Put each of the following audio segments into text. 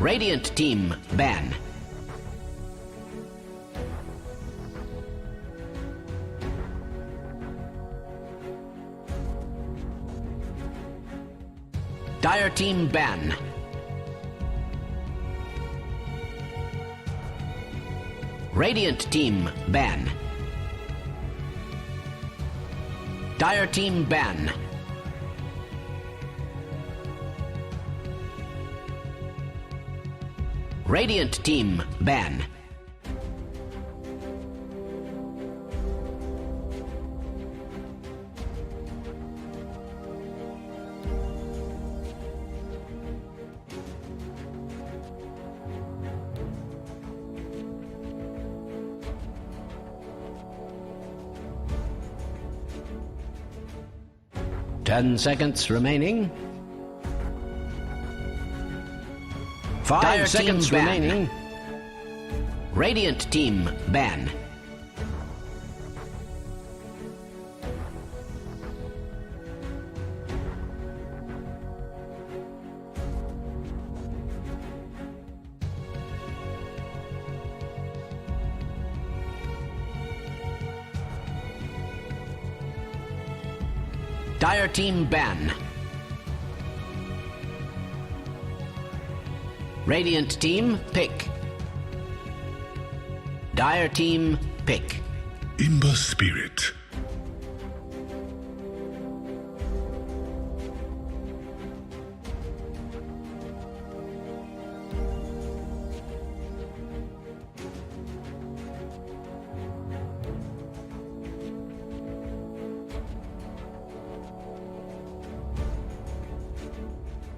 Radiant team ban. Dire team ban. Radiant team ban. Dire team ban. Radiant team ban. Ten seconds remaining. 5 seconds remaining. Radiant team ban. Dire team ban. Radiant team pick. Dire team pick. Imba Spirit.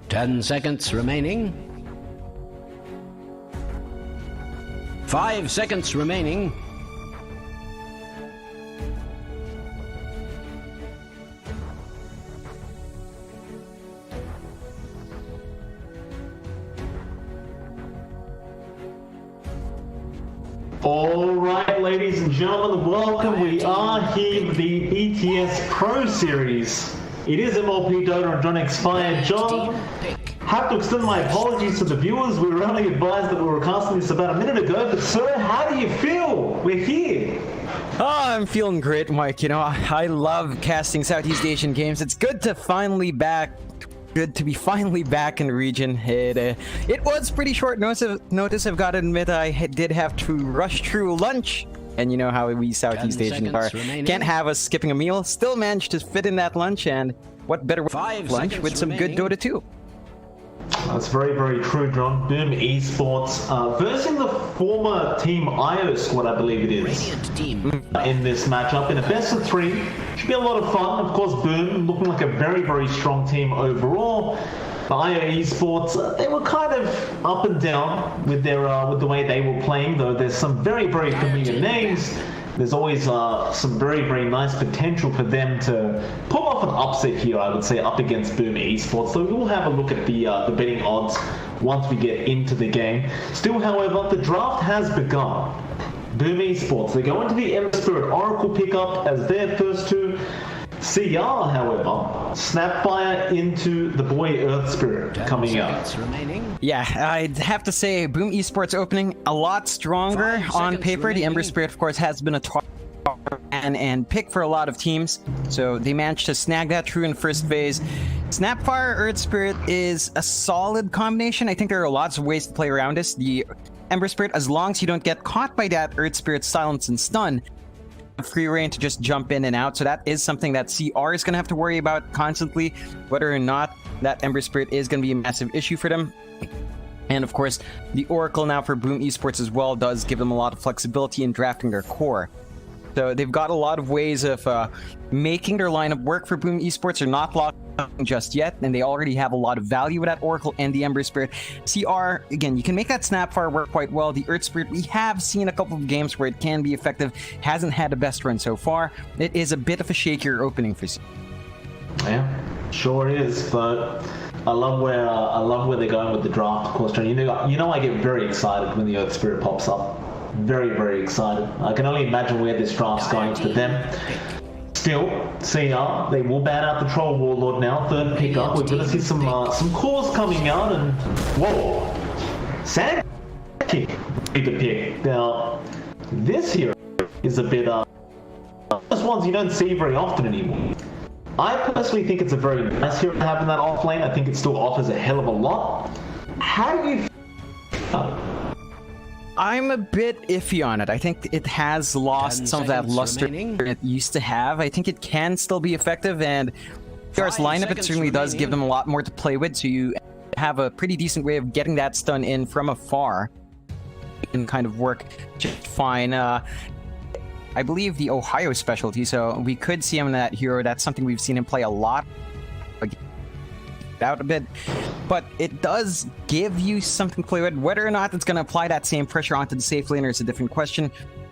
Ten seconds remaining. 5 seconds remaining. All right, ladies and gentlemen, welcome. We are here with the BTS Pro Series. It is MLP Dota and John X Fire. John, have to extend my apologies to the viewers. We were only advised that we were casting this about a minute ago, but sir, how do you feel? We're here. Oh, I'm feeling great, Mike. You know, I love casting Southeast Asian games. It's good to finally be finally back in the region. It was pretty short notice. I've got to admit, I did have to rush through lunch. And you know how we Southeast Asian are. Can't have us skipping a meal. Still managed to fit in that lunch, and what better way to lunch with some good Dota 2. That's very, very true, John. Boom Esports versing the former Team IO squad, I believe it is, in this matchup. In a best of 3, should be a lot of fun. Of course, Boom looking like a very, very strong team overall. The IO Esports, they were kind of up and down with their with the way they were playing, though there's some very, very familiar names. There's always some very, very nice potential for them to pull off an upset here, I would say, up against Boom Esports. So we'll have a look at the betting odds once we get into the game. Still, however, the draft has begun. Boom Esports, they go into the Ember Spirit Oracle pickup as their first 2. CR, however, Snapfire into the boy Earth Spirit coming out. Yeah, I'd have to say Boom Esports opening a lot stronger on paper. The Ember Spirit, of course, has been a top and pick for a lot of teams, so they managed to snag that true in first phase. Snapfire Earth Spirit is a solid combination. I think there are lots of ways to play around this. The Ember Spirit, as long as you don't get caught by that Earth Spirit silence and stun, free reign to just jump in and out. So that is something that CR is going to have to worry about constantly, whether or not that Ember Spirit is going to be a massive issue for them. And of course, the Oracle now for Boom Esports as well does give them a lot of flexibility in drafting their core. So they've got a lot of ways of making their lineup work for Boom Esports. They're not locked just yet, and they already have a lot of value with that Oracle and the Ember Spirit. CR, again, you can make that Snapfire work quite well. The Earth Spirit, we have seen a couple of games where it can be effective. Hasn't had the best run so far. It is a bit of a shakier opening for CR. Yeah, sure is, but I love where they're going with the draft, of course. You know I get very excited when the Earth Spirit pops up. Very, very excited. I can only imagine where this draft's going for them. Still, CR, they will ban out the Troll Warlord now. Third pickup. We're going to see some cores coming out, and whoa, Sand King would be the pick. Now, this hero is a bit, just ones you don't see very often anymore. I personally think it's a very nice hero to have in that off lane. I think it still offers a hell of a lot. How do you I'm a bit iffy on it. I think it has lost some of that luster it used to have. I think it can still be effective, and Ciar's lineup, it certainly does give them a lot more to play with, so you have a pretty decent way of getting that stun in from afar. It can kind of work just fine. I believe the Ohio specialty, so we could see him in that hero. That's something we've seen him play a lot. Out a bit, but it does give you something to play with. Whether or not it's going to apply that same pressure onto the safe laner is a different question.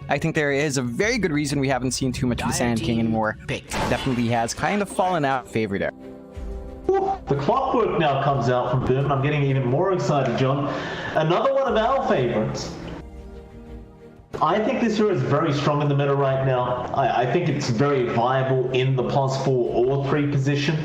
I think there is a very good reason we haven't seen too much of the Sand King anymore. Definitely has kind of fallen out of favor there. The clockwork now comes out from Boom, and I'm getting even more excited, John. Another one of our favorites. I think this hero is very strong in the meta right now. I think it's very viable in the +4 or 3 position.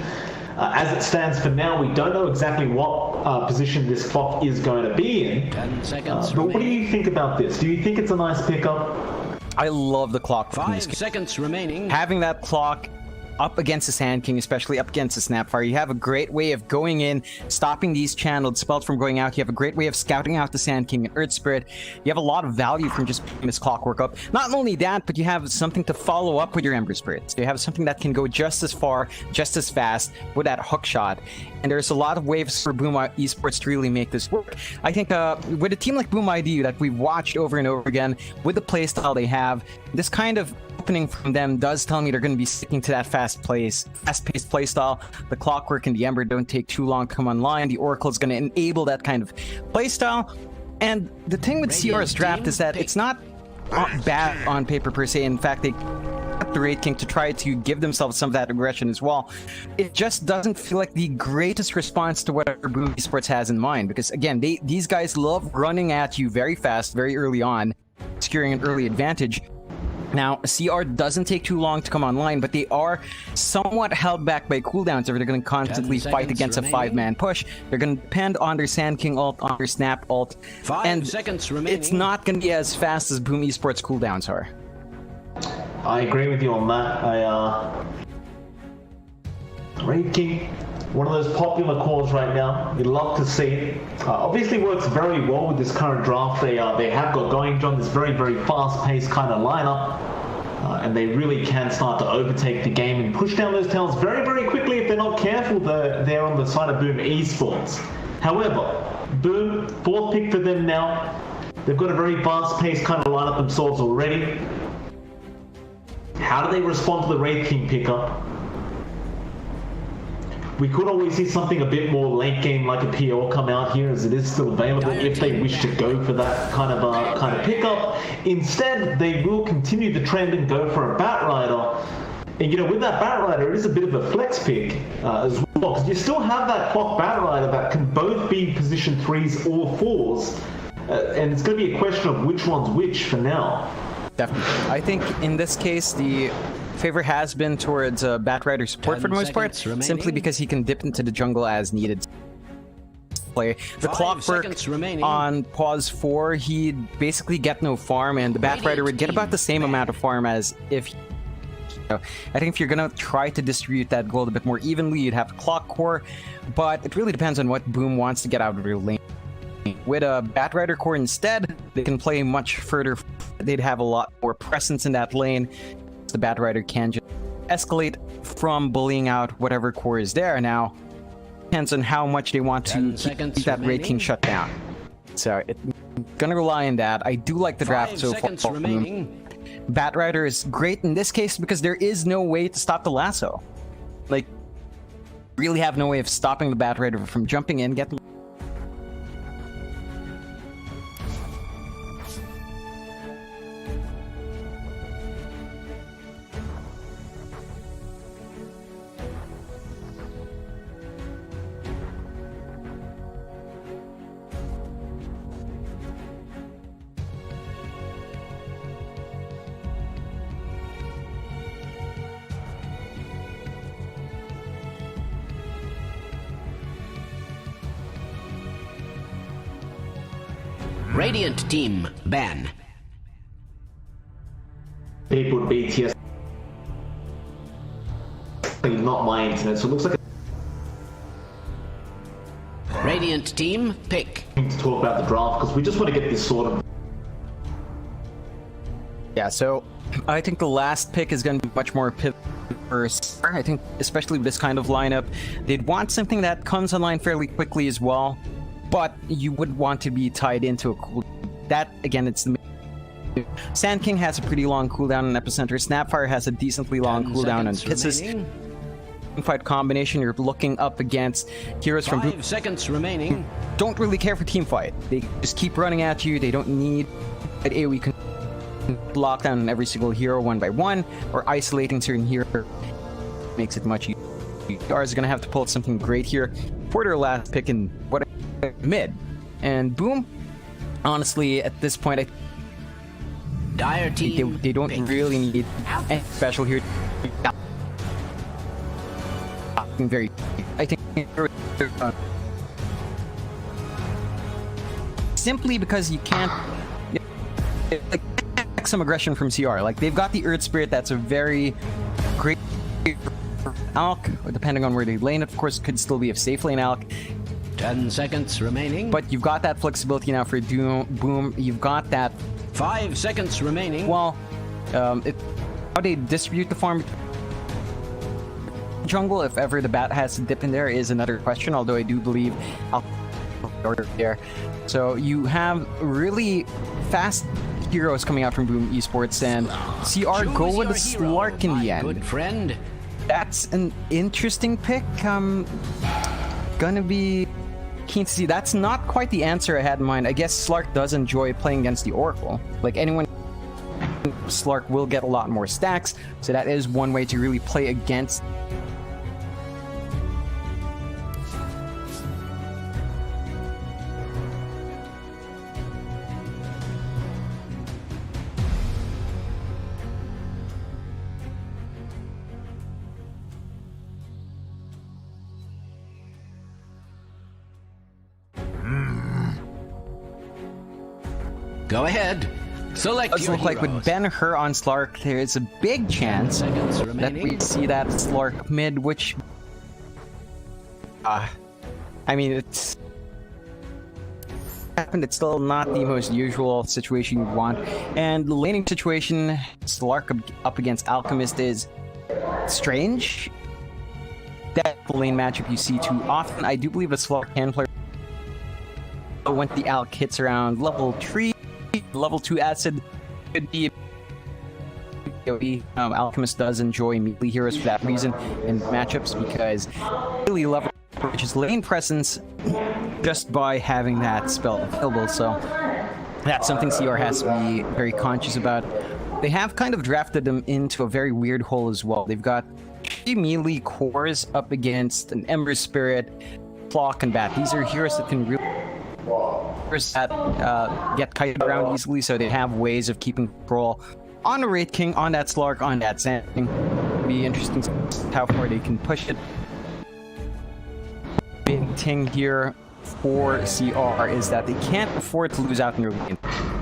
As it stands for now, we don't know exactly what position this clock is going to be in. 10 seconds but what do you think about this? Do you think it's a nice pickup? I love the clock. 5 seconds remaining. Having that clock up against the Sand King, especially up against the Snapfire, you have a great way of going in, stopping these channeled spells from going out. You have a great way of scouting out the Sand King and Earth Spirit. You have a lot of value from just picking this clockwork up. Not only that, but you have something to follow up with your Ember Spirits. You have something that can go just as far, just as fast with that hook shot. And there's a lot of ways for Boom Esports to really make this work. I think with a team like Boom ID that we've watched over and over again, with the playstyle they have, this kind of opening from them does tell me they're going to be sticking to that fast-paced playstyle. The Clockwork and the Ember don't take too long to come online. The Oracle is going to enable that kind of playstyle. And the thing with Ciar's draft is that it's not bad on paper per se. In fact, they the Wraith King to try to give themselves some of that aggression as well. It just doesn't feel like the greatest response to whatever Boom Esports has in mind, because again, these guys love running at you very fast, very early on, securing an early advantage. Now, CR doesn't take too long to come online, but they are somewhat held back by cooldowns if they're going to constantly fight against a 5-man push. They're going to depend on their Sand King ult, on their Snap ult, 5 seconds remaining. It's not going to be as fast as Boom Esports cooldowns are. I agree with you on that. Wraith King, one of those popular calls right now. We'd love to see it. Obviously works very well with this current draft they have got going, John. This very, very fast-paced kind of lineup. And they really can start to overtake the game and push down those towers very, very quickly if they're not careful there on the side of Boom Esports. However, Boom, 4th pick for them now. They've got a very fast-paced kind of lineup themselves already. How do they respond to the Wraith King pickup? We could always see something a bit more late game like a PO come out here, as it is still available if they wish to go for that kind of pickup. Instead, they will continue the trend and go for a Batrider. And with that Batrider, it is a bit of a flex pick as well, because you still have that clock Batrider that can both be position 3s or 4s. And it's going to be a question of which one's which for now. Definitely. I think in this case, the favor has been towards Batrider support for the most part, simply because he can dip into the jungle as needed. Play the Clockwork on pause 4, he'd basically get no farm, and the Batrider would get about the same amount of farm as if. I think if you're gonna try to distribute that gold a bit more evenly, you'd have the Clock Core, but it really depends on what Boom wants to get out of their lane. With a Batrider core instead, they can play much further. They'd have a lot more presence in that lane. The Batrider can just escalate from bullying out whatever core is there. Now, depends on how much they want to keep that Wraith King shut down. So, it's gonna rely on that. I do like the draft so far. Batrider is great in this case because there is no way to stop the lasso. Like, really have no way of stopping the Batrider from jumping in, getting. Radiant team ban. People with BTS. Not my internet, so it looks like Radiant team pick. to talk about the draft because we just want to get this sorted. Yeah, so I think the last pick is going to be much more pivot for Star. I think, especially with this kind of lineup, they'd want something that comes online fairly quickly as well, but you would want to be tied into a cool. That again, it's the. Sand King has a pretty long cooldown on Epicenter. Snapfire has a decently long 10 cooldown on seconds Kisses. remaining. Fight combination, you're looking up against heroes from 5 seconds remaining. don't really care for team fight. They just keep running at you. They don't need an AoE lock down on every single hero one by one, or isolating certain hero makes it much easier. Stars are gonna have to pull something great here for their last pick in what mid. And boom, honestly, at this point, Dire team they don't pick. really need anything special here. Very, I think, simply because you can't like some aggression from CR. Like they've got the Earth Spirit, that's a very great Alk, depending on where they lane. Of course, could still be a safe lane Alk. 10 seconds remaining. But you've got that flexibility now for Boom. You've got that. 5 seconds remaining. Well, how they distribute the farm jungle, if ever the bat has to dip in there, is another question. Although I do believe I'll order there. So you have really fast heroes coming out from Boom Esports, and CR Choose go with your the hero, Slark in my the end. Good friend. That's an interesting pick. Gonna be keen to see. That's not quite the answer I had in mind. I guess Slark does enjoy playing against the Oracle. Like anyone, Slark will get a lot more stacks, so that is one way to really play against. Go ahead. Select Does your look like with heroes. Ben-Hur on Slark, there is a big chance 10 seconds that remaining. we see that Slark mid, which I mean, it's happened. It's still not the most usual situation you want, and the laning situation, Slark up against Alchemist, is strange. That's the lane matchup you see too often. I do believe a Slark can play when the Alch hits around level 3, level 2 acid could be. Alchemist does enjoy melee heroes for that reason in matchups, because really level his lane presence just by having that spell available. So that's something CR has to be very conscious about. They have kind of drafted them into a very weird hole as well. They've got 3 melee cores up against an Ember Spirit, Flock, and Bat. These are heroes that can really that get kited around easily, so they have ways of keeping control on a Wraith King, on that Slark, on that Sand King. It'll be interesting to see how far they can push it. Big thing here for CR is that they can't afford to lose out in their lane.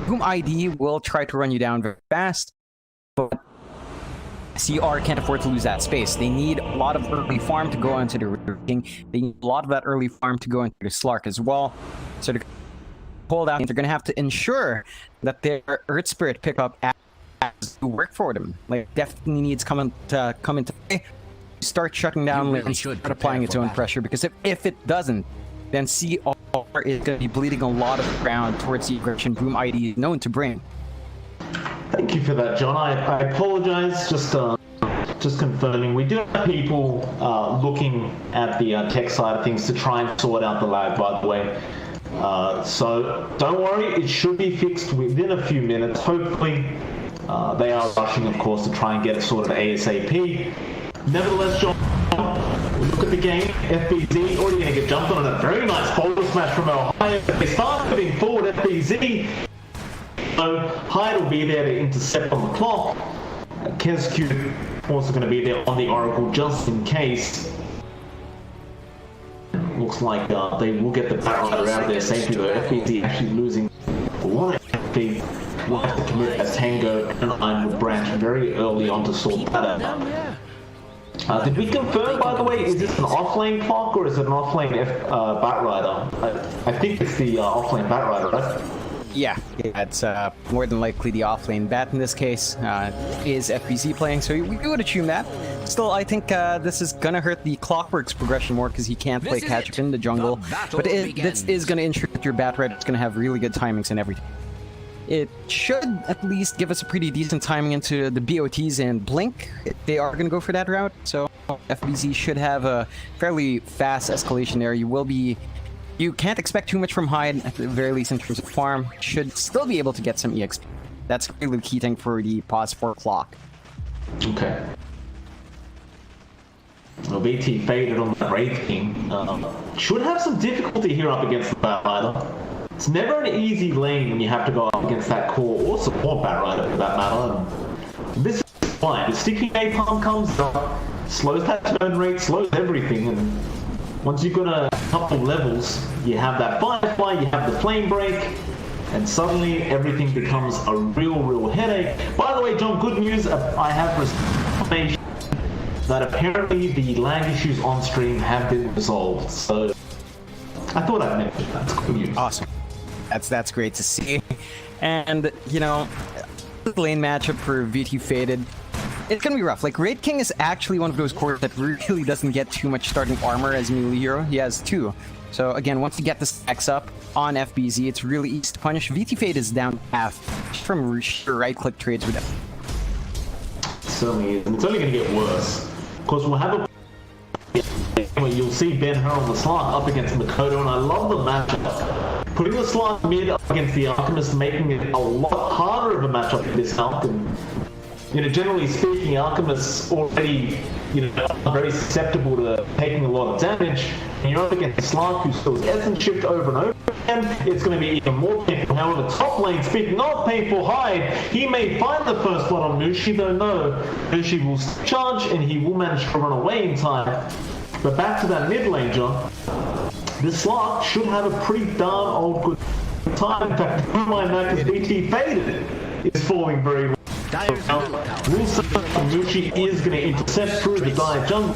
Boom ID will try to run you down very fast, but CR can't afford to lose that space. They need a lot of early farm to go into the Wraith King. They need a lot of that early farm to go into the Slark as well. So to hold out, they're going to have to ensure that their Earth Spirit pickup has to work for them. Like, definitely needs come into play. Start shutting down You really lanes, should start applying prepare its for own battle. pressure, because if it doesn't, then CR is going to be bleeding a lot of ground towards the aggression Boom ID is known to bring. Thank you for that, John. I apologize. Just confirming, we do have people looking at the tech side of things to try and sort out the lag, by the way. So don't worry, it should be fixed within a few minutes. Hopefully, they are rushing, of course, to try and get it sorted ASAP. Nevertheless, John, we look at the game. FBZ already going to get jumped on a very nice forward smash from Ohio. They start moving forward, FBZ. So Hyde will be there to intercept on the clock. KezQ also going to be there on the Oracle just in case. Looks like they will get the Batrider out of there safely, though. FBZ actually losing a BT will have to commit a Tango line with Branch very early on to sort that out. Did we confirm, by the way, is this an offlane clock or is it an offlane Batrider? I think it's the offlane Batrider, right? Yeah, it's more than likely the offlane bat in this case. Is FBZ playing, so we would assume that. Still, I think this is gonna hurt the Clockwork's progression more because he can't play catch-up in the jungle. But this is gonna ensure that your Batrider is gonna have really good timings and everything. It should at least give us a pretty decent timing into the BOTs and Blink. They are going to go for that route, so FBZ should have a fairly fast escalation there. You can't expect too much from Hyde, at the very least in terms of farm. Should still be able to get some EXP. That's really the key thing for the pause 4 clock. Okay. Well, BT faded on the Wraith King. Should have some difficulty here up against the Batrider. It's never an easy lane when you have to go up against that core or support Batrider for that matter. And this is fine. The sticky napalm comes up, slows that turn rate, slows everything, and once you've got a couple levels, you have that Firefly, you have the Flame Break, and suddenly everything becomes a real headache. By the way, John, good news, I have information that apparently the lag issues on stream have been resolved, so I thought I'd mention that. That's good news. Awesome. That's great to see. And, you know, the lane matchup for VT Faded, it's gonna be rough. Like, Wraith King is actually one of those cores that really doesn't get too much starting armor as a melee hero. He has 2. So again, once you get the stacks up on FBZ, it's really easy to punish. VT Fade is down half from sheer right-click trades with him. It certainly is, and it's only gonna get worse. Of course, we'll have a where you'll see Ben-Hur on the slot up against Makoto, and I love the matchup. Putting the slot mid up against the Alchemist, making it a lot harder of a matchup for this Alchemist. You know, generally speaking, Alchemists already, you know, are very susceptible to taking a lot of damage. And you're up against Slark, who stores Essence Shift over and over again. It's going to be even more painful. However, top lane, speaking of painful, Hyde, he may find the first blood on Mushi, though no. Mushi will charge, and he will manage to run away in time. But back to that mid lane, John. This Slark should have a pretty darn old good time. In fact, my Mac is BT Faded is falling very well. Wilson Mushi is going to intercept through the Dire jungle.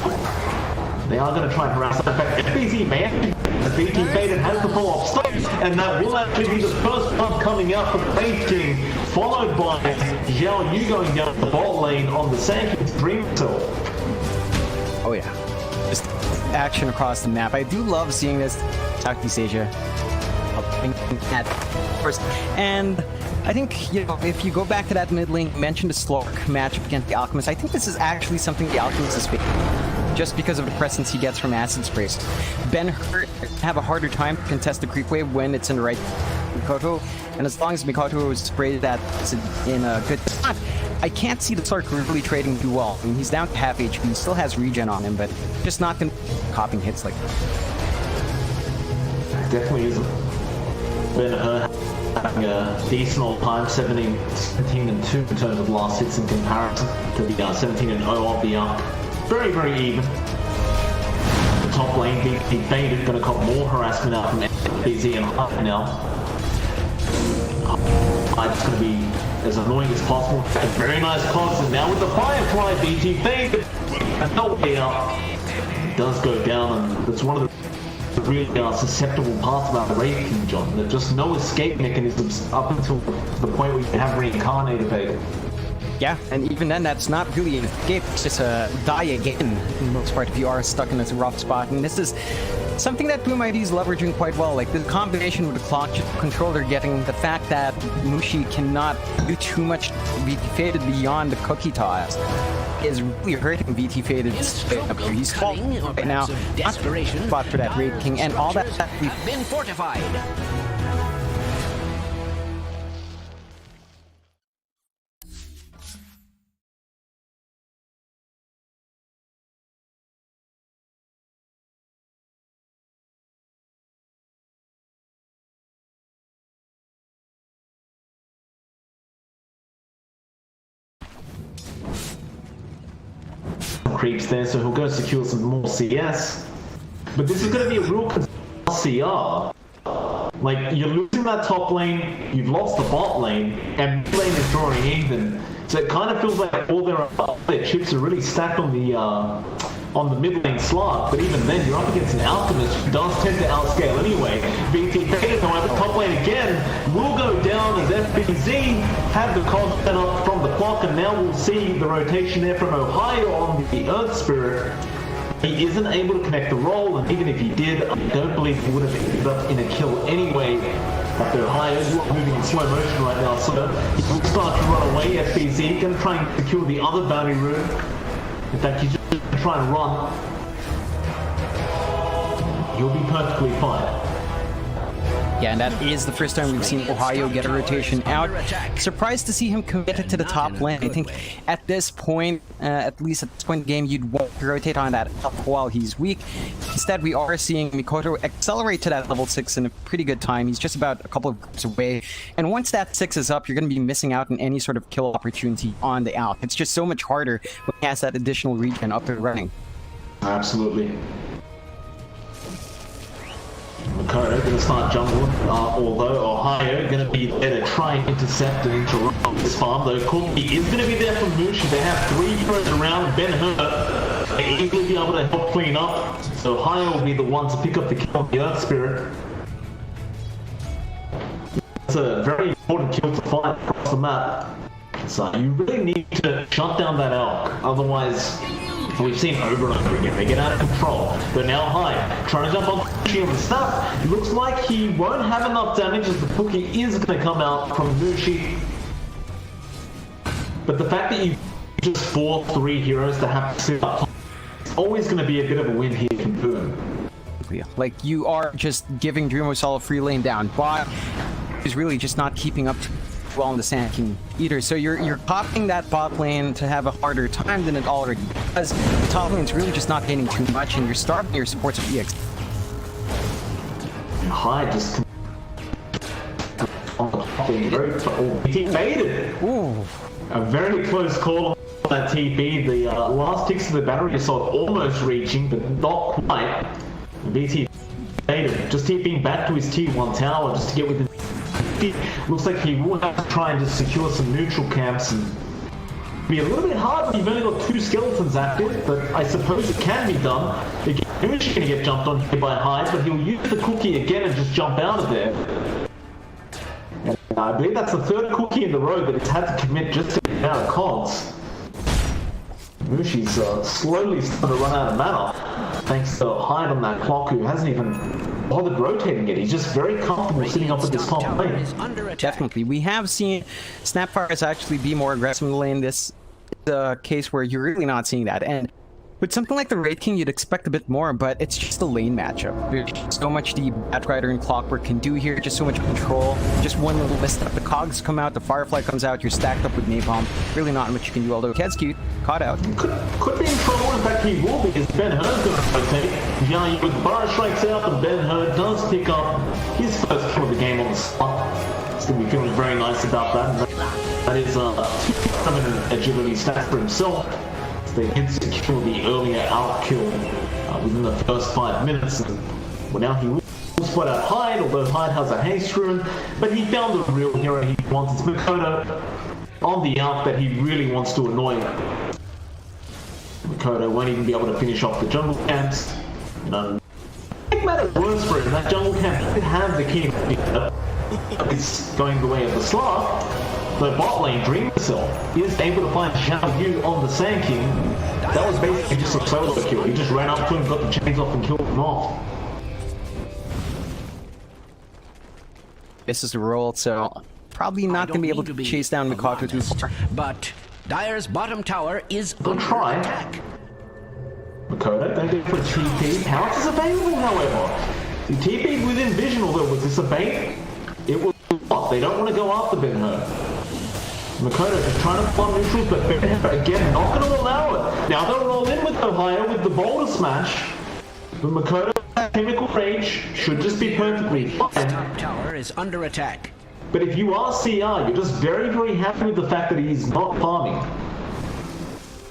They are going to try and harass. In fact, FBZ man, as BT Faded has the follow-up stop, and that will actually be the first one coming out for Wraith King, followed by Zhao Yu going down the bot lane on the Sankey's Dream Cell. Oh yeah. Just action across the map. I do love seeing this Southeast Asia at first. And I think, you know, if you go back to that mid lane, you mentioned the Slork matchup against the Alchemist. I think this is actually something the Alchemist is facing, just because of the presence he gets from Acid Sprays. Ben-Hur have a harder time to contest the creep wave when it's in the right Mikoto, and as long as Mikoto sprays that in a good spot, I can't see the Slurk really trading too well. I mean, he's down to half HP, he still has regen on him, but just not gonna copying hits like that. Definitely isn't. Ben-Hur having a decent old time, 17 and 2 in terms of last hits in comparison to the 17 and 0 of the Arc. Very even. The top lane, BT Faded, going to cop more harassment out from FBZ and Hyde now. Hyde's going to be as annoying as possible. A very nice cross, and now with the Firefly, BT Faded, and no way up. It does go down, and that's one of the really susceptible parts about the Wraith King, John. There's just no escape mechanisms up until the point where you have reincarnated Vader. Yeah, and even then, that's not really an escape. It's just a die again, in the most part, if you are stuck in this rough spot. And this is something that Boom ID is leveraging quite well. Like, the combination with the clock control they're getting, the fact that Mushi cannot do too much VT Faded beyond the cookie toss is really hurting VT Faded up here. He's falling right now. Desperation. Spot for that Wraith King, and all that have been fortified. Creeps there, so he'll go secure some more CS. But this is going to be a real CR. Like, you're losing that top lane, you've lost the bot lane, and mid lane is drawing even. So it kind of feels like all their chips are really stacked on the mid lane slot, but even then you're up against an Alchemist who does tend to outscale anyway. BTS, however, top lane again will go down as FBZ have the cog set up from the clock, and now we'll see the rotation there from Ohio on the Earth Spirit. He isn't able to connect the roll, and even if he did, I don't believe he would have ended up in a kill anyway. But Ohio is moving in slow motion right now, so he will start to run away. FBZ going to try and secure the other bounty rune. In fact, he's just going to try and run. He'll be perfectly fine. Yeah, and that is the first time we've seen Ohio get a rotation out. Surprised to see him committed to the top lane. I think at this point, at least at this point in the game, you'd want to rotate on that up while he's weak. Instead, we are seeing Mikoto accelerate to that level 6 in a pretty good time. He's just about a couple of groups away. And once that 6 is up, you're going to be missing out on any sort of kill opportunity on the Alk. It's just so much harder when he has that additional regen up and running. Absolutely. Mikoto going to start jungle, although Ohio going to be there to try and intercept and interrupt this farm, though Cookie is going to be there for Mushi. They have 3 heroes around Ben-Hur. They easily be able to help clean up, so Ohio will be the one to pick up the kill on the Earth Spirit. It's a very important kill to fight across the map, so you really need to shut down that Elk, otherwise we've seen over and over again, they get out of control. They're now high, trying to jump on Mushi on the snap. It looks like he won't have enough damage as the Pookie is going to come out from Mushi. But the fact that you just force 3 heroes to have to sit up, it's always going to be a bit of a win here from Boom. Like, you are just giving Dreamosol a free lane down, but he's really just not keeping up well in the Sand King either. So you're popping that bot lane to have a harder time than it already does. The top lane's really just not gaining too much, and you're starving your supports of EX. High just he made it. Ooh. A very close call on that TP. The last ticks of the battery saw it almost reaching, but not quite. BT made it. Just TPing back to his T1 tower just to get within. Looks like he will have to try and just secure some neutral camps, and be a little bit hard when you've only got 2 skeletons active, but I suppose it can be done. Again, he's going to get jumped on here by Hyde, but he'll use the cookie again and just jump out of there. And I believe that's the 3rd cookie in the row that it's had to commit just to get out of cogs. Mushi's slowly starting to run out of mana, thanks to Hyde on that clock, who hasn't even bothered rotating it. He's just very comfortable sitting up at this top lane. Definitely. We have seen Snapfires actually be more aggressive in the lane. This is a case where you're really not seeing that. And with something like the Wraith King, you'd expect a bit more, but it's just a lane matchup. There's so much the Batrider and Clockwork can do here, just so much control. Just one little misstep, the Cogs come out, the Firefly comes out, you're stacked up with Napalm. Really not much you can do, although Ked's cute. Caught out. Could be in trouble, in fact he will, because Ben-Hur's going to rotate. Yeah, with Bar strikes out, and Ben-Hur does pick up his first kill of the game on the spot. Still be feeling very nice about that. That is 2 agility stats for himself. They did secure the earlier out kill within the first 5 minutes. And, well, now he will spot out Hyde, although Hyde has a haste rune, but he found the real hero he wants. It's Mikoto on the out that he really wants to annoy. Mikoto won't even be able to finish off the jungle camps. It matters worse for him. That jungle camp did have the key. It's going the way of the Slav. The bot lane, Dreamcell, is able to find Xiao Yu on the Sand King. That was basically just a solo kill. He just ran up to him, got the chains off, and killed him off. This is the roll, so probably not going to be able to chase down Mikoto too far. But Dire's bottom tower is under try. attack. Mikoto, don't go for TP. Pounce is available, however. The TP within vision, although was this a bait? It was not. They don't want to go after Ben-Hur. Mikoto is trying to farm neutrals, but Ben-Hur again not going to allow it. Now they'll roll in with Ohio with the boulder smash. But Mikoto's chemical rage should just be perfectly fine. Top tower is under attack. But if you are CR, you're just very, very happy with the fact that he's not farming.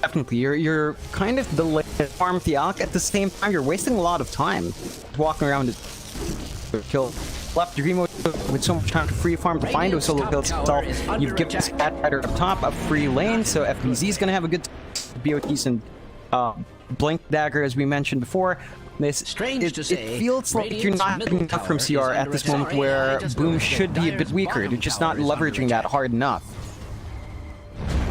Definitely, you're kind of delaying farm the Alk. At the same time, you're wasting a lot of time walking around to kill left Dreamo with so much time to free farm to find those solo kills himself. You've given this Cat Rider up top a free lane, so FBZ is going to have a good BOTs and Blink Dagger, as we mentioned before. It feels like you're not getting enough from CR at this moment where Boom should be a bit weaker. They're just not leveraging that hard enough.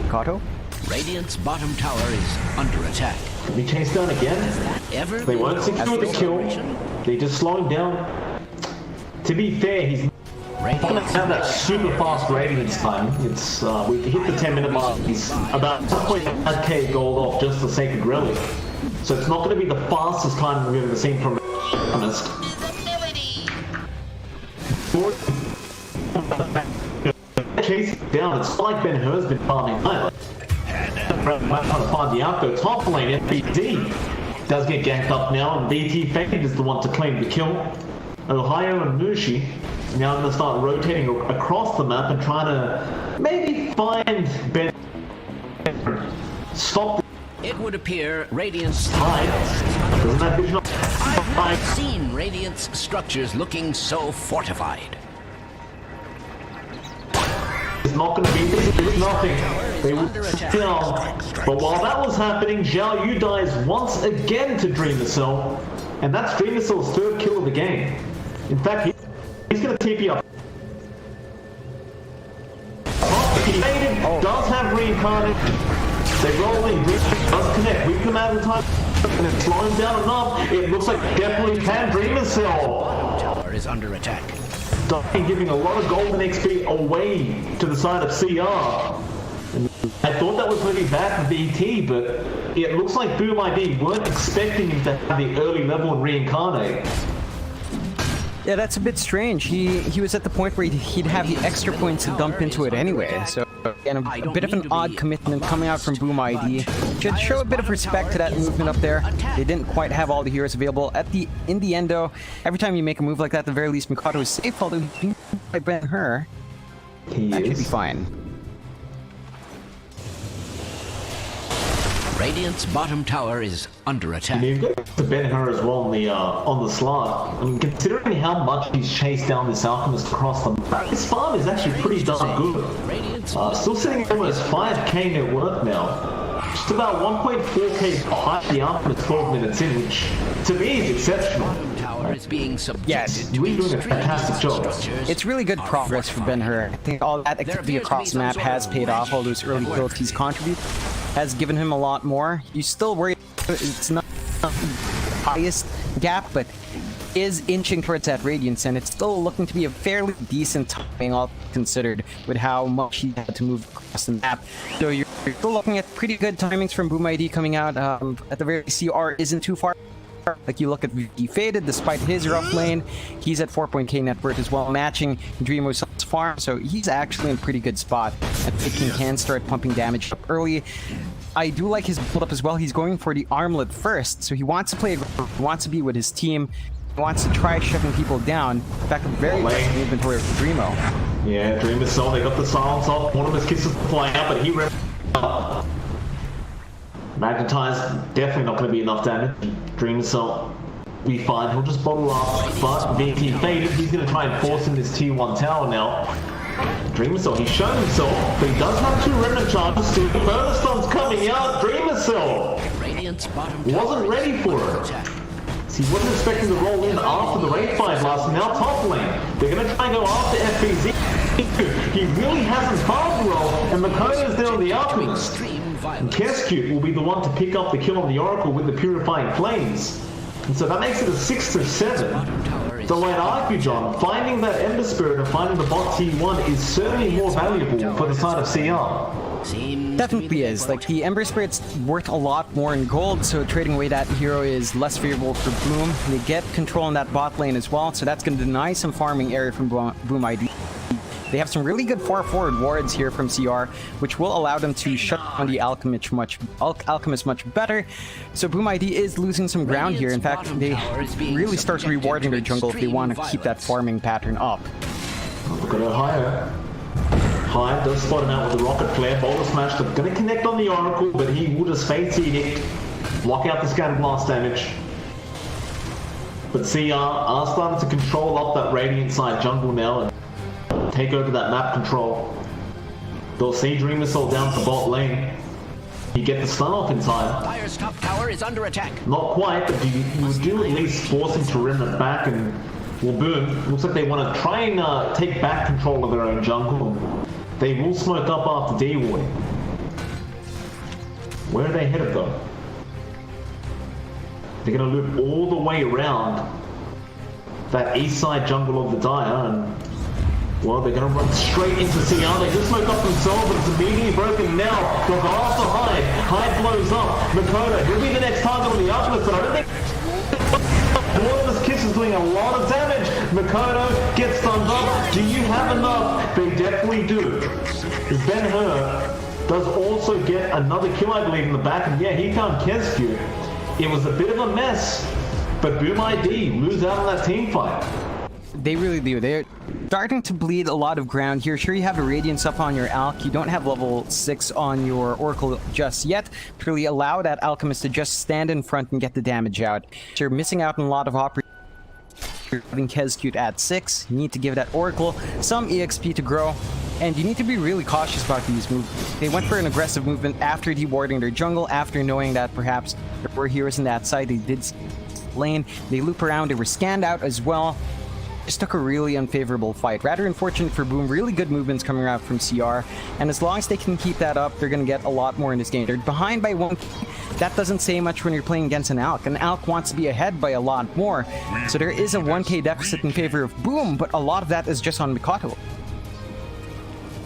Kato? Radiant's bottom tower is under attack. Can be chased down again? They won't secure the kill. They just slow him down. To be fair, he's not going to have that super fast Radiance time. It's we hit the 10-minute mark. He's about 1.5k gold off just the Sacred Relic. So it's not going to be the fastest time we've ever seen from honest. Chase down. It's not like Ben Hur's been farming either. Might try to find the outgo. Top lane, FBD does get ganked up now, and BT Fade is the one to claim the kill. Ohio and Mushi now going to start rotating across the map and trying to maybe find Ben. Stop. It would appear Radiant's Doesn't have vision of I've seen Radiant's structures looking so fortified. It's not going to be this. Nothing. They will still. But while that was happening, Zhao Yu dies once again to Dreamer Cell, and that's Dreamer Cell's third kill of the game. In fact, he's going to TP up. Does have reincarnate. They roll in, does connect, weak them out of time, and it's slowing down enough. It looks like definitely can Dreamer Cell. Tower is under attack. Giving a lot of golden XP away to the side of CR. And I thought that was really bad for BT, but it looks like Boom ID weren't expecting him to have the early level and reincarnate. Yeah, that's a bit strange. He was at the point where he'd have the extra points to dump into it anyway, so again, a bit of an odd commitment coming out from Boom ID. Should show a bit of respect to that movement up there. They didn't quite have all the heroes available. In the end though, every time you make a move like that, at the very least Mikado is safe, although he's being by Ben-Hur. That should be fine. Radiant's bottom tower is under attack. You've got to Ben-Hur as well on the slot. I mean, considering how much he's chased down this Alchemist across the map, his farm is actually pretty darn good. Still sitting at almost 5k net worth now. Just about 1.4k behind the Alchemist 12 minutes in, which to me is exceptional. Is being yes, we're doing a fantastic job. It's really good progress for Ben-Hur. I think all that activity across the map has paid off. All those early kills he's contributed has given him a lot more. You still worry it's not the highest gap, but is inching towards that Radiance, and it's still looking to be a fairly decent timing, all considered, with how much he had to move across the map. So you're still looking at pretty good timings from Boom ID coming out. At the very CR isn't too far. Like you look at VP Faded, despite his rough lane, he's at 4.k net worth as well, matching Dreamo's farm, so he's actually in a pretty good spot. And Pikin can start pumping damage up early. I do like his build up as well. He's going for the armlet first, so he wants to play, he wants to be with his team, he wants to try shoving people down. In fact, a very nice inventory of Dreamo. Yeah, Dreamer Cell, they got the silence off. One of his kisses flying out, but he ran up. Magnetize, definitely not going to be enough damage. Dreamer Cell be fine, he'll just bottle up. But VT Faded, he's going to try and force in this tier 1 tower now. Dreamer Cell, he's shown himself, but he does have 2 remnant charges, so the bonus stuns coming out. Dreamer Cell wasn't ready for it. So he wasn't expecting to roll in after the raid fight last. Now top lane, they're going to try and go after FBZ. He really hasn't farmed well, and Makoto's there on the Alchemist. And Kescute will be the one to pick up the kill on the Oracle with the Purifying Flames. And so that makes it a 6-7. So I'd argue, John, finding that Ember Spirit and finding the bot T1 is certainly more valuable for the side of CR. Definitely is. Like, the Ember Spirit's worth a lot more in gold, so trading away that hero is less favorable for Boom. They get control in that bot lane as well, so that's going to deny some farming area from Boom ID. They have some really good far forward wards here from CR, which will allow them to shut down the Alchemist much better. So Boom ID is losing some ground here. In fact, they really start rewarding their jungle if they want to keep that farming pattern up. Look at Ohio. Hive does spot him out with the rocket flare. Boulder smash. They're going to connect on the Oracle, but he will just Fate's Edict, block out the Scatter Blast damage. But CR are starting to control up that Radiant side jungle now and take over that map control. They'll see Dream Missile down to bot lane. You get the stun off in time. Dire's top tower is under attack. Not quite, but you do at least force him to run it back, and well, boom. Looks like they want to try and take back control of their own jungle. They will smoke up after D-Ward. Where are they headed though? They're going to loop all the way around that east side jungle of the Dire, and well, they're going to run straight into CR. They just smoke up themselves, but it's immediately broken now. They'll go after Hyde. Hyde blows up. Makoto, he'll be the next target on the Alchemist, but I don't think Waterless Kiss is doing a lot of damage. Makoto gets stunned up. Do you have enough? They definitely do. Ben-Hur does also get another kill, I believe, in the back, and yeah, he found Kesku. It was a bit of a mess, but Boom ID lose out on that team fight. They really do. They're starting to bleed a lot of ground here. Sure, you have a Radiance up on your Alch. You don't have level 6 on your Oracle just yet to really allow that Alchemist to just stand in front and get the damage out. So you're missing out on a lot of opportunities. You're having Kescute at 6. You need to give that Oracle some EXP to grow. And you need to be really cautious about these moves. They went for an aggressive movement after dewarding their jungle, after knowing that perhaps there were heroes in that side. They did lane. They loop around. They were scanned out as well. Just took a really unfavorable fight. Rather unfortunate for Boom. Really good movements coming out from CR. And as long as they can keep that up, they're going to get a lot more in this game. They're behind by 1k. That doesn't say much when you're playing against an Alch. An Alch wants to be ahead by a lot more. So there is a 1k deficit in favor of Boom, but a lot of that is just on Mikoto.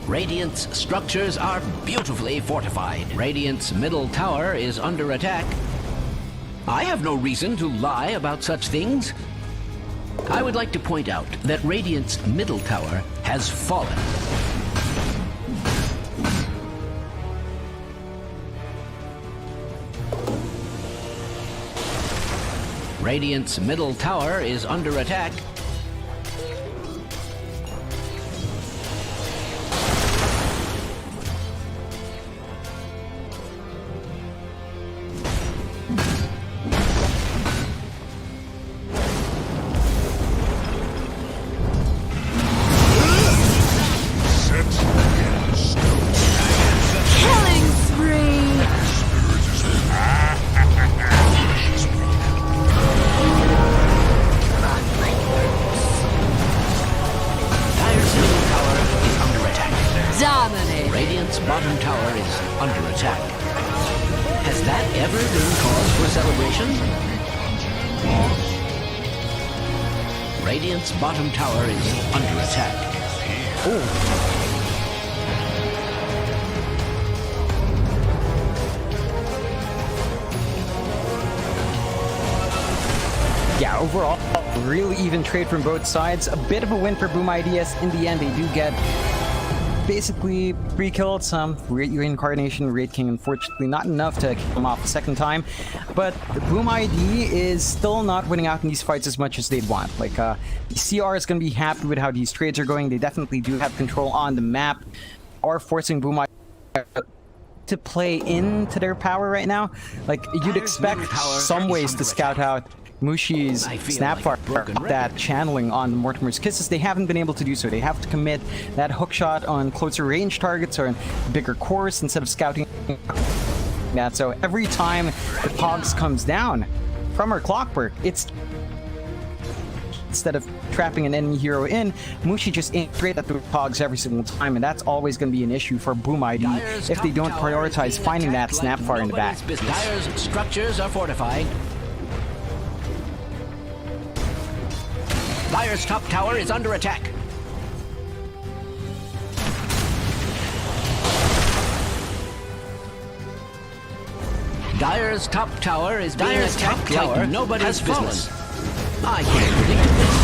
Radiant's structures are beautifully fortified. Radiant's middle tower is under attack. I have no reason to lie about such things. I would like to point out that Radiant's middle tower has fallen. Radiant's middle tower is under attack. Radiant's bottom tower is under attack. Has that ever been cause for celebration? Radiant's bottom tower is under attack. Oh. Yeah, overall, really even trade from both sides. A bit of a win for Boom IDS. In the end, they do get basically 3 kills, some reincarnation, Raid King, unfortunately not enough to kill him off a second time. But Boom ID is still not winning out in these fights as much as they'd want. Like, CR is going to be happy with how these trades are going. They definitely do have control on the map, are forcing Boom ID to play into their power right now. Like, you'd expect some ways to scout out Mushi's Snapfire, that channeling on Mortimer's Kisses. They haven't been able to do so. They have to commit that hookshot on closer range targets or in bigger cores instead of scouting that. So every time the Pogs comes down from her clockwork, it's instead of trapping an enemy hero in, Mushi just aims straight at the Pogs every single time, and that's always going to be an issue for Boom ID if they don't prioritize finding that Snapfire in the back. Dire's structures are fortified. Dire's top tower is under attack. Dire's top tower is being attacked like nobody's business. I can't predict this.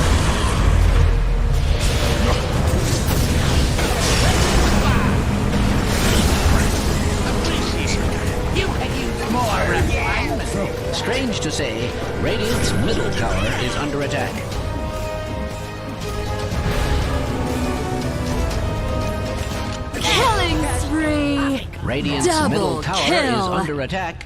You can use more refinement. Strange to say, Radiant's middle tower is under attack. Killing spree! Radiant's middle tower is under attack.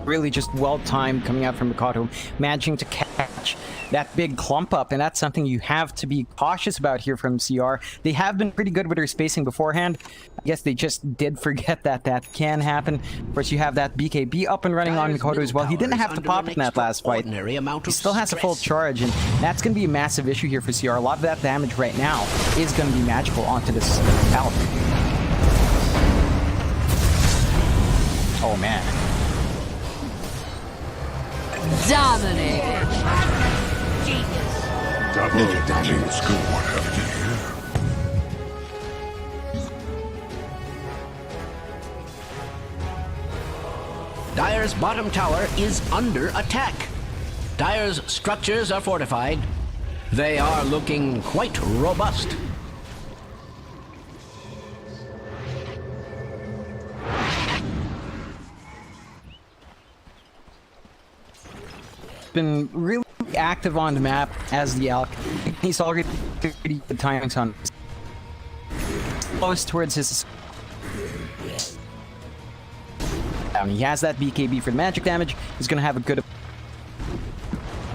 really just well-timed coming out from Mikado, managing to catch that big clump up, and that's something you have to be cautious about here from CR. They have been pretty good with their spacing beforehand. I guess they just did forget that that can happen. Of course, you have that BKB up and running on Mikado as well. He didn't have to pop in that last fight. He still has a full charge, and that's going to be a massive issue here for CR. A lot of that damage right now is going to be magical onto this Alp. Oh man. Dominated. Let's go. What have you here? Dire's bottom tower is under attack. Dire's structures are fortified. They are looking quite robust. Been really active on the map as the Alk. He's already pretty good timings on close towards his. He has that BKB for the magic damage. He's gonna have a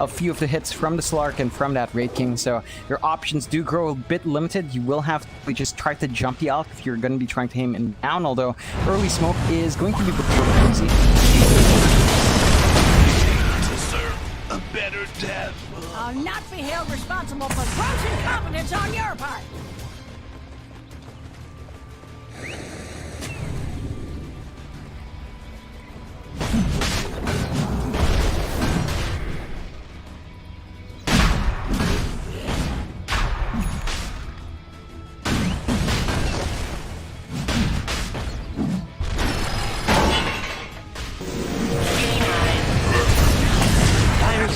few of the hits from the Slark and from that Raid King, so your options do grow a bit limited. You will have to just try to jump the Alk if you're going to be trying to aim him down, although early smoke is going to be easy. A better death. I'll not be held responsible for gross incompetence on your part.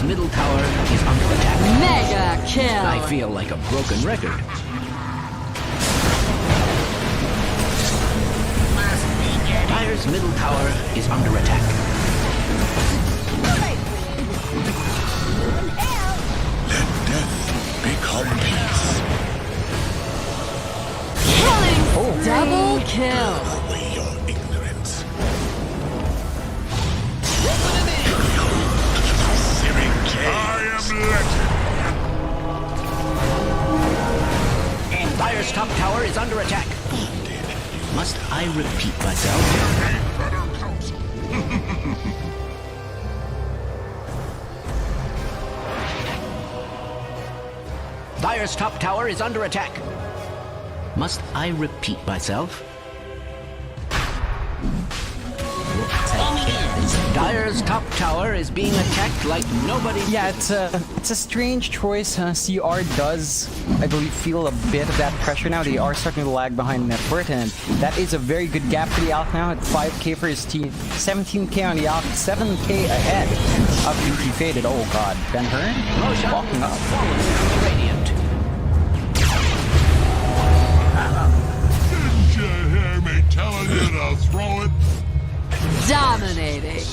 Middle tower is under attack. Mega kill. I feel like a broken record. Dire's middle tower is under attack. Let death become peace. Killing. Double kill. Away your ignorance. I am legend. Dire's top tower is under attack. Must I repeat myself? Dire's top tower is under attack. Must I repeat myself? Dire's top tower is being attacked like nobody. Yeah, it's a strange choice. CR does, I believe, feel a bit of that pressure now. They are starting to lag behind network, and that is a very good gap for the Alk now at 5k for his team, 17k on the Alk, 7k ahead of BT Faded. Oh god, Ben-Hur walking up. Radiant. Didn't you hear me telling you to throw it? Dominating.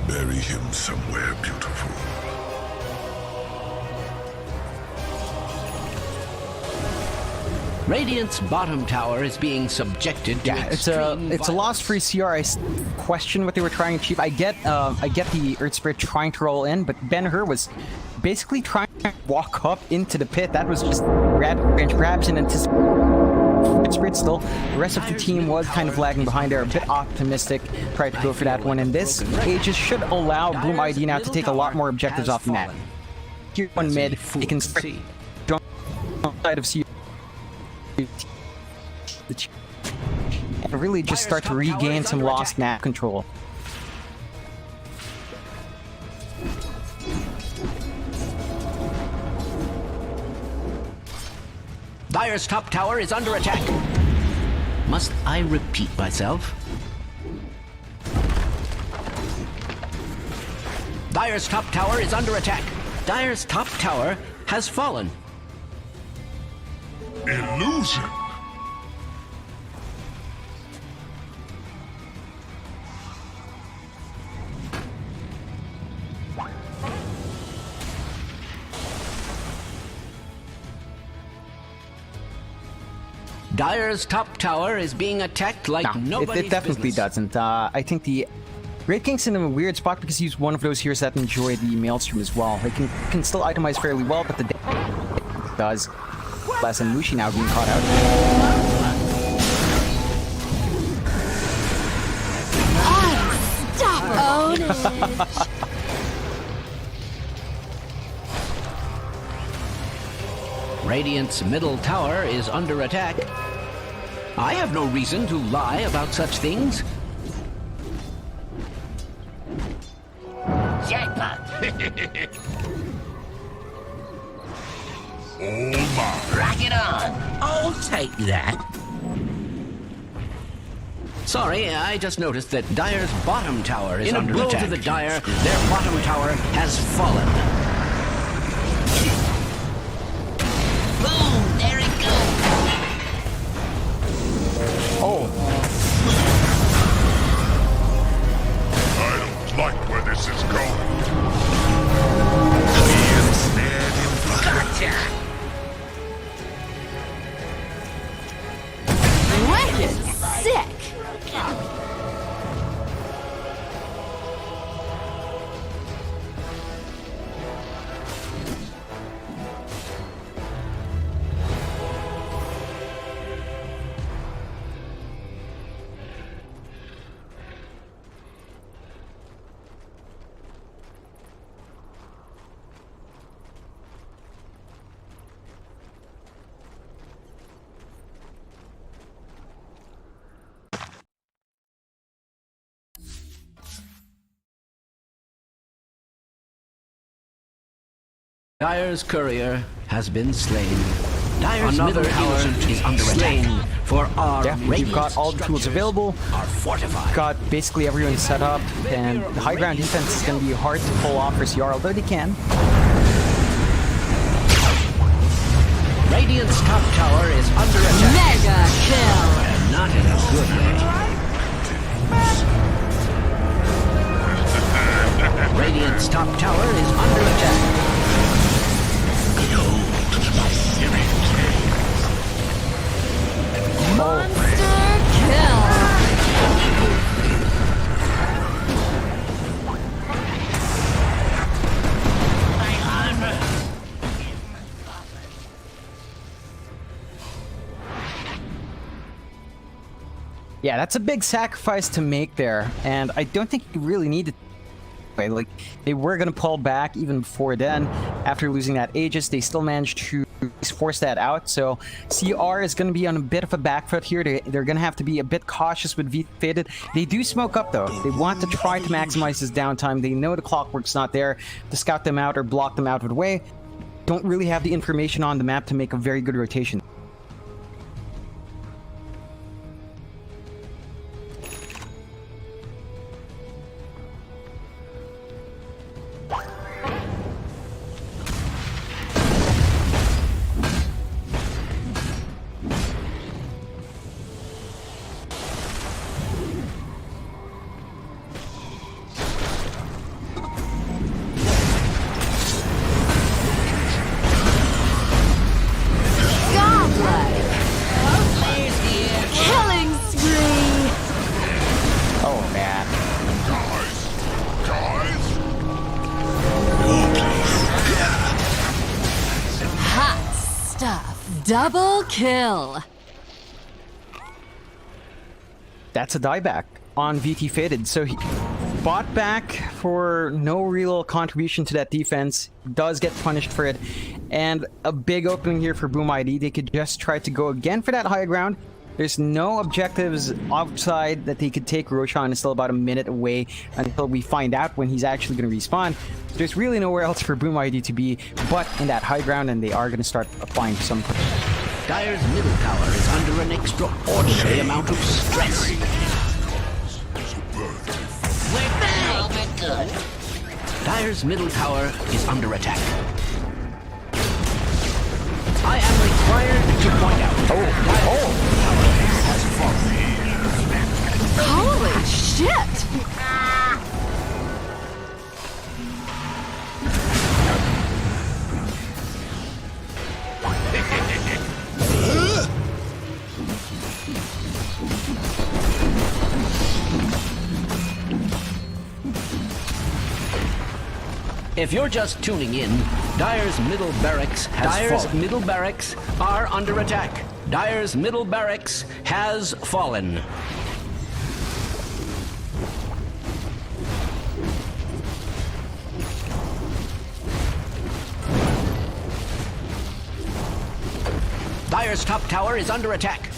Bury him somewhere beautiful. Radiant's bottom tower is being subjected to It's a loss for CR. I question what they were trying to achieve. I get the Earth Spirit trying to roll in, but Ben-Hur was basically trying to walk up into the pit. That was just grabs and Earth Spirit still. The rest of the team was kind of lagging behind there, a bit optimistic, tried to go for that one, and this Aegis should allow Bloom ID now to take a lot more objectives off the map. Here one mid, they can start outside of CR and really just start to regain some lost map control. Dire's top tower is under attack. Must I repeat myself? Dire's top tower is under attack. Dire's top tower has fallen. Illusion. Dire's top tower is being attacked like No, nobody's it definitely business. doesn't. I think the Great King's in a weird spot because he's one of those heroes that enjoy the Maelstrom as well. They can still itemize fairly well, but the does. Less than Mushi now being caught out. Stop! Radiant's middle tower is under attack. I have no reason to lie about such things. Jackpot! Oh my. Rock it on! I'll take that. Sorry, I just noticed that Dire's bottom tower is under attack. In a blow to the Dire, their bottom tower has fallen. Boom! There it goes! Oh, I don't like where this is going. Gotcha! Wicked sick! Dire's courier has been slain. Dire's middle tower is under attack. For our yeah, you've got all the tools available. Are fortified. Got basically everyone set up, and the high ground defense is going to be hard to pull off for CR, although they can. Radiant's top tower is under attack. Mega kill! And not in a good way. Radiant's top tower is under attack. Monster kill! Yeah, that's a big sacrifice to make there, and I don't think you really need to. Like, they were going to pull back even before then. After losing that Aegis, they still managed to force that out. So CR is going to be on a bit of a back foot here. They're going to have to be a bit cautious with V Faded. They do smoke up, though. They want to try to maximize this downtime. They know the clockwork's not there to scout them out or block them out of the way. Don't really have the information on the map to make a very good rotation. Double kill. That's a dieback on VT Faded. So he bought back for no real contribution to that defense. Does get punished for it. And a big opening here for Boom ID. They could just try to go again for that high ground. There's no objectives outside that they could take. Roshan is still about a minute away until we find out when he's actually going to respawn. There's really nowhere else for Boom ID to be but in that high ground, and they are going to start applying some. Dire's middle tower is under an extraordinary amount of stress. We're back! We're good. Dire's middle tower is under attack. I am required to point out. Has fallen. Holy shit! If you're just tuning in, Dyer's middle barracks are under attack. Dyer's middle barracks has fallen. Dyer's top tower is under attack.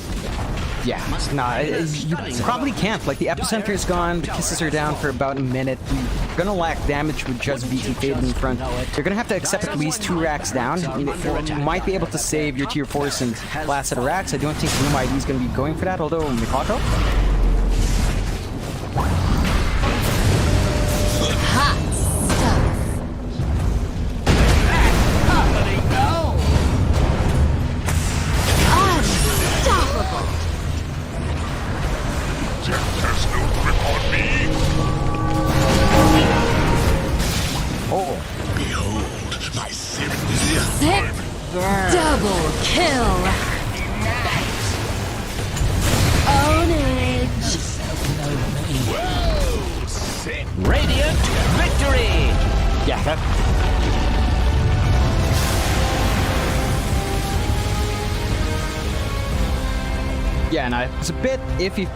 Yeah, nah, you probably can't. Like, the epicenter is gone, the kisses are down for about a minute. You're gonna lack damage with just BT faded in front. You're gonna have to accept at least 2 racks down. I mean, you might be able to save your tier 4s and last set of racks. I don't think Bloom ID is gonna be going for that, although Mikoto. Hot stuff. Unstoppable. Death has no grip on me. Oh, Behold my sin. Sick. Double kill. Ownage. Radiant victory! yeah, that... Yeah, no, it's a bit iffy.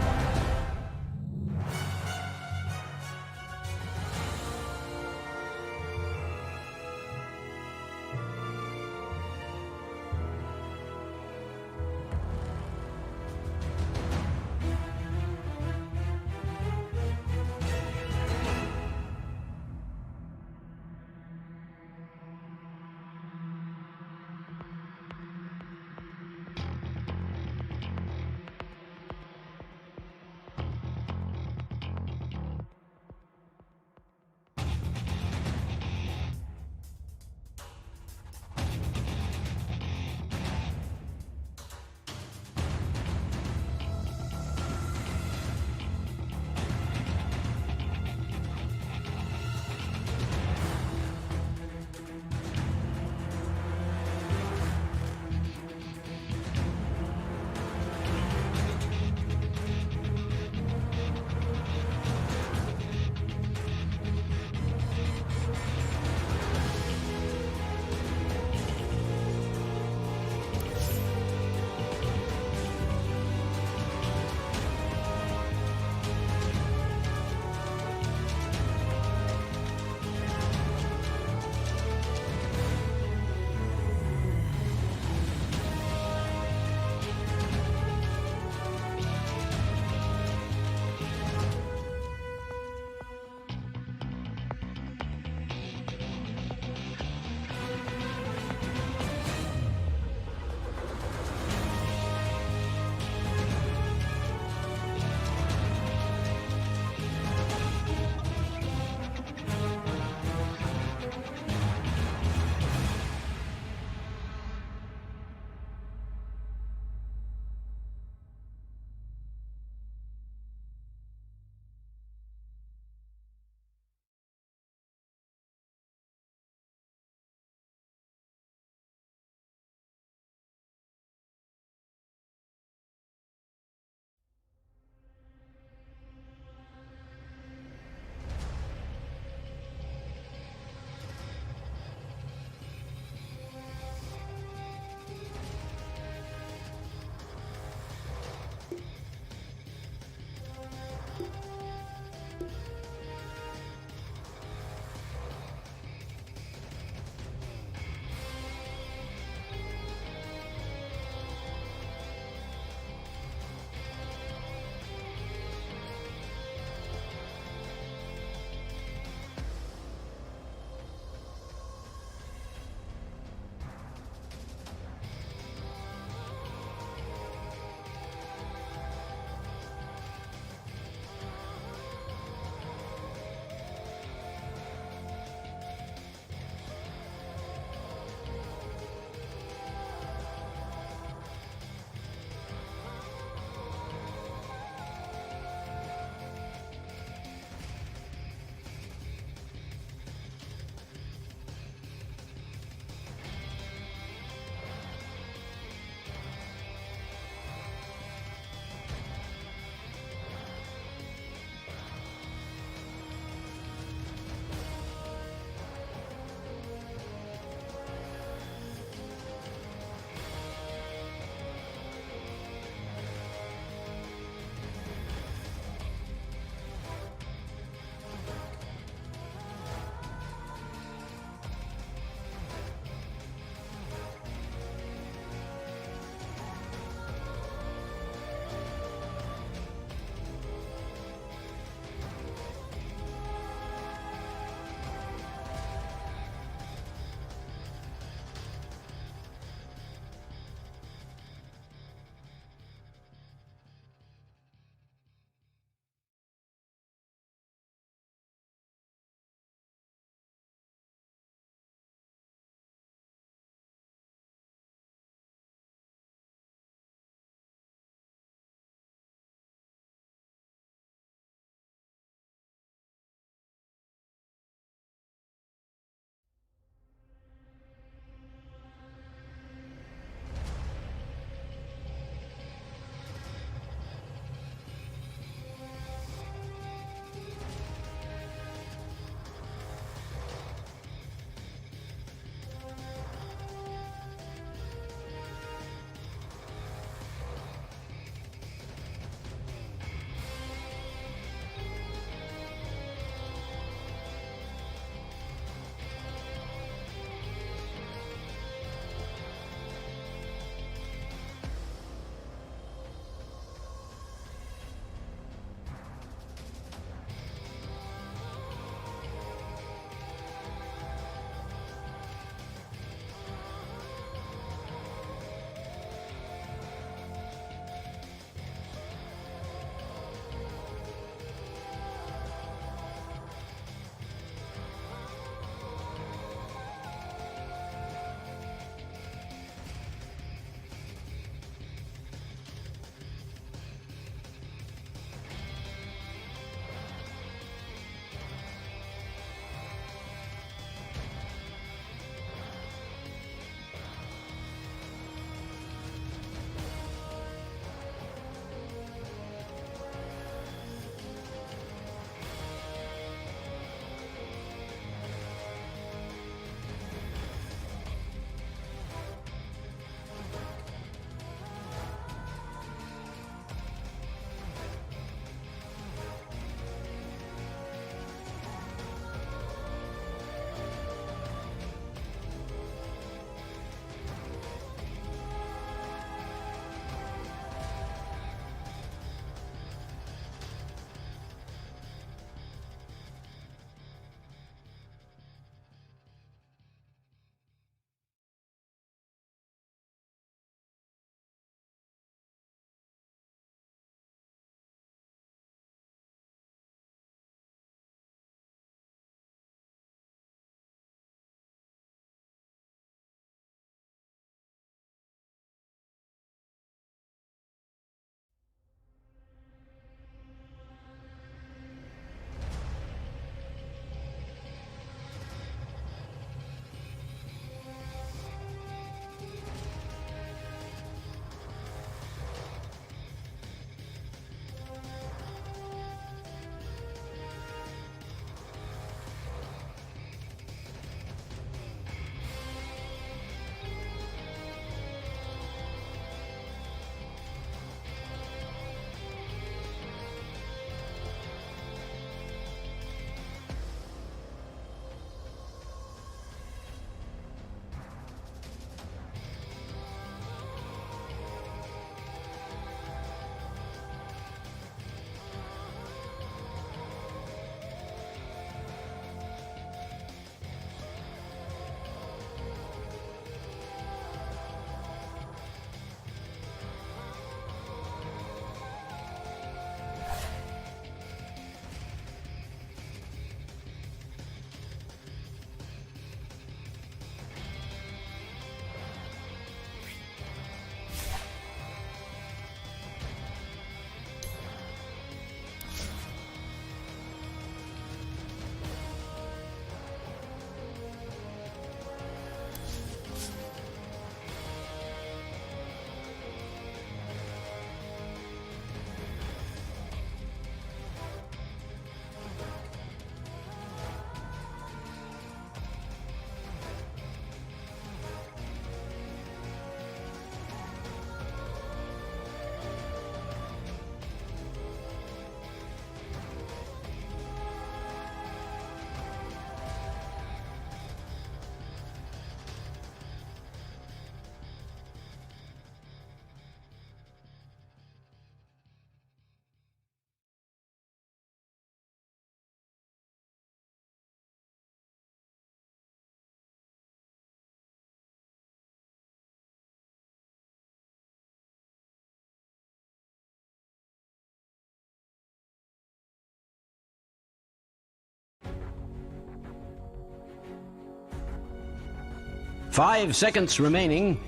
5 seconds remaining.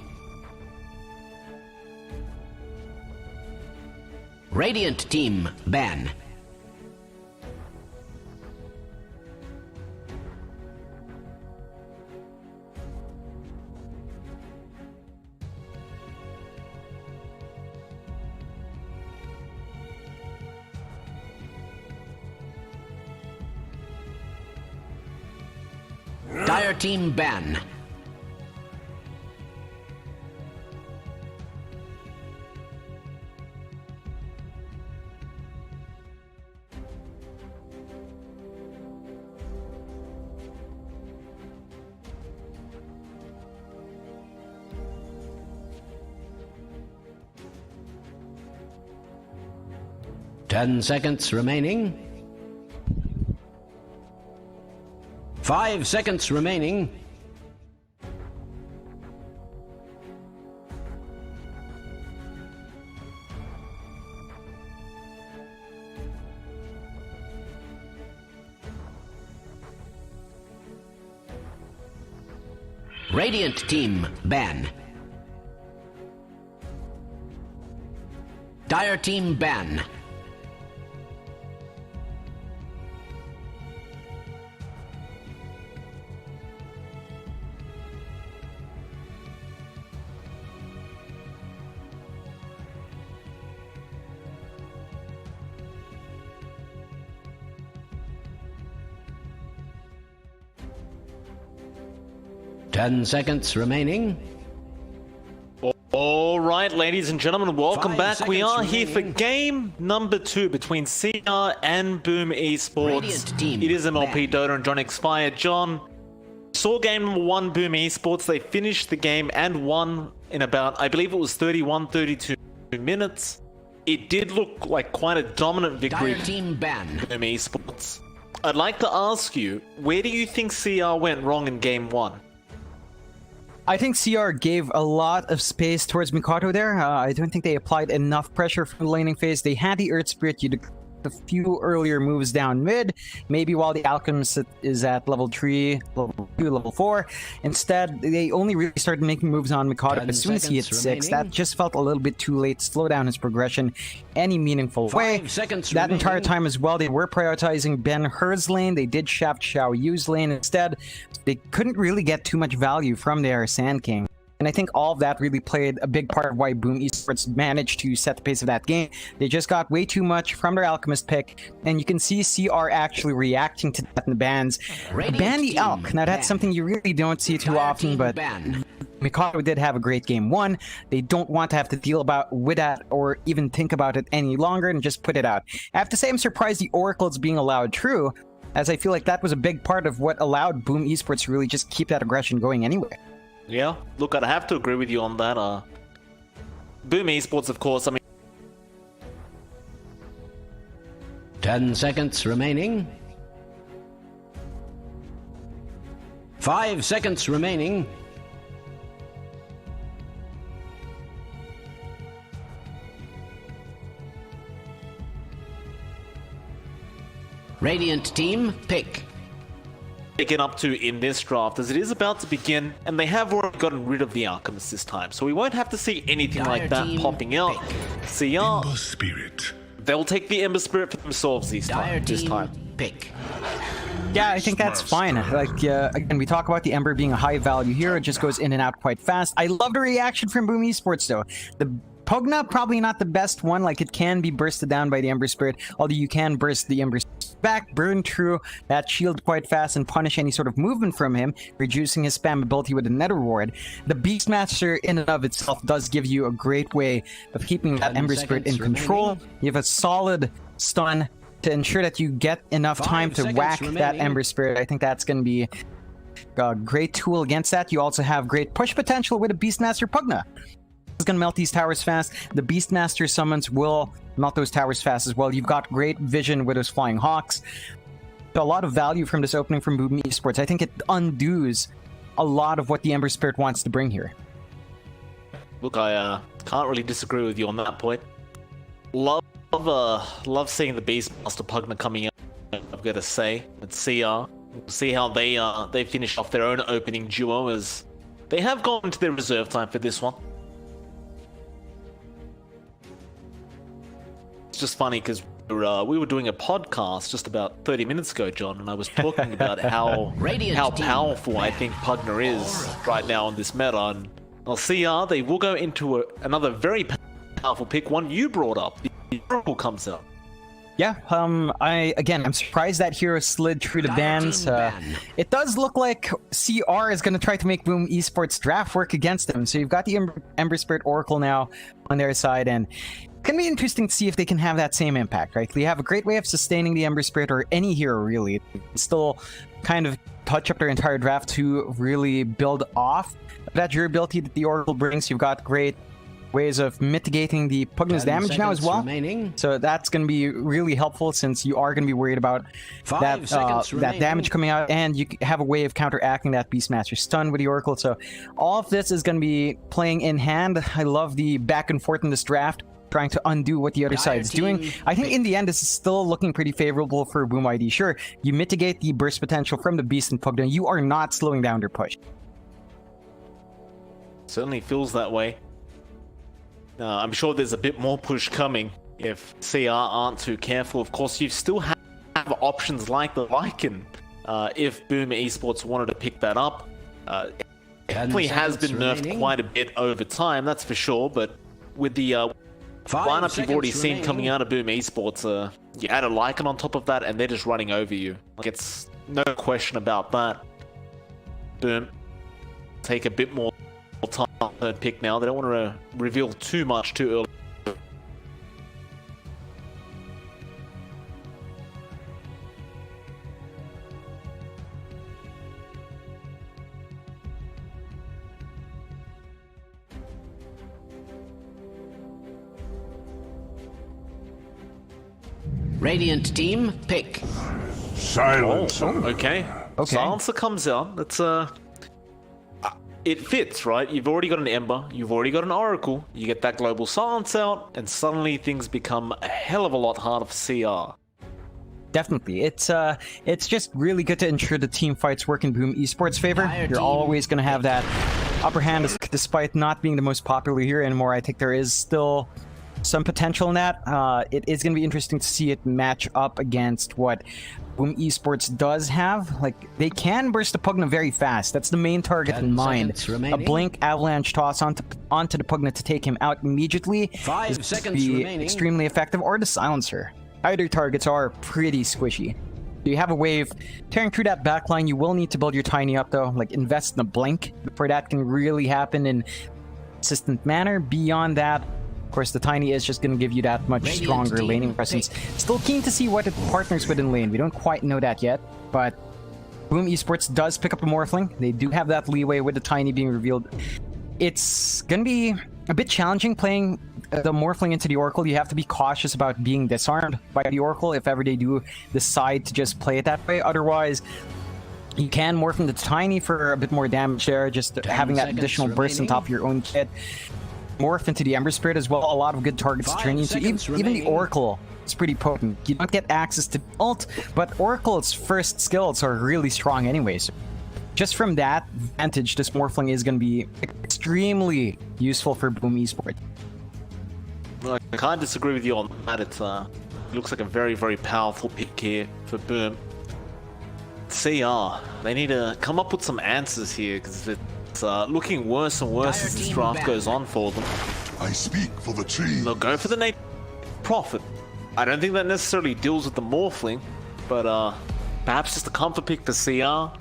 Radiant team ban. Dire team ban. Ten seconds remaining. 5 seconds remaining. Radiant team ban. Dire team ban. Ten seconds remaining. All right, ladies and gentlemen, welcome 5 back. We seconds are here for remaining. game number 2 between CR and Boom Esports. Radiant team It is MLP, ban. Dota, and John Expired. John, saw game number 1, Boom Esports. They finished the game and won in about, I believe it was 31, 32 minutes. It did look like quite a dominant victory Dire team ban. for Boom Esports. I'd like to ask you, where do you think CR went wrong in game 1? I think CR gave a lot of space towards Mikado there. I don't think they applied enough pressure from the laning phase. They had the Earth Spirit. You did a few earlier moves down mid, maybe while the Alchemist is at level 3, level 2, level 4. Instead, they only really started making moves on Mikado 10 as soon as he hit seconds 6. remaining. That just felt a little bit too late to slow down his progression any meaningful 5 way. seconds That remaining. entire time as well, they were prioritizing Ben Hur's lane. They did shaft Xiao Yu's lane instead. They couldn't really get too much value from their Sand King. And I think all of that really played a big part of why Boom Esports managed to set the pace of that game. They just got way too much from their Alchemist pick, and you can see CR actually reacting to that in the bans. Radiant Ban the team Alch. Now that's ban. something you really don't see too Dire often, team but ban. Mikado did have a great game 1. They don't want to have to deal with that or even think about it any longer and just put it out. I have to say I'm surprised the Oracle's being allowed true, as I feel like that was a big part of what allowed Boom Esports to really just keep that aggression going anyway. Yeah, look, I'd have to agree with you on that. Boom Esports, of course, I mean, 10 seconds remaining. 5 seconds remaining. Radiant team pick. taken up to in this draft, as it is about to begin, and they have already gotten rid of the Alchemist this time, so we won't have to see anything like that Dire team popping out. CR, Ember Spirit. they'll take the Ember Spirit for themselves Dire this team time. pick. Yeah, I think that's fine. Like, again, we talk about the Ember being a high value hero. It just goes in and out quite fast. I love the reaction from Boom Esports, though. The Pugna, probably not the best one. Like, it can be bursted down by the Ember Spirit, although you can burst the Ember back, burn through that shield quite fast, and punish any sort of movement from him, reducing his spam ability with a Nether Ward. The Beastmaster, in and of itself, does give you a great way of keeping that 10 Ember Spirit in seconds control. remaining. You have a solid stun to ensure that you get enough 5 time to seconds whack that remaining. Ember Spirit. I think that's going to be a great tool against that. You also have great push potential with a Beastmaster Pugna. It's going to melt these towers fast. The Beastmaster summons will melt those towers fast as well. You've got great vision with those Flying Hawks. A lot of value from this opening from Boom Esports. I think it undoes a lot of what the Ember Spirit wants to bring here. Look, I can't really disagree with you on that point. Love seeing the Beastmaster Pugna coming out, I've got to say. At CR, see how they finish off their own opening duo as They have gone into their reserve time for this one. It's just funny because we were doing a podcast just about 30 minutes ago, John, and I was talking about how powerful I think Pugner is right now on this meta. And well, CR, they will go into another very powerful pick, one you brought up. The Oracle comes out. Yeah, I'm surprised that hero slid through the bans. It does look like CR is going to try to make Boom Esports draft work against them. So you've got the Ember Spirit Oracle now on their side, and it can be interesting to see if they can have that same impact, right? They have a great way of sustaining the Ember Spirit, or any hero really. Still kind of touch up their entire draft to really build off that durability that the Oracle brings. You've got great ways of mitigating the Pugna's damage now as well. Remaining. So that's going to be really helpful, since you are going to be worried about that damage coming out, and you have a way of counteracting that Beastmaster stun with the Oracle. So all of this is going to be playing in hand. I love the back and forth in this draft, trying to undo what the other side is doing. I think in the end, this is still looking pretty favorable for Boom ID. Sure, you mitigate the burst potential from the Beast and Pugna. You are not slowing down their push. Certainly feels that way. I'm sure there's a bit more push coming if CR aren't too careful. Of course, you still have options like the Lycan. If Boom Esports wanted to pick that up, it definitely has been nerfed quite a bit over time, that's for sure. But with the lineup you've already seen coming out of Boom Esports, you add a Lycan on top of that, and they're just running over you. Like, it's no question about that. Boom take a bit more time. Third pick now. They don't want to reveal too much too early. Radiant team, pick. Silence. Okay. Silencer comes out. That's it fits, right? You've already got an Ember, you've already got an Oracle, you get that global silence out, and suddenly things become a hell of a lot harder for CR. Definitely. It's just really good to ensure the team fights work in Boom Esports' favor. You're always going to have that upper hand, despite not being the most popular hero anymore. I think there is still some potential in that. It is going to be interesting to see it match up against what Boom Esports does have. Like, they can burst the Pugna very fast. That's the main target in mind. A blink avalanche toss onto the Pugna to take him out immediately. 5 seconds be remaining. extremely effective, or the silencer. Either targets are pretty squishy. You have a wave tearing through that backline. You will need to build your tiny up though. Like, invest in a blink before that can really happen in consistent manner. Beyond that, of course, the tiny is just going to give you that much stronger laning presence. Still keen to see what it partners with in lane. We don't quite know that yet, but Boom Esports does pick up a Morphling. They do have that leeway with the tiny being revealed. It's going to be a bit challenging playing the Morphling into the Oracle. You have to be cautious about being disarmed by the Oracle if ever they do decide to just play it that way. Otherwise, you can morph into tiny for a bit more damage there, just having that additional burst on top of your own kit. Morph into the Ember Spirit as well. A lot of good targets to turn into. Even the Oracle is pretty potent. You don't get access to ult, but Oracle's first skills are really strong anyway. So just from that vantage, this Morphling is going to be extremely useful for Boom Esports. I can't disagree with you on that. It looks like a very, very powerful pick here for Boom. CR, they need to come up with some answers here, because it's looking worse and worse as this draft goes on for them. I speak for the tree. They'll go for the Native Prophet. I don't think that necessarily deals with the Morphling, but perhaps just a comfort pick for CR.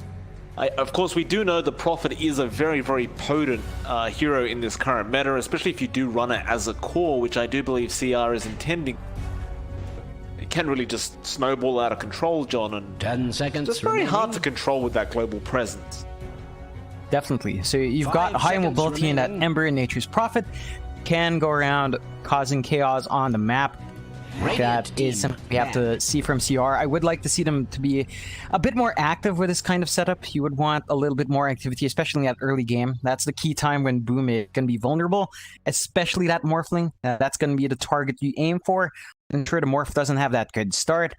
Of course, we do know the Prophet is a very, very potent hero in this current meta, especially if you do run it as a core, which I do believe CR is intending. It can really just snowball out of control, John, and 10 seconds. it's very hard to control with that global presence. Definitely. So you've got high mobility in that Ember and Nature's Prophet. Can go around causing chaos on the map. That is something we have to see from CR. I would like to see them to be a bit more active with this kind of setup. You would want a little bit more activity, especially in that early game. That's the key time when Boom is going to be vulnerable, especially that Morphling. That's going to be the target you aim for. Ensure the Morph doesn't have that good start.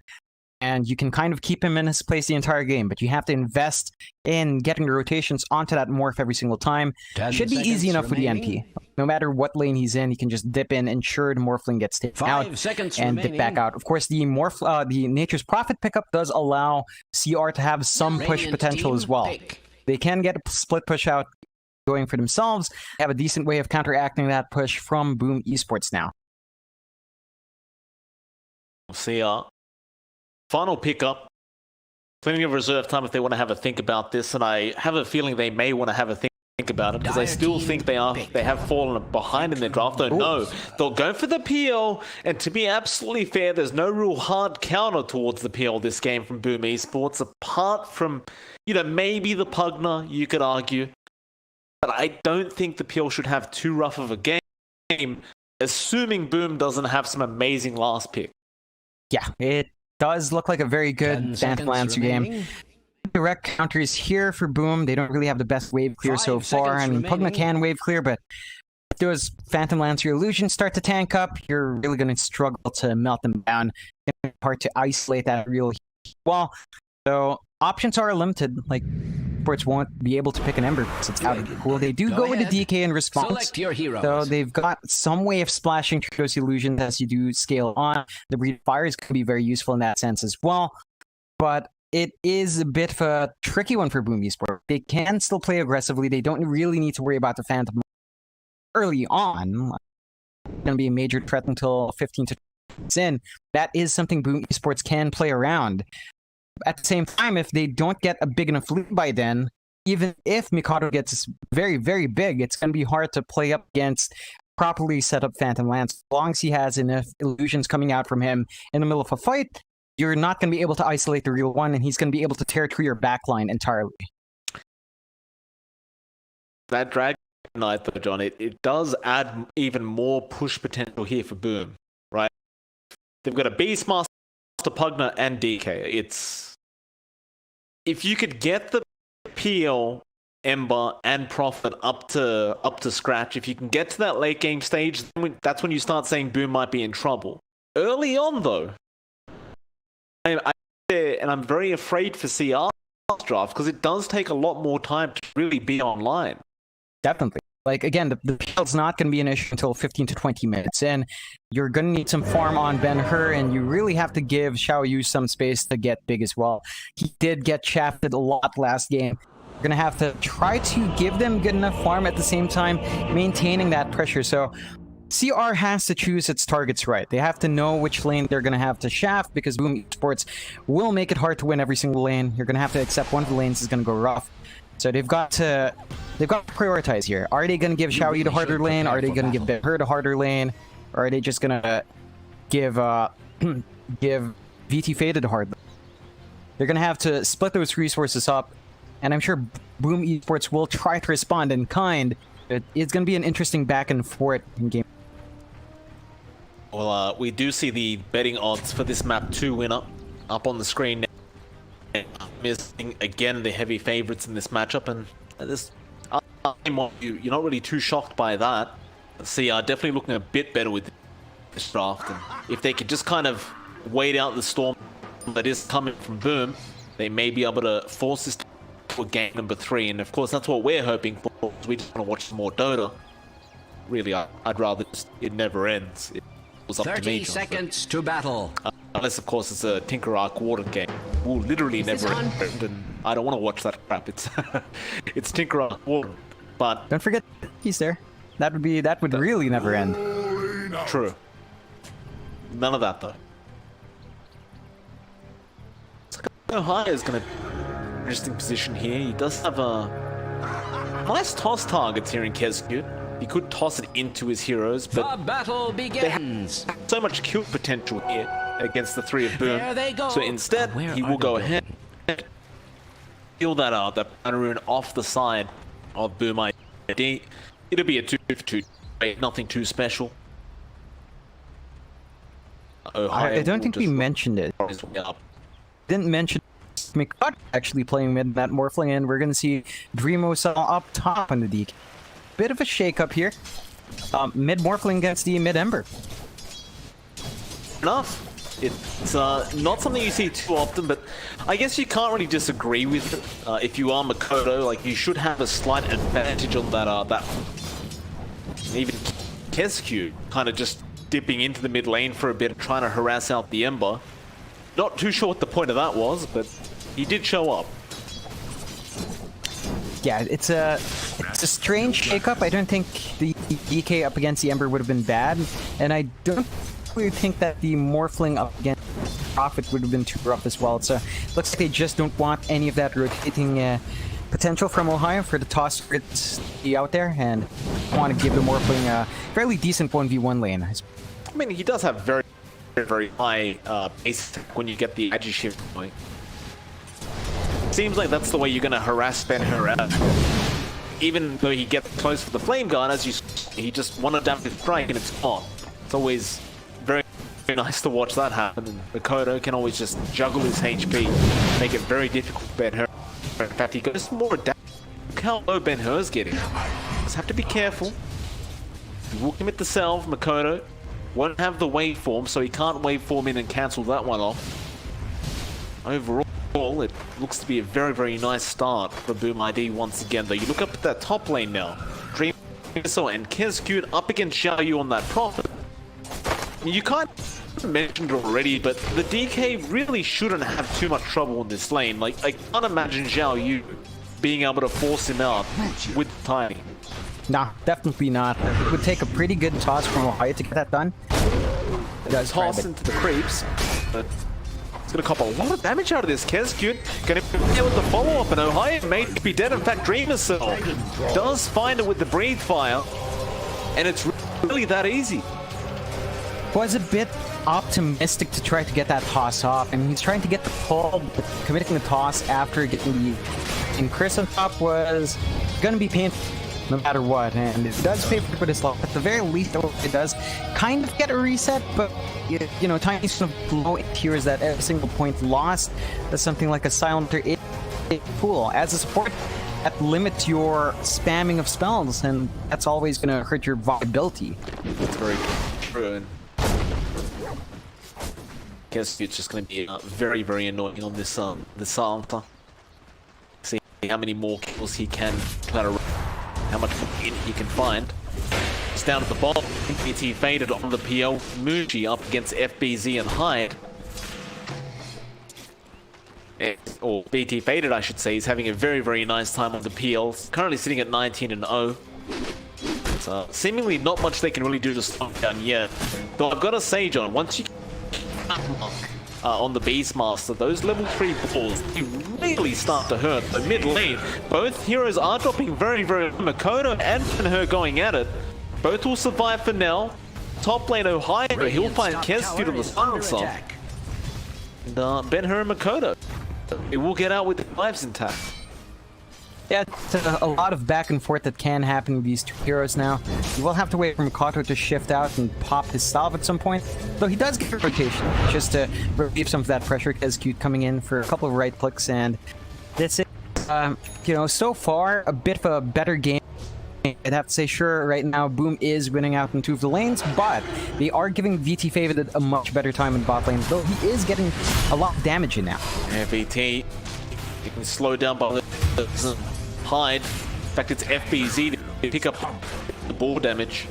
and you can kind of keep him in his place the entire game, but you have to invest in getting the rotations onto that morph every single time. 10 Should be easy enough remaining. with the MP. No matter what lane he's in, he can just dip in, ensure the morphling gets taken 5 out, seconds and dip back remaining. out. Of course, the the Nature's Prophet pickup does allow CR to have some push Radiant potential team as well. pick. They can get a split push out going for themselves, have a decent way of counteracting that push from Boom Esports now. CR. Final pickup. Plenty of reserve time if they want to have a think about this, and I have a feeling they may want to have a think about it because I Dire still team think they pick. have fallen behind in their draft. Though no, they'll go for the PL, and to be absolutely fair, there's no real hard counter towards the PL this game from Boom Esports, apart from maybe the Pugner, you could argue, but I don't think the PL should have too rough of a game, assuming Boom doesn't have some amazing last pick. Yeah, it does look like a very 10 good Phantom seconds Lancer game. remaining. Direct counters here for Boom. They don't really have the best wave clear 5 so far. I seconds mean, Pugna remaining. can wave clear, but if those Phantom Lancer illusions start to tank up, you're really going to struggle to melt them down. It's gonna be hard to isolate that real heat wall. So options are limited. Like, sports won't be able to pick an Ember because it's out of the pool. They do go with ahead. the DK in response. Select your heroes. So they've got some way of splashing through those illusions as you do scale on. The Breed Fire is going to be very useful in that sense as well. But it is a bit of a tricky one for Boom Esports. They can still play aggressively. They don't really need to worry about the Phantom early on. It's going to be a major threat until 15 to 20 minutes in. That is something Boom Esports can play around. At the same time, if they don't get a big enough lead by then, even if Mikado gets very, very big, it's going to be hard to play up against properly set up Phantom Lance. As long as he has enough illusions coming out from him in the middle of a fight, you're not going to be able to isolate the real one, and he's going to be able to tear through your backline entirely. That Dragon Knight, though, John, it does add even more push potential here for Boom, right? They've got a Beastmaster, Pugner, and DK. If you could get the PL, Ember, and Prophet up to scratch, if you can get to that late game stage, that's when you start saying Boom might be in trouble. Early on, though, I'm very afraid for CR's draft because it does take a lot more time to really be online. Definitely. Like, again, the PL's not going to be an issue until 15 to 20 minutes in. You're going to need some farm on Ben-Hur, and you really have to give Xiao Yu some space to get big as well. He did get shafted a lot last game. You're going to have to try to give them good enough farm at the same time, maintaining that pressure. So CR has to choose its targets right. They have to know which lane they're going to have to shaft, because Boom Esports will make it hard to win every single lane. You're going to have to accept one of the lanes is going to go rough. So they've got to prioritize here. Are they going to give Xiao Yu the harder lane? Are they going to give Ben-Hur the harder lane? Or are they just going to give give VT Faded the hard lane? They're going to have to split those resources up, and I'm sure Boom Esports will try to respond in kind. It's going to be an interesting back and forth in game. Well, we do see the betting odds for this map 2 winner up on the screen now. Missing again the heavy favorites in this matchup, and this you're not really too shocked by that. CR definitely looking a bit better with this draft, and if they could just kind of wait out the storm that is coming from Boom, they may be able to force this to game number 3, and of course that's what we're hoping for. We just want to watch some more Dota. Really, I'd rather it never ends. It was up to me, 30 John, seconds to battle. unless, of course, it's a Tinker Arc Water game. Will literally never end, and I don't want to watch that crap. It's Tinker Arc Water, but Don't forget he's there. That would really never end. true. None of that though. Ohio is going to interesting position here. He does have a nice toss targets here in Kesku. He could toss it into his heroes, The but battle begins. so much kill potential here against the 3 of Boom. There they go. So instead, Where he are will go they ahead and steal that out, that banner rune off the side of Boom ID. It'll be a 2-2, nothing too special. Ohio I don't will think we just mentioned it. roll his way up. Didn't mention McCut actually playing mid that Morphling, and we're gonna see Dreamo up top on the DK. Bit of a shake-up here. Mid Morphling against the mid Ember. Enough. It's not something you see too often, but I guess you can't really disagree with it. If you are Makoto, like, you should have a slight advantage on that. Even Kescu kind of just dipping into the mid lane for a bit, trying to harass out the Ember. Not too sure what the point of that was, but he did show up. Yeah, it's a strange shakeup. I don't think the DK up against the Ember would have been bad, and I don't really think that the Morphling up against Prophet would have been too rough as well. So looks like they just don't want any of that rotating potential from Ohio for the toss to be out there, and want to give the Morphling a fairly decent 1v1 lane. I mean, he does have very, very high base attack when you get the Agi shift going. Seems like that's the way you're going to harass Ben-Hur out. Even though he gets close for the Flame Guard, as you he just wanted down with strike and it's gone. It's always very, very nice to watch that happen, and Makoto can always just juggle his HP, make it very difficult for Ben-Hur. In fact, he goes more down. Look how low Ben-Hur's getting. Just have to be careful. He will commit the salve, Makoto. Won't have the waveform, so he can't waveform in and cancel that one off. Overall, it looks to be a very, very nice start for Boom ID once again, though. You look up at that top lane now. Dream Missile and Kescu up against Xiaoyu on that Prophet. You kind of mentioned it already, but the DK really shouldn't have too much trouble in this lane. Like, I can't imagine Xiaoyu being able to force him out with timing. Nah, definitely not. It would take a pretty good toss from Ohio to get that done. It does toss into the creeps, but it's gonna cop a lot of damage out of this. Kescu gonna be there with the follow-up, and Ohio may be dead. In fact, Dreamer Cell does find it with the Breathe Fire, and it's really that easy. Was a bit optimistic to try to get that toss off, and he's trying to get the pull, but committing the toss after getting the... And Chris on top was gonna be painful no matter what, and it does pay for his life. At the very least, it does kind of get a reset, but you know, tiny sort of low tiers that every single point lost. That's something like a Silencer pool. As a support, that limits your spamming of spells, and that's always going to hurt your viability. That's very true. And I guess it's just going to be very, very annoying on this Silencer. See how many more kills he can try to, how much he can find. It's down at the bottom. BT faded on the PL. Muji up against FBZ and Hyde. Or BT faded, I should say. He's having a very, very nice time on the PL. Currently sitting at 19-0. So seemingly not much they can really do to slow him down yet. Though I've got to say, John, once you on the Beastmaster, those level 3 balls, they really start to hurt. The mid lane, both heroes are dropping very, very low. Makoto and Ben-Hur going at it. Both will survive for now. Top lane Ohio, he'll find Kescu to the Silencer. And Ben-Hur and Makoto, it will get out with the lives intact. Yeah, it's a lot of back and forth that can happen with these two heroes now. You will have to wait for Makoto to shift out and pop his salve at some point. Though he does get a rotation, just to relieve some of that pressure. Kescu coming in for a couple of right clicks, and that's it. You know, so far, a bit of a better game. I'd have to say, sure, right now, Boom is winning out in two of the lanes, but they are giving VT Favored a much better time in bot lane, though he is getting a lot of damage in now. Yeah, VT, you can slow down by the Hyde. In fact, it's FBZ to pick up the ball damage.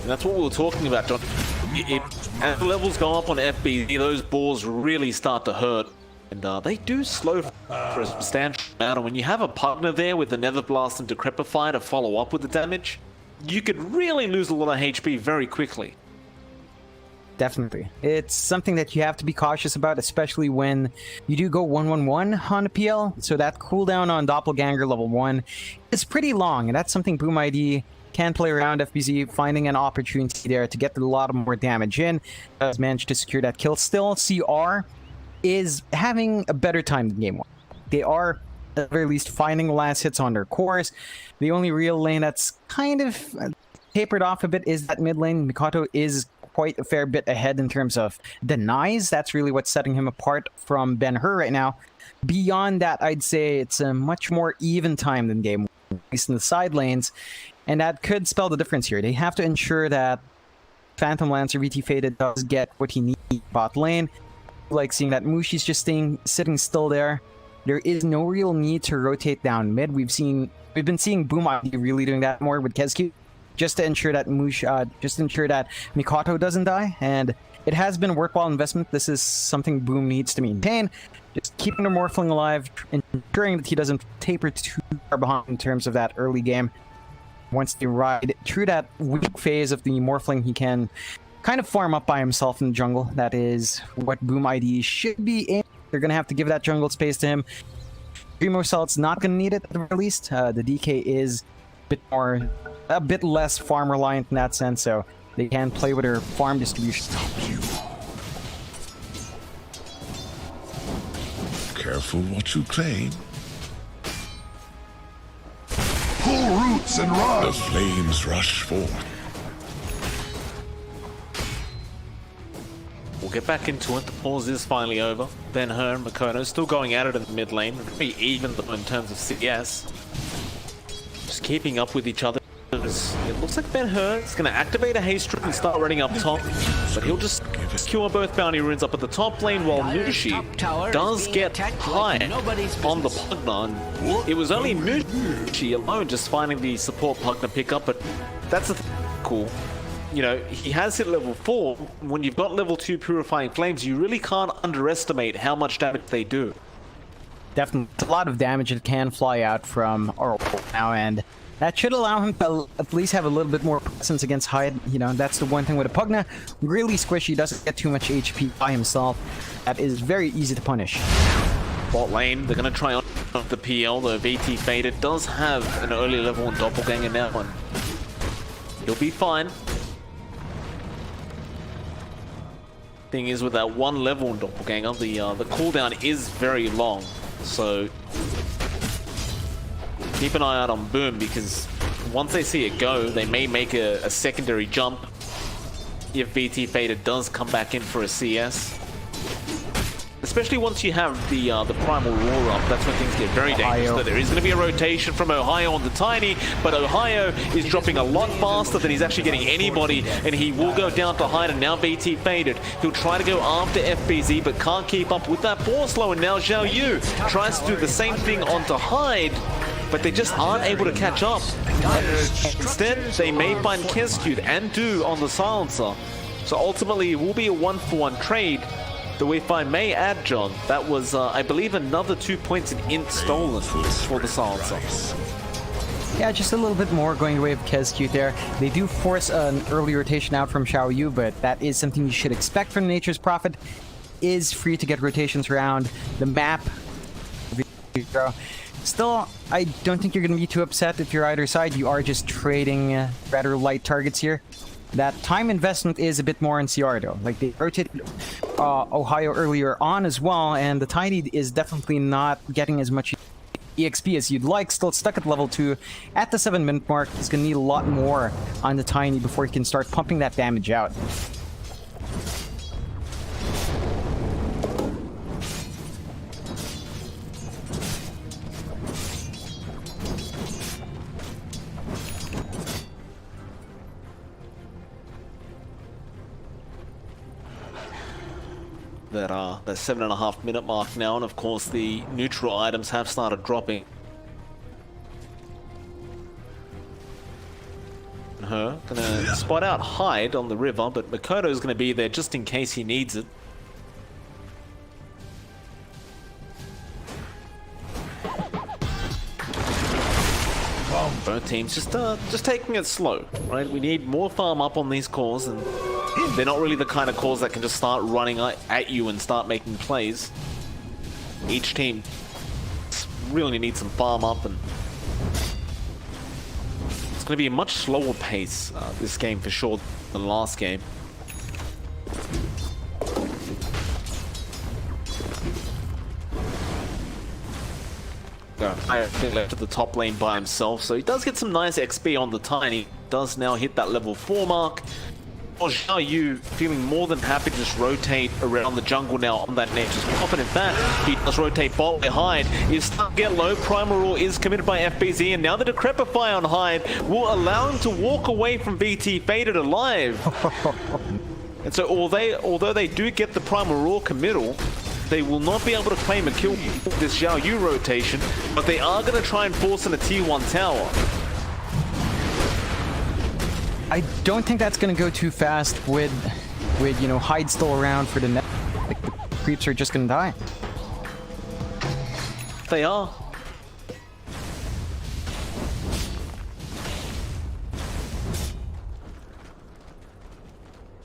And that's what we were talking about, John. As the levels go up on FBZ, those balls really start to hurt. And they do slow for a substantial amount. And when you have a partner there with the Nether Blast and Decrepify to follow up with the damage, you could really lose a lot of HP very quickly. Definitely. It's something that you have to be cautious about, especially when you do go 1-1-1 on a PL. So that cooldown on Doppelganger level 1 is pretty long, and that's something Boom ID can play around. FBZ finding an opportunity there to get a lot more damage in. Has managed to secure that kill. Still, CR is having a better time than game 1. They are, at the very least, finding the last hits on their cores. The only real lane that's kind of tapered off a bit is that mid lane. Makoto is quite a fair bit ahead in terms of denies. That's really what's setting him apart from Ben-Hur right now. Beyond that, I'd say it's a much more even time than game 1, at least in the side lanes. And that could spell the difference here. They have to ensure that Phantom Lancer VT Faded does get what he needs bot lane. Like seeing that Mushi's just sitting still there. There is no real need to rotate down mid. We've been seeing Boom ID really doing that more with Kezki, just to ensure that Mikoto doesn't die, and it has been a worthwhile investment. This is something Boom needs to maintain. Just keeping the Morphling alive, ensuring that he doesn't taper too far behind in terms of that early game. Once they ride through that weak phase of the Morphling, he can kind of farm up by himself in the jungle. That is what Boom ID should be in. They're going to have to give that jungle space to him. Primo Salt's not going to need it at the very least. The DK is a bit less farm reliant in that sense, so they can play with their farm distribution. Careful what you claim. Pull roots and run. The flames rush forth. We'll get back into it. The pause is finally over. Ben-Hur and Mikoto still going at it in the mid lane. Pretty even in terms of CS. Just keeping up with each other. It looks like Ben-Hur is going to activate a haste strip and start running up top. But he'll just secure both bounty runes up at the top lane while Nushi does get high on the Pugna. It was only Nushi alone just finding the support Pugna pickup, but that's the cool. You know, he has hit level 4. When you've got level 2 Purifying Flames, you really can't underestimate how much damage they do. Definitely. It's a lot of damage that can fly out from Oracle now, and that should allow him to at least have a little bit more presence against Hyde. You know, that's the one thing with a Pugna. Really squishy, doesn't get too much HP by himself. That is very easy to punish. Bot lane, they're going to try on the PL, the VT Faded does have an early level on Doppelganger now, and he'll be fine. Thing is, with that one level in Doppelganger, the cooldown is very long, so keep an eye out on Boom, because once they see it go, they may make a secondary jump if VT Faded does come back in for a CS. Especially once you have the Primal Roar up, that's when things get very dangerous. So there is going to be a rotation from Ohio on the Tiny, but Ohio is dropping a lot faster than he's actually getting anybody, and he will go down to Hyde, and now BT Faded. He'll try to go after FBZ, but can't keep up with that ball slow, and now Xiao Yu tries to do the same thing onto Hyde, but they just aren't able to catch up. Instead, they may find Kescute and Do on the Silencer. So ultimately, it will be a 1-for-1 trade. Though if I may add, John, that was, I believe, another 2 points in int stolen for the Silencer. Yeah, just a little bit more going away with Kescute there. They do force an early rotation out from Xiao Yu, but that is something you should expect from Nature's Prophet. Is free to get rotations around the map. Still, I don't think you're going to be too upset if you're either side. You are just trading rather light targets here. That time investment is a bit more in CR though. Like, they rotated Ohio earlier on as well, and the Tiny is definitely not getting as much EXP as you'd like. Still stuck at level 2 at the 7-minute mark. He's gonna need a lot more on the Tiny before he can start pumping that damage out. The 7.5 minute mark now, and of course the neutral items have started dropping. Gonna spot out Hyde on the river, but Makoto's gonna be there just in case he needs it. Both teams just taking it slow, right? We need more farm up on these cores, and they're not really the kind of cores that can just start running at you and start making plays. Each team really needs some farm up, and it's going to be a much slower pace this game for sure than the last game. I left at the top lane by himself, so he does get some nice XP on the Tiny. Does now hit that level 4 mark. Zhao Yu feeling more than happy to just rotate around the jungle now on that Nature's Prophet. In fact, he does rotate bot lane. Hyde is starting to get low. Primal Rule is committed by FBZ, and now the Decrepify on Hyde will allow him to walk away from VT Faded alive. And so although they do get the Primal Rule committal, they will not be able to claim a kill with this Zhao Yu rotation, but they are going to try and force in a T1 tower. I don't think that's going to go too fast with you know, Hyde still around for the net. Like, the creeps are just going to die. They are.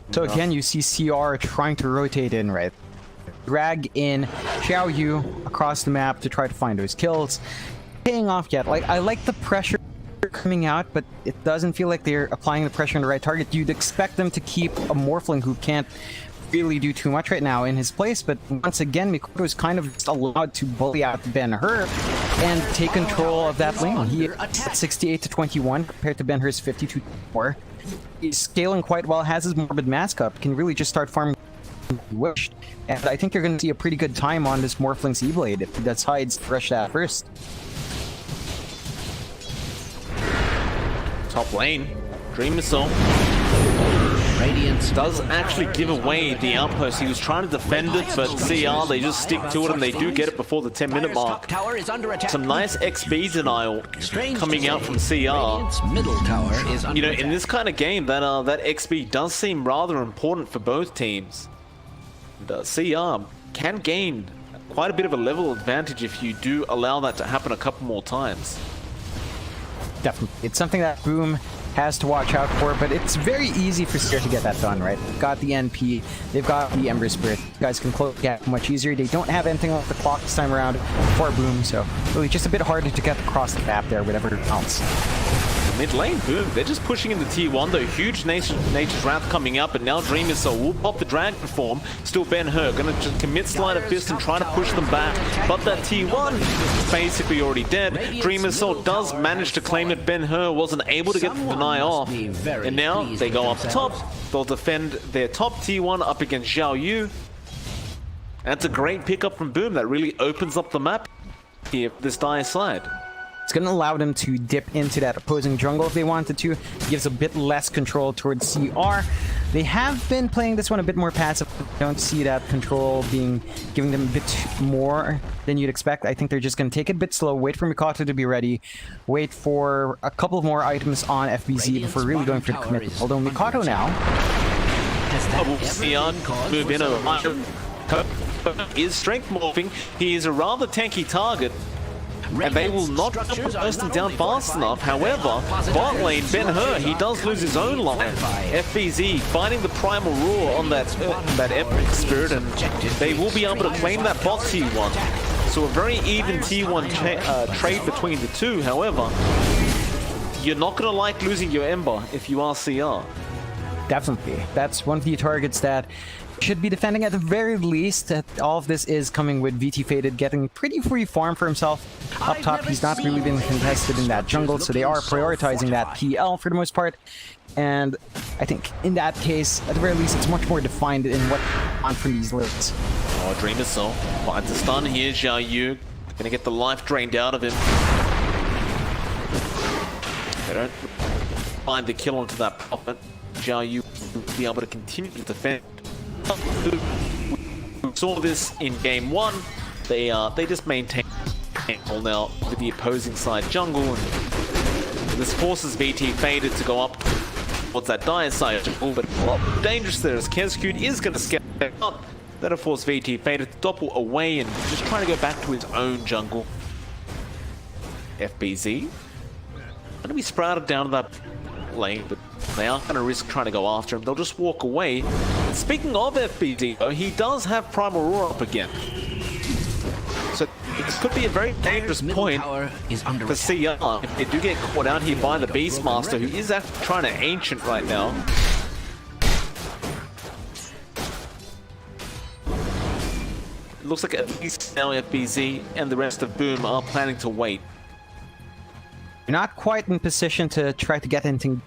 So again, you see CR trying to rotate in, right? Drag in Zhao Yu across the map to try to find those kills. Paying off yet. Like, I like the pressure coming out, but it doesn't feel like they're applying the pressure on the right target. You'd expect them to keep a Morphling who can't really do too much right now in his place, but once again, Mikoto is kind of just allowed to bully out Ben-Hur and take control of that lane. He is at 68-21 compared to Ben-Hur's 52-4. He's scaling quite well, has his Morbid Mask up, can really just start farming wished. And I think you're going to see a pretty good time on this Morphling's E-Blade if that's Hyde's fresh that first. Top lane, Dream Missile does actually give away the outpost. He was trying to defend it, but CR, they just stick to it and they do get it before the 10-minute mark. Some nice XP denial coming out from CR. You know, in this kind of game, that XP does seem rather important for both teams. And, CR can gain quite a bit of a level advantage if you do allow that to happen a couple more times. Definitely. It's something that Boom has to watch out for, but it's very easy for Seer to get that done, right? They've got the NP, they've got the Ember Spirit. You guys can close the gap much easier. They don't have anything off the clock this time around for Boom, so really just a bit harder to get across the gap there with everyone else. Mid lane, Boom, they're just pushing into T1 though. Huge Nature's Wrath coming up, and now Dream Missile will pop the Dragon form. Still Ben-Hur gonna just commit Sleight of Fist and try to push them back, but that T1 is basically already dead. Dream Missile does manage to claim that Ben-Hur wasn't able to get the deny off, and now they go up top. They'll defend their top T1 up against Zhao Yu. That's a great pickup from Boom that really opens up the map here, this dire side. It's going to allow them to dip into that opposing jungle if they wanted to. It gives a bit less control towards CR. They have been playing this one a bit more passive. I don't see that control giving them a bit more than you'd expect. I think they're just going to take it a bit slow, wait for Mikoto to be ready, wait for a couple of more items on FBZ before really going for the commit. Although Mikoto now move in is strength morphing. He is a rather tanky target, and they will not burst him down fast enough. However, bot lane, Ben-Hur, he does lose his own line. FBZ finding the Primal Roar on that Epic Spirit, and they will be able to claim that bot T1. So a very even T1 trade between the two. However, you're not going to like losing your Ember if you are CR. Definitely. That's one of the targets that should be defending at the very least. All of this is coming with VT Faded getting pretty free farm for himself. Up top, he's not really been contested in that jungle, so they are prioritizing that PL for the most part. And I think in that case, at the very least, it's much more defined in what on from these lists. Oh, Dream Missile finds a stun here. Zhao Yu gonna get the life drained out of him. They don't find the kill onto that Prophet. Zhao Yu will be able to continue to defend. We saw this in game one. They just maintain control now with the opposing side jungle, and this forces VT Faded to go up towards that dire side jungle, but a lot more dangerous there as Kezcute is going to scale up. That'll force VT Faded to doppel away and just trying to go back to his own jungle. FBZ going to be sprouted down to that lane, but they aren't going to risk trying to go after him. They'll just walk away. And speaking of FBZ, though, he does have Primal Roar up again. So this could be a very dangerous point for CR if they do get caught out here by the Beastmaster, who is actually trying to Ancient right now. It looks like at least now FBZ and the rest of Boom are planning to wait. You're not quite in position to try to get anything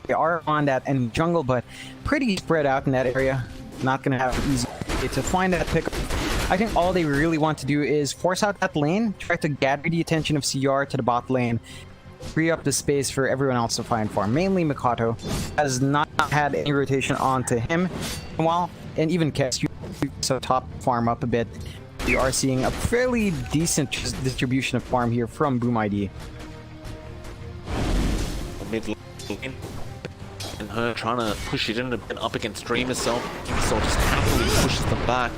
They are on that and jungle, but pretty spread out in that area. Not gonna have an easy way to find that pick. I think all they really want to do is force out that lane, try to gather the attention of CR to the bot lane, free up the space for everyone else to find farm. Mainly Mikoto has not had any rotation onto him in a while, and even Kes, so top farm up a bit. We are seeing a fairly decent distribution of farm here from Boom ID. Mid lane, and her trying to push it in a bit up against Dream herself, so just happily pushes them back.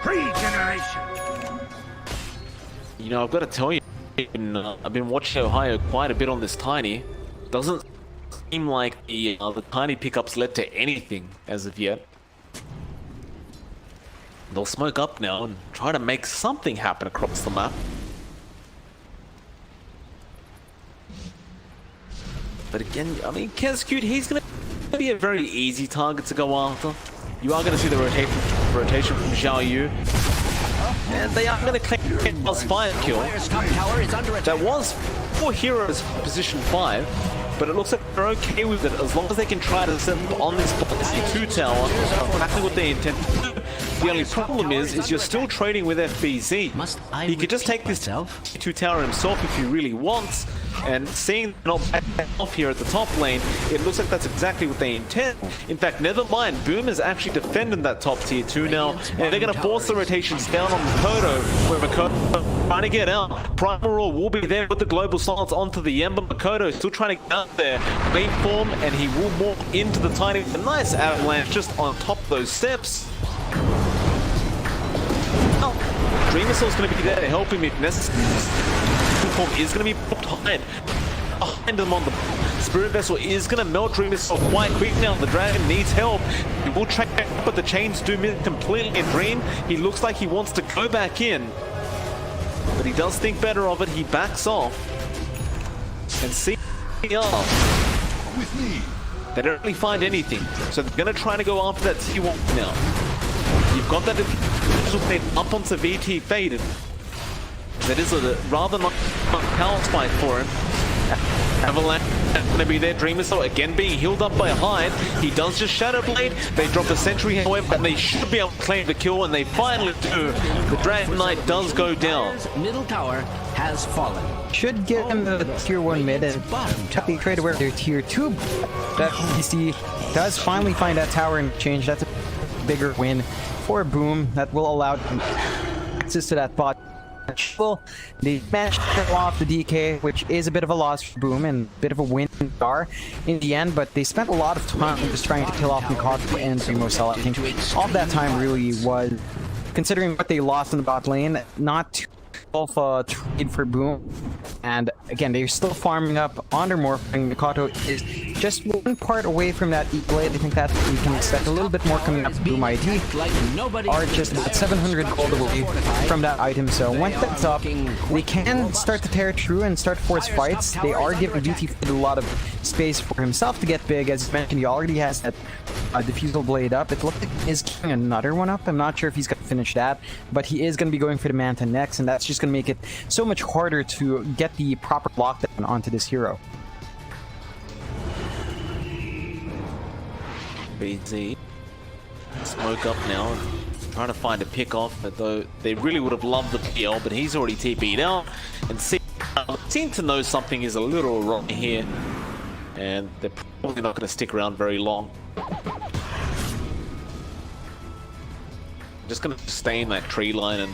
Regeneration. You know, I've got to tell you, I've been watching Ohio quite a bit on this Tiny. Doesn't seem like the Tiny pickups led to anything as of yet. They'll smoke up now and try to make something happen across the map. But again, I mean, Kezcute, he's going to be a very easy target to go after. You are going to see the rotation from Xiao Yu. And they are going to claim +5 kill. That was 4 heroes position 5, but it looks like they're okay with it as long as they can try to set on this policy 2 tower. Exactly what they intend to do. The only problem is you're still trading with FBZ. He could just take this 2 tower himself if he really wants. And seeing not back off here at the top lane, it looks like that's exactly what they intend. In fact, never mind, Boom is actually defending that top tier 2 now, and they're going to force the rotations down on Makoto, where Makoto trying to get out. Primal will be there with the global silence onto the Ember. Makoto still trying to get out there, main form, and he will walk into the Tiny with a nice avalanche just on top of those steps. Oh, Dreamercell's going to be there to help him if necessary. Form is going to be behind him on the Spirit Vessel is going to melt Dreamercell quite quick now. The Dragon needs help. He will track back, but the chains do miss completely in Dream. He looks like he wants to go back in, but he does think better of it. He backs off and see with me. They don't really find anything, so they're going to try to go after that T1 now. You've got that up onto VT faded. That is a rather not power spike for him. Avalanche going to be there. Dreamercell again being healed up by Hyde. He does just Shadow Blade. They drop a sentry, however, and they should be able to claim the kill, and they finally do. The Dragon Knight does go down. Middle tower has fallen. Should give him the tier 1 mid and they trade away their tier 2. That PC does finally find that tower and change. That's a bigger win for Boom that will allow access to that bot. They managed to kill off the DK, which is a bit of a loss for Boom and a bit of a win for in the end, but they spent a lot of time just trying to kill off Mikoto and Dreamercell. I think all of that time really was, considering what they lost in the bot lane, not too of a trade for Boom. And again, they're still farming up Undermorphing. Mikoto is just one part away from that E-Blade. I think that we can expect a little bit more coming up to Boom ID. Are just at 700 gold away from that item, so once that's up, they can start to tear through and start force fights. They are giving BT a lot of space for himself to get big. As mentioned, he already has that Diffusal Blade up. It looks like he is getting another one up. I'm not sure if he's going to finish that, but he is going to be going for the Manta next, and that's just going to make it so much harder to get the proper lockdown onto this hero. BZ smoke up now, trying to find a pick off, though they really would have loved the PL, but he's already TP'd out, and seem to know something is a little wrong here, and they're probably not going to stick around very long. Just going to stay in that tree line, and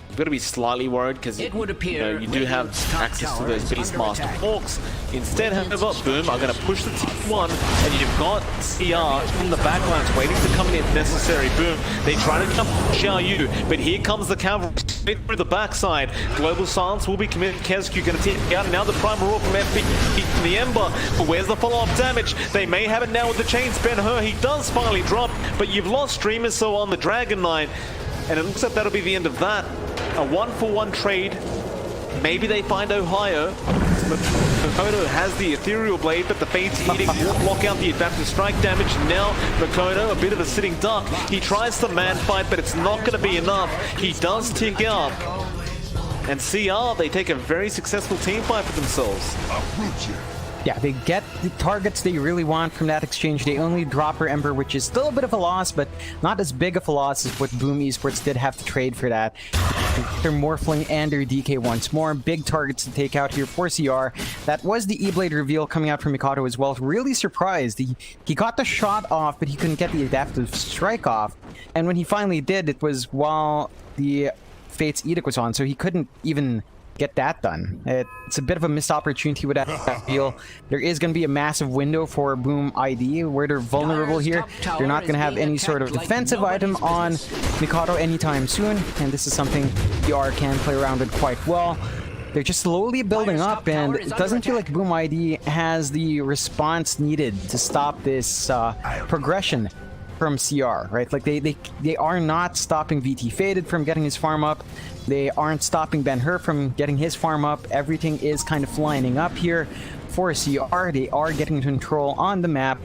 you've got to be slightly worried because you do have access to those Beastmaster Hawks. Instead, however, Boom are going to push the T1, and you've got CR in the backlines waiting to come in if necessary. Boom, they try to jump Xiao Yu, but here comes the cavalry straight through the backside. Global Silence will be committed. Kezcute going to take out, and now the Primal Roar from FB from the Ember. But where's the follow-up damage? They may have it now with the Chains. Ben-Hur, he does finally drop, but you've lost Dreamercell on the Dragon Knight, and it looks like that'll be the end of that. A 1-for-1 trade. Maybe they find Ohio. Makoto has the Ethereal Blade, but the Fate's Eating will block out the adaptive strike damage. Now Makoto, a bit of a sitting duck. He tries the man fight, but it's not going to be enough. He does tick out. And CR, they take a very successful team fight for themselves. Uproot you. Yeah, they get the targets they really want from that exchange. They only drop her Ember, which is still a bit of a loss, but not as big of a loss as what Boom Esports did have to trade for that. Their Morphling and their DK once more. Big targets to take out here for CR. That was the E-Blade reveal coming out from Mikado as well. Really surprised. He got the shot off, but he couldn't get the adaptive strike off. And when he finally did, it was while the Fate's Edict was on, so he couldn't even get that done. It's a bit of a missed opportunity with that deal. There is going to be a massive window for Boom ID where they're vulnerable here. They're not going to have any sort of defensive item on Mikado anytime soon, and this is something DR can play around with quite well. They're just slowly building up, and it doesn't feel like Boom ID has the response needed to stop this progression from CR, right? Like they are not stopping VT Faded from getting his farm up. They aren't stopping Ben-Hur from getting his farm up. Everything is kind of lining up here for CR. They are getting control on the map,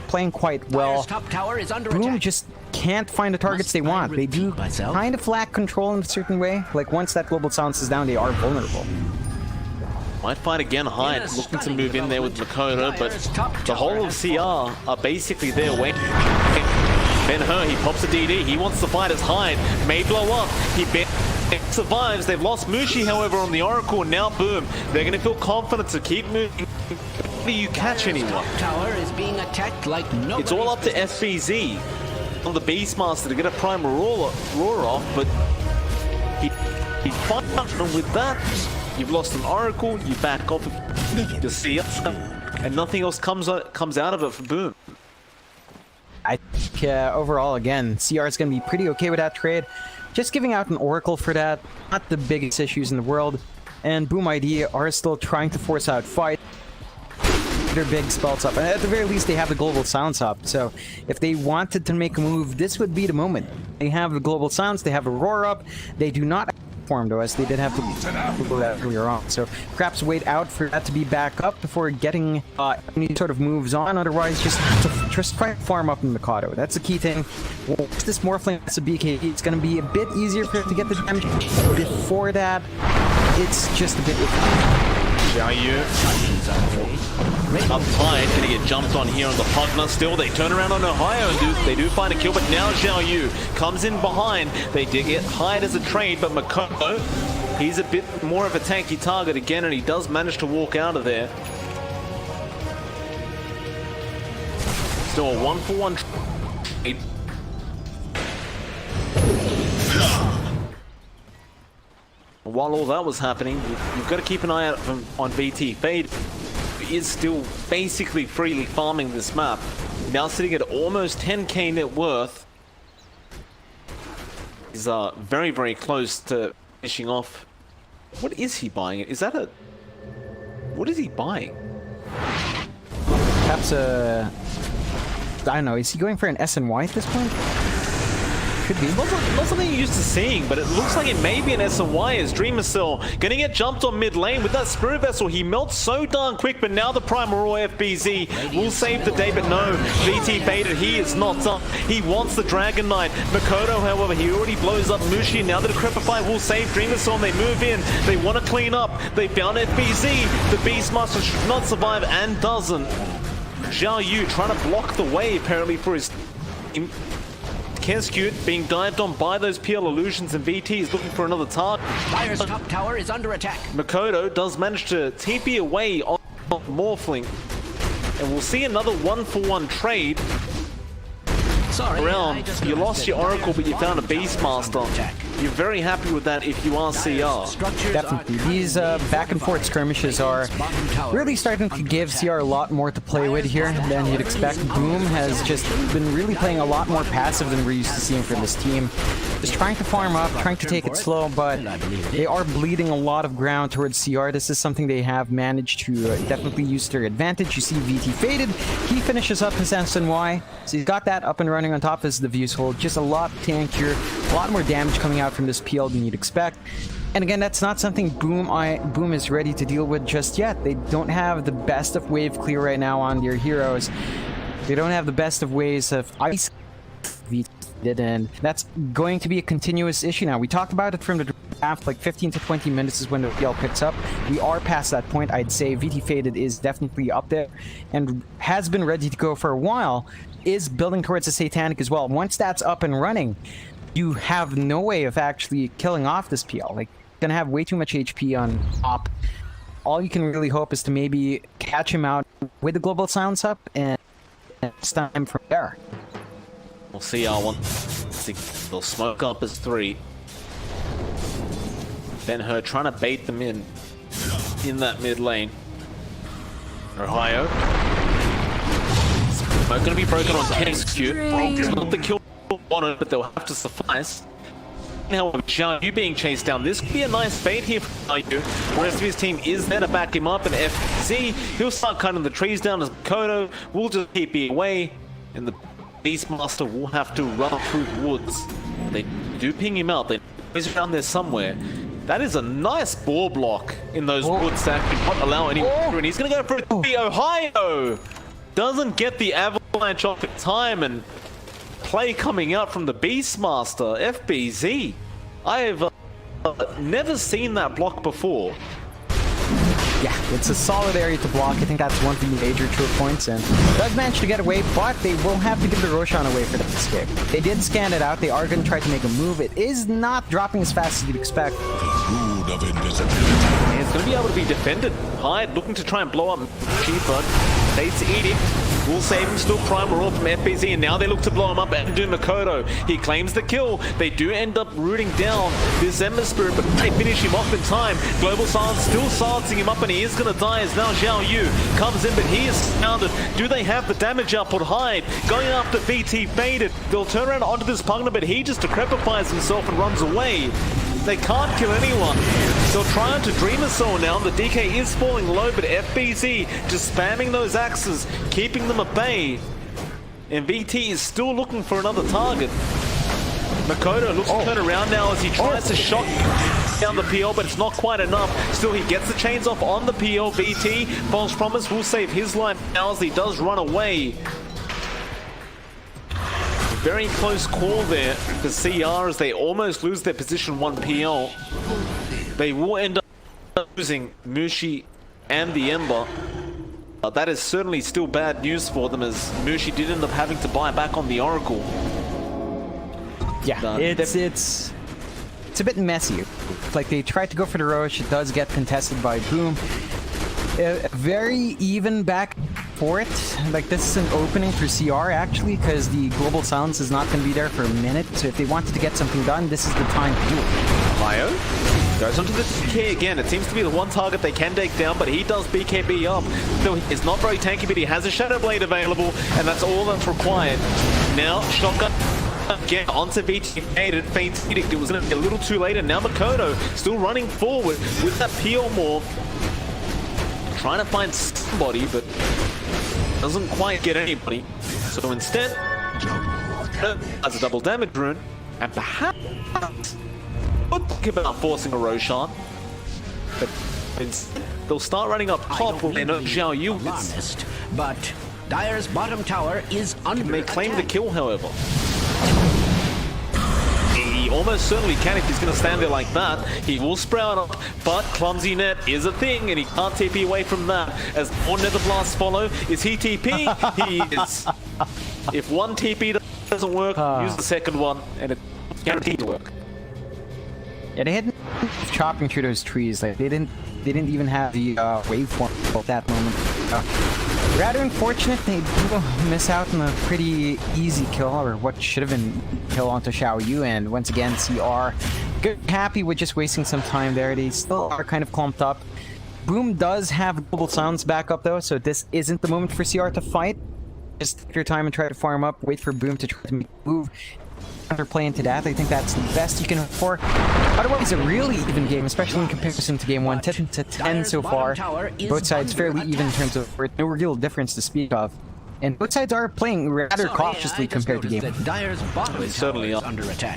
playing quite well. Boom just can't find the targets they want. They do kind of lack control in a certain way. Like once that global silence is down, they are vulnerable. Might fight again Hyde, looking to move in there with Makoto, but the whole of CR are basically there waiting. Ben-Hur, he pops a DD, he wants to fight as Hyde, may blow up, he survives. They've lost Mushi, however, on the Oracle, and now Boom. They're going to feel confident to keep moving. How do you catch anyone? Tower is being attacked like It's all up to FBZ on the Beastmaster to get a prime roar off, but he fights, and with that, you've lost an Oracle, you back off the CR, and nothing else comes out of it for Boom. I think overall, again, CR is going to be pretty okay with that trade. Just giving out an Oracle for that, not the biggest issues in the world. And Boom ID are still trying to force out fight. Their big spells up. And at the very least, they have the global silence up. So if they wanted to make a move, this would be the moment. They have the global silence, they have a roar up. They do not form though, as they did have to go that earlier on. So perhaps wait out for that to be back up before getting any sort of moves on. Otherwise, just try to farm up in Mikado. That's the key thing. Once this Morphling has a BK, it's going to be a bit easier for it to get the damage. Before that, it's just a bit. Xiaoyu up high, gonna get jumped on here on the Pugna. Still, they turn around on Ohio and they do find a kill, but now Xiaoyu comes in behind. They did get Hyde as a trade, but Makoto, he's a bit more of a tanky target again, and he does manage to walk out of there. Still a 1-for-1 trade. While all that was happening, you've got to keep an eye out on VT Fade. He is still basically freely farming this map. Now sitting at almost 10k net worth. He's very, very close to finishing off. What is he buying? Is that a... What is he buying? Perhaps a... I don't know, is he going for an SNY at this point? Could be. Not something you're used to seeing, but it looks like it may be an SNY as Dreamer Cell gonna get jumped on mid lane with that Spirit Vessel. He melts so darn quick, but now the Prime Roar FBZ will save the day, but no, VT Faded, he is not done. He wants the Dragon Knight. Makoto, however, he already blows up Mushi. Now the Decrepify will save Dreamer Cell, and they move in. They want to clean up. They found FBZ. The Beastmaster should not survive and doesn't. Zhao Yu trying to block the way, apparently, for his team. Kenskute being dived on by those PL illusions, and VT is looking for another target. Fire's top tower is under attack. Makoto does manage to TP away on Morphling, and we'll see another 1-for-1 trade. Sorry, Around, you lost your Oracle, but you found a Beastmaster. You're very happy with that if you are CR. Definitely. These back and forth skirmishes are really starting to give CR a lot more to play with here than you'd expect. Boom has just been really playing a lot more passive than we're used to seeing from this team. Just trying to farm up, trying to take it slow, but they are bleeding a lot of ground towards CR. This is something they have managed to definitely use to their advantage. You see VT Faded, he finishes up his SNY, so he's got that up and running on top of his diffuse hold. Just a lot tankier, a lot more damage coming out from this PL than you'd expect. And again, that's not something Boom is ready to deal with just yet. They don't have the best of wave clear right now on their heroes. They don't have the best of ways of ice, and that's going to be a continuous issue now. We talked about it from the half, like 15 to 20 minutes is when the PL picks up. We are past that point. I'd say VT Faded is definitely up there and has been ready to go for a while, is building towards the Satanic as well. Once that's up and running, you have no way of actually killing off this PL. Like, you're gonna have way too much HP on top. All you can really hope is to maybe catch him out with the Global Silence up, and it's time from there. We'll see R1. They'll smoke up as 3. Then her trying to bait them in that mid lane. Ohio. Smoke gonna be broken on King's Q. It's not the kill on it, but they'll have to suffice. Now, Xiao Yu being chased down. This could be a nice fade here for Xiao Yu. The rest of his team is there to back him up, and FZ, he'll start cutting the trees down as Kodo will just keep being away, and the Beastmaster will have to run through the woods. They do ping him out. He's around there somewhere. That is a nice ball block in those woods that actually not allow any through, and he's going to go for a 3. Ohio doesn't get the avalanche off in time, and play coming out from the Beastmaster, FBZ. I have never seen that block before. Yeah, it's a solid area to block. I think that's one of the major choke points, and does manage to get away, but they will have to give the Roshan away for the escape. They did scan it out. They are going to try to make a move. It is not dropping as fast as you'd expect. Rune of invisibility. It's going to be able to be defended. Hyde looking to try and blow up Chiefbug. Fate's Edict will save him, still prime roll from FBZ, and now they look to blow him up and do Makoto. He claims the kill. They do end up rooting down this Ember Spirit, but they finish him off in time. Global Silence still silencing him up, and he is going to die as now Xiao Yu comes in, but he is surrounded. Do they have the damage output? Hyde going after BT Faded. They'll turn around onto this Pugna, but he just decrepifies himself and runs away. They can't kill anyone. They'll try on to Dreamer Soul now. The DK is falling low, but FBZ just spamming those axes, keeping them at bay. And VT is still looking for another target. Makoto looks to turn around now as he tries to shot down the PL, but it's not quite enough. Still, he gets the chains off on the PL. VT, False Promise will save his life now as he does run away. Very close call there for CR as they almost lose their position 1 PL. They will end up losing Mushi and the Ember. That is certainly still bad news for them, as Mushi did end up having to buy back on the Oracle. Yeah, it's a bit messy. Like, they tried to go for the Roche. It does get contested by Boom. Very even back for it. Like, this is an opening for CR actually, because the Global Silence is not going to be there for a minute. So if they wanted to get something done, this is the time to do it. Ohio goes onto the DK again. It seems to be the one target they can take down, but he does BKB up. So he's not very tanky, but he has a Shadow Blade available, and that's all that's required. Now, Shotgun again onto VT Faded. Fate's Edict. It was a little too late, and now Makoto still running forward with that PL morph. Trying to find somebody, but doesn't quite get anybody. So instead, as a double damage rune, and perhaps would think about forcing a Roshan, but instead, they'll start running up top when they know Xiao Yu is. Honest, but Dire's bottom tower is under They claim the attack. kill, however. He almost certainly can if he's going to stand there like that. He will sprout up, but Clumsy Net is a thing, and he can't TP away from that. As more Nether Blasts follow, is he TP? He is. If one TP doesn't work, use the second one, and it's guaranteed to work. Yeah, they had chopping through those trees. Like, they didn't even have the waveform at that moment. Rather unfortunate, they do miss out on a pretty easy kill, or what should have been kill onto Xiao Yu, and once again, CR good, happy with just wasting some time there. They still are kind of clumped up. Boom does have Global Silence back up though, so this isn't the moment for CR to fight. Just take your time and try to farm up, wait for Boom to try to make a move. Play into that. I think that's the best you can hope for. Otherwise, a really even game, especially in comparison to game 1, 10 to 10 so far. Both sides fairly even in terms of no real difference to speak of. And both sides are playing rather cautiously compared to game 1. Dire's bottom Certainly tower is up. under attack.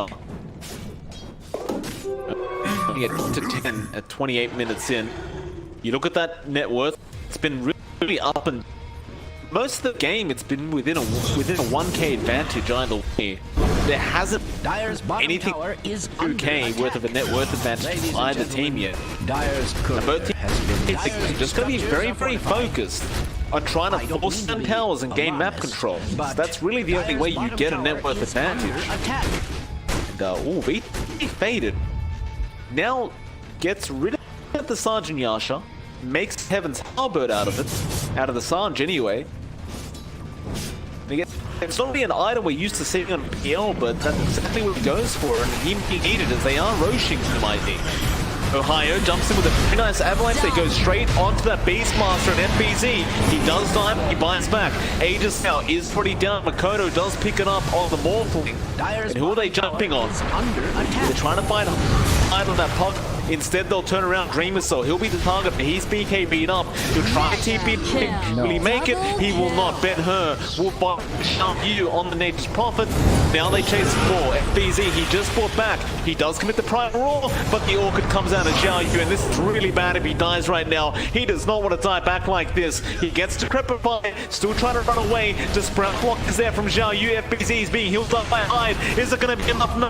Get to 10 at 28 minutes in. You look at that net worth, it's been really up, and most of the game it's been within a 1k advantage either way. there hasn't Dyer's bottom anything tower is under 2k attack. worth of a net worth advantage Ladies and by the gentlemen, team yet. Dyer's courier Both has been teams Dyer's are just going to be very, structures very are fortified. focused on trying I to don't force mean to down be towers and gain map alarmist, control. So but that's really the only Dyer's way you bottom get a tower net worth is under advantage. attack. And he faded. Now gets rid of the Sergeant Yasha, makes Heaven's Halberd out of it, out of the Sarge anyway. It's not really an item we're used to seeing on PL, but that's exactly what he goes for, and he needed as they are roshing him, I think. Ohio jumps in with a very nice avalanche. They go straight onto that Beastmaster and FBZ. He does die, but he bites back. Aegis now is pretty down. Makoto does pick it up on the Morphling. And who are they jumping on? They're trying to find hide on that puck. Instead, they'll turn around Dreamer, so he'll be the target, but he's BKB'd up. He'll try to TP. Will he make it? He will not. Bet her will buy you on the Nature's Prophet. Now they chase 4. FBZ, he just fought back. He does commit the Primal Roar, but the Orchid comes out of Xiao Yu, and this is really bad if he dies right now. He does not want to die back like this. He gets to Crepify, still trying to run away. Just Sprout Block is there from Xiao Yu. FBZ is being healed up by Hyde. Is it going to be enough? No.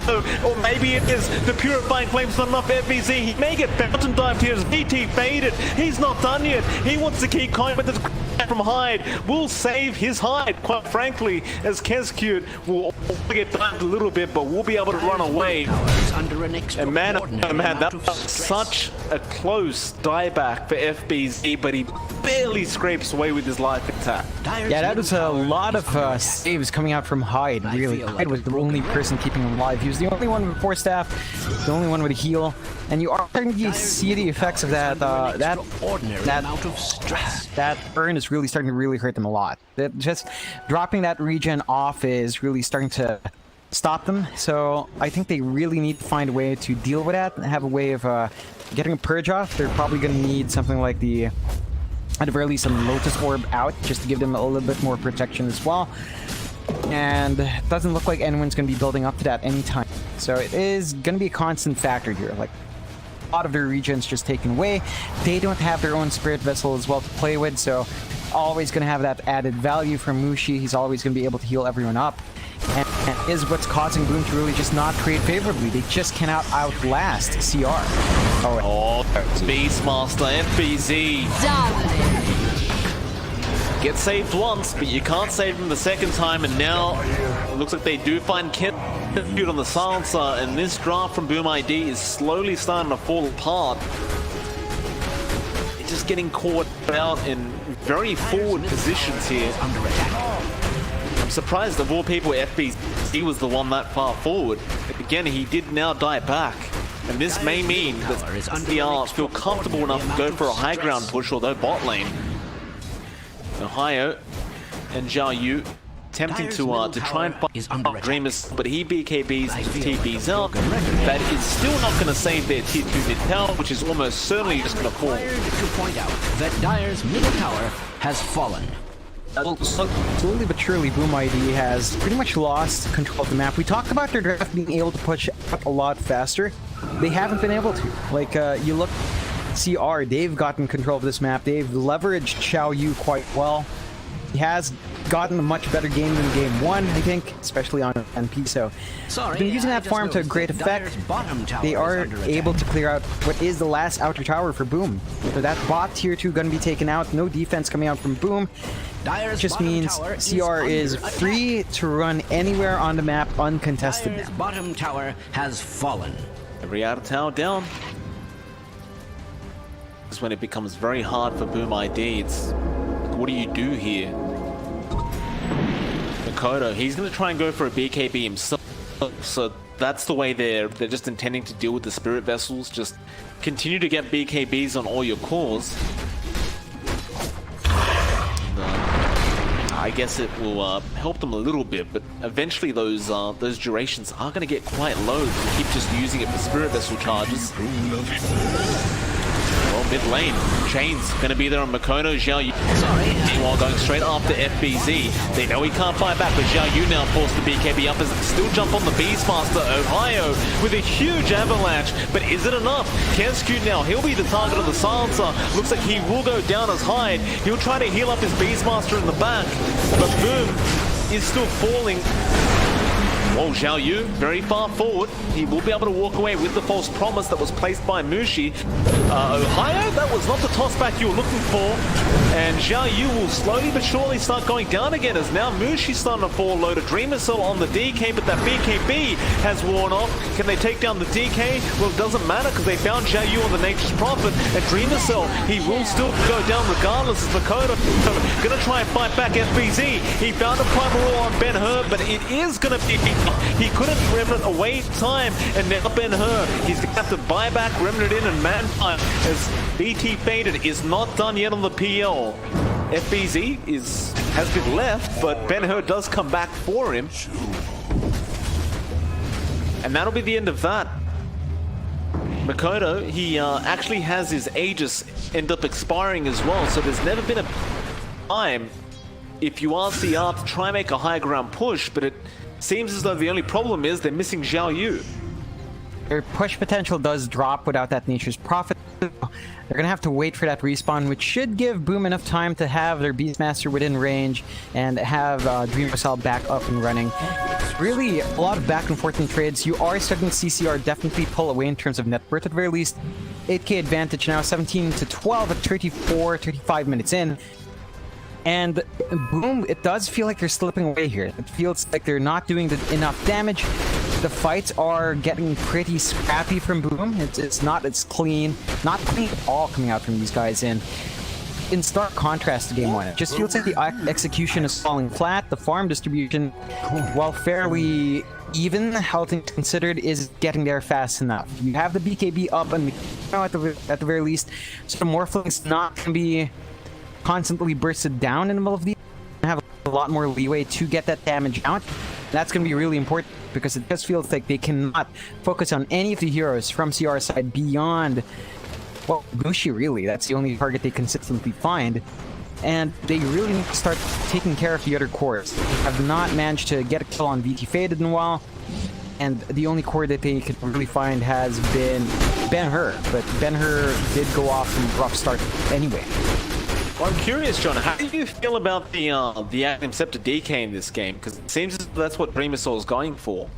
Or maybe it is. The Purifying Flame's not enough. FBZ, he may get Fountain Dive here as VT faded. He's not done yet. He wants to keep going, but this from Hyde will save his hide, quite frankly, as Kescute will get dived a little bit, but will be able to run away. And man, oh man, that was such a close dieback for FBZ, but he barely scrapes away with his life attack. Yeah, that was a lot of saves coming out from Hyde, really. Hyde was the only person keeping him alive. He was the only one with 4 staff, the only one with a heal, and you are starting to see the effects of that, that burn is really starting to really hurt them a lot. Just dropping that regen off is really starting to stop them, so I think they really need to find a way to deal with that and have a way of getting a purge off. They're probably going to need something like the, at the very least, some Lotus Orb out, just to give them a little bit more protection as well. And it doesn't look like anyone's going to be building up to that anytime. So it is going to be a constant factor here. Like, a lot of their regions just taken away. They don't have their own Spirit Vessel as well to play with, so always going to have that added value from Mushi. He's always going to be able to heal everyone up. And is what's causing Boom to really just not trade favorably. They just cannot outlast CR. Oh, Beastmaster, FBZ. Dominant. Get saved once, but you can't save him the second time, and now it looks like they do find Kescute on the silencer, and this draft from Boom ID is slowly starting to fall apart. They're just getting caught out in very forward positions here. I'm surprised of all people FBZ was the one that far forward. Again, he did now die back. And this may mean that CR feel comfortable enough to go for a high ground push, although bot lane. Ohio and Xiao Yu attempting to try and fight Dreamers, but he BKBs TPs out. That is still not going to save their tier 2 mid tower, which is almost certainly just going to fall. To point out that Dyer's middle tower has fallen. Slowly but surely, Boom ID has pretty much lost control of the map. We talked about their draft being able to push up a lot faster. They haven't been able to. Like, you look CR, they've gotten control of this map. They've leveraged Xiao Yu quite well. He has gotten a much better game than game 1, I think, especially on NP. So they've been using that farm to a great effect. They are able to clear out what is the last outer tower for Boom. So that bot tier 2 going to be taken out. No defense coming out from Boom. It just means CR is free to run anywhere on the map uncontested. Dyer's bottom tower has fallen. Every outer tower down. This is when it becomes very hard for Boom ID. It's what do you do here? Makoto, he's going to try and go for a BKB himself. So that's the way they're just intending to deal with the Spirit Vessels. Just continue to get BKBs on all your cores. I guess it will help them a little bit, but eventually those durations are going to get quite low if you keep just using it for Spirit Vessel charges. Well, mid lane, Chain's going to be there on Makoto. Xiao Yu while going straight after FBZ. They know he can't fight back, but Xiao Yu now forced the BKB up as they still jump on the Beastmaster. Ohio with a huge avalanche, but is it enough? Kescute now, he'll be the target of the silencer. Looks like he will go down as Hyde. He'll try to heal up his Beastmaster in the back, but Boom is still falling. Oh, Zhao Yu, very far forward. He will be able to walk away with the false promise that was placed by Mushi. Ohio, that was not the toss back you were looking for. And Zhao Yu will slowly but surely start going down again as now Mushi's starting to fall low to Dream Missile on the DK, but that BKB has worn off. Can they take down the DK? Well, it doesn't matter because they found Zhao Yu on the Nature's Prophet. And Dream Missile, he will still go down regardless as Makoto gonna try and fight back FBZ. He found a primal on Ben-Hur, but it is gonna be... He couldn't Remnant away time, and now Ben-Hur, he's gonna have to buy back Remnant in and Manfire as BT Faded is not done yet on the PL. FBZ has been left, but Ben-Hur does come back for him. And that'll be the end of that. Makoto, he actually has his Aegis end up expiring as well, so there's never been a time if you are CR to try and make a high ground push, but it seems as though the only problem is they're missing Zhao Yu. Their push potential does drop without that Nature's Prophet. They're gonna have to wait for that respawn, which should give Boom enough time to have their Beastmaster within range and have Dream Missile back up and running. It's really a lot of back and forth in trades. You are starting CCR definitely pull away in terms of net worth at the very least. 8k advantage now, 17 to 12 at 35 minutes in. And Boom, it does feel like they're slipping away here. It feels like they're not doing enough damage. The fights are getting pretty scrappy from Boom. It's not as clean. Not clean at all coming out from these guys in stark contrast to Game 1. It just feels like the execution is falling flat. The farm distribution, while fairly even, all things considered, is getting there fast enough. You have the BKB up and at the very least, so the Morphling's not going to be constantly bursted down in the middle of the have a lot more leeway to get that damage out. That's going to be really important because it just feels like they cannot focus on any of the heroes from CR side beyond, well, Mushi really. That's the only target they consistently find. And they really need to start taking care of the other cores. They have not managed to get a kill on BT Faded in a while. And the only core that they could really find has been Ben-Hur. But Ben-Hur did go off from a rough start anyway. Well, I'm curious, John, how do you feel about the Active Scepter DK in this game? Because it seems that's what Dream Missile is going for.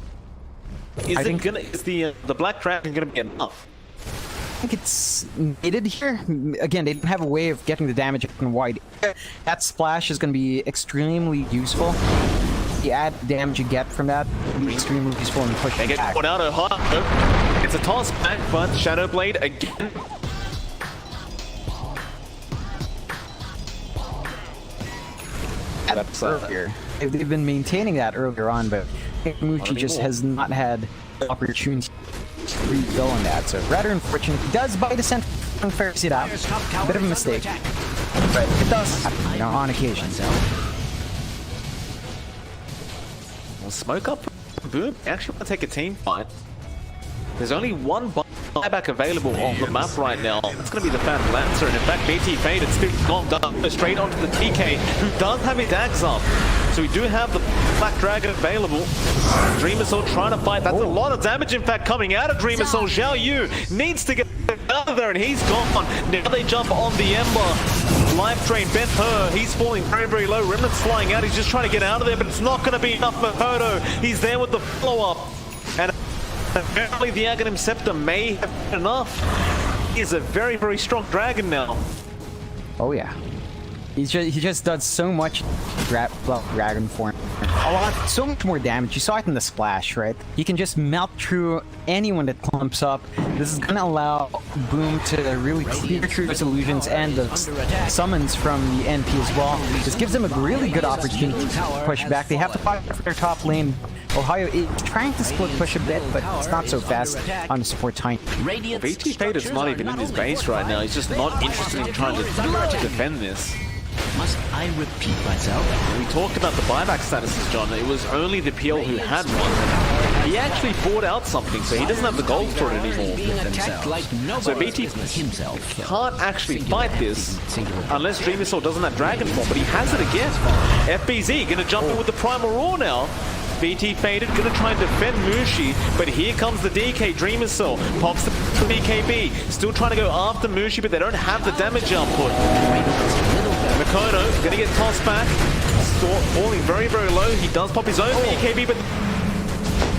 Is the Black Dragon gonna be enough? I think it's needed here. Again, they don't have a way of getting the damage up and wide. That splash is going to be extremely useful. The added damage you get from that will be extremely useful in pushing They get back. put out a hot. It's a toss back, but Shadow Blade again. That's earlier. They've been maintaining that earlier on, but Mushi just has not had the opportunity to rebuild on that. So rather unfortunate. He does buy the center from Ferris it out. A bit of a mistake. But it does happen, you know, on occasion. So. Well, smoke up. Boom. Actually want to take a team fight. There's only one buyback available on the map right now. It's going to be the Phantom Lancer, and in fact, BT Faded still gone down straight onto the TK, who does have his dags up. So we do have the Black Dragon available. Dream Missile trying to fight. That's a lot of damage, in fact, coming out of Dream Missile. Zhao Yu needs to get out of there, and he's gone. Now they jump on the Ember. Life Drain, Ben-Hur, he's falling very, very low. Remnant's flying out. He's just trying to get out of there, but it's not going to be enough for Makoto. He's there with the follow-up. And apparently the Aghanim Scepter may have been enough. He is a very, very strong dragon now. Oh yeah. He just does so much dragon form. So much more damage. You saw it in the splash, right? He can just melt through anyone that clumps up. This is gonna allow Boom to really clear through his illusions and the summons from the NP as well. This gives them a really good opportunity to push back. They have to fight for their top lane. Ohio is trying to split push a bit, but it's not so fast on the support time. BT Fade is not even in his base right now. He's just not interested in trying to defend this. Must I repeat myself? We talked about the buyback statuses, John. It was only the PL who had one. He actually bought out something, so he doesn't have the gold for it anymore. So BT can't actually fight this unless Dream Missile doesn't have Dragon Form, but he has it again. FBZ gonna jump in with the Primal Roar now. BT Faded, gonna try and defend Mushi, but here comes the DK. Dream Missile pops the BKB, still trying to go after Mushi, but they don't have the damage output. Makoto gonna get tossed back, falling very, very low. He does pop his own BKB, but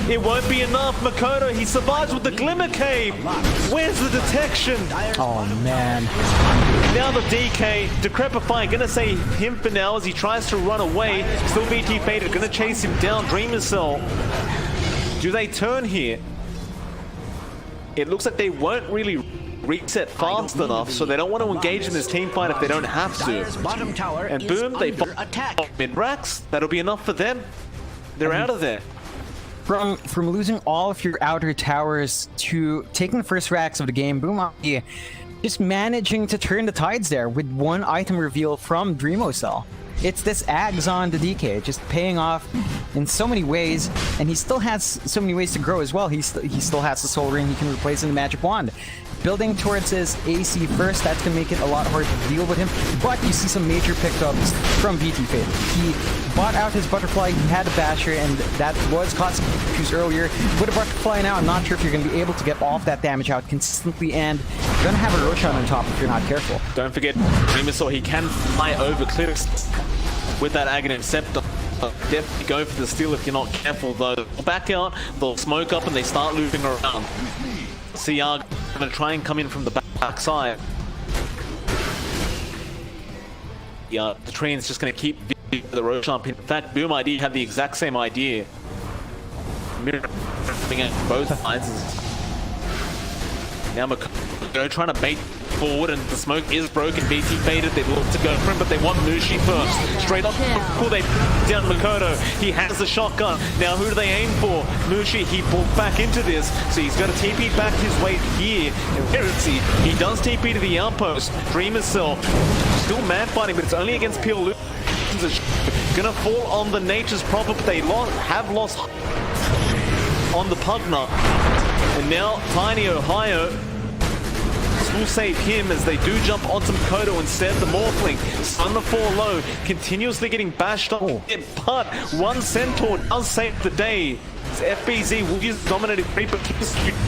It won't be enough. Makoto, he survives with the Glimmer Cave. Where's the detection? Oh man. Now the DK, Decrepify, gonna say him for now as he tries to run away. Still BT Faded, gonna chase him down. Dreamer Cell. Do they turn here? It looks like they won't really reset fast enough, so they don't want to engage in this team fight if they don't have to. And boom, they attack mid-racks. That'll be enough for them. They're out of there. From losing all of your outer towers to taking the first racks of the game, Boom just managing to turn the tides there with one item reveal from Dreamocell. It's this Ags on the DK, just paying off in so many ways, and he still has so many ways to grow as well. He still has the Soul Ring he can replace in the Magic Wand. Building towards his AC first, that's going to make it a lot harder to deal with him, but you see some major pickups from BT Fade. He bought out his Butterfly, he had a Basher, and that was causing issues earlier. With a Butterfly now, I'm not sure if you're going to be able to get all of that damage out consistently, and you're going to have a Roshan on top if you're not careful. Don't forget, Dreamocell, he can fly over cliffs with that Aghanim Scepter. Definitely go for the steal if you're not careful, though. They'll back out, they'll smoke up, and they start looping around. CR gonna try and come in from the back side. Yeah, the train's just gonna keep the Roshan. In fact, Boom ID had the exact same idea. Mirroring at both sides. Now Makoto trying to bait forward, and the smoke is broken. BT Faded, they look to go for him, but they want Mushi first. Straight up, cool, they down Makoto. He has the shotgun. Now who do they aim for? Mushi, he pulled back into this, so he's got to TP back his way here. And where is he? He does TP to the outpost. Dreamer Cell, still man fighting, but it's only against Pure Loot. Gonna fall on the Nature's Prophet, but they have lost on the Pugna. And now Tiny Ohio will save him as they do jump onto Makoto instead. The Morphling, starting to fall low, continuously getting bashed up. But one Centaur does save the day. FBZ will use Dominated Creeper,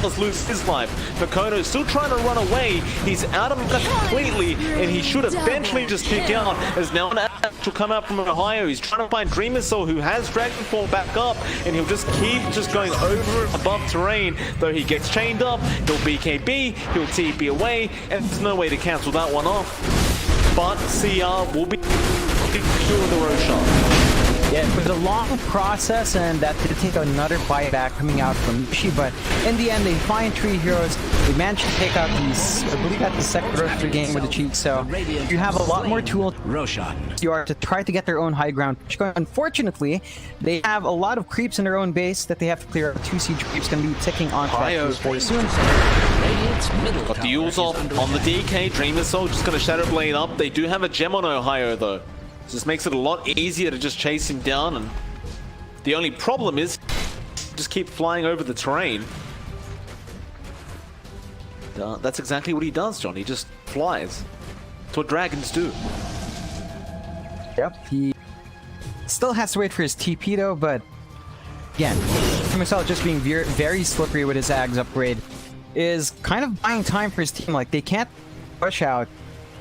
does lose his life. Makoto still trying to run away. He's out of it completely, and he should eventually just kick out, as now an Ash will come out from Ohio. He's trying to find Dreamer Soul, who has Dragonfall back up, and he'll just keep going over and above terrain. Though he gets chained up, he'll BKB, he'll TP away, and there's no way to cancel that one off. But CR will be doing the Roshan. Yeah, it was a long process, and that did take another buyback coming out from Mushi, but in the end, they find 3 heroes. They managed to take out these, I believe that's the second roast of the game with the cheat, so you have a lot more tools to try to get their own high ground. Unfortunately, they have a lot of creeps in their own base that they have to clear out. 2 siege creeps going to be ticking on that very soon. Got the Yules off on the DK. Dreamer Soul just going to Shadow Blade up. They do have a gem on Ohio, though. Just makes it a lot easier to just chase him down, and the only problem is just keep flying over the terrain. That's exactly what he does, John. He just flies. That's what dragons do. Yep, he still has to wait for his TP though, but again, himself just being very slippery with his Ags upgrade is kind of buying time for his team. Like, they can't push out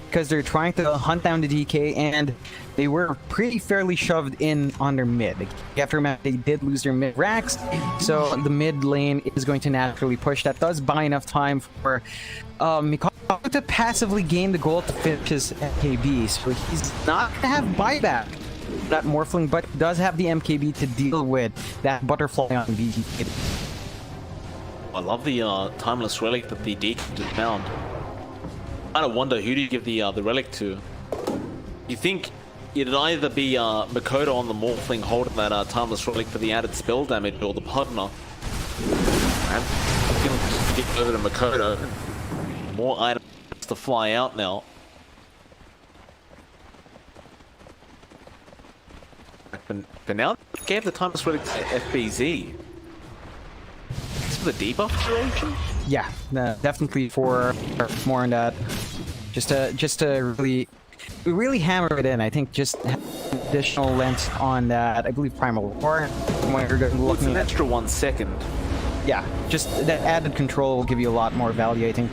because they're trying to hunt down the DK, and they were pretty fairly shoved in on their mid. You have to remember, they did lose their mid racks, so the mid lane is going to naturally push. That does buy enough time for Mikado to passively gain the goal to finish his MKB, so he's not going to have buyback that Morphling, but does have the MKB to deal with that Butterfly on BT. I love the Timeless Relic that the DK just found. I kind of wonder, who do you give the relic to? You think it'd either be Makoto on the Morphling holding that Timeless Relic for the added spell damage, or the Pugna. I'm going to get over to Makoto. More items to fly out now. For now, they gave the Timeless Relic to FBZ. It's for the debuff duration? Yeah, definitely for more on that. Just to really hammer it in. I think just additional length on that. I believe Primal War. It's an extra 1 second. Yeah, just that added control will give you a lot more value, I think,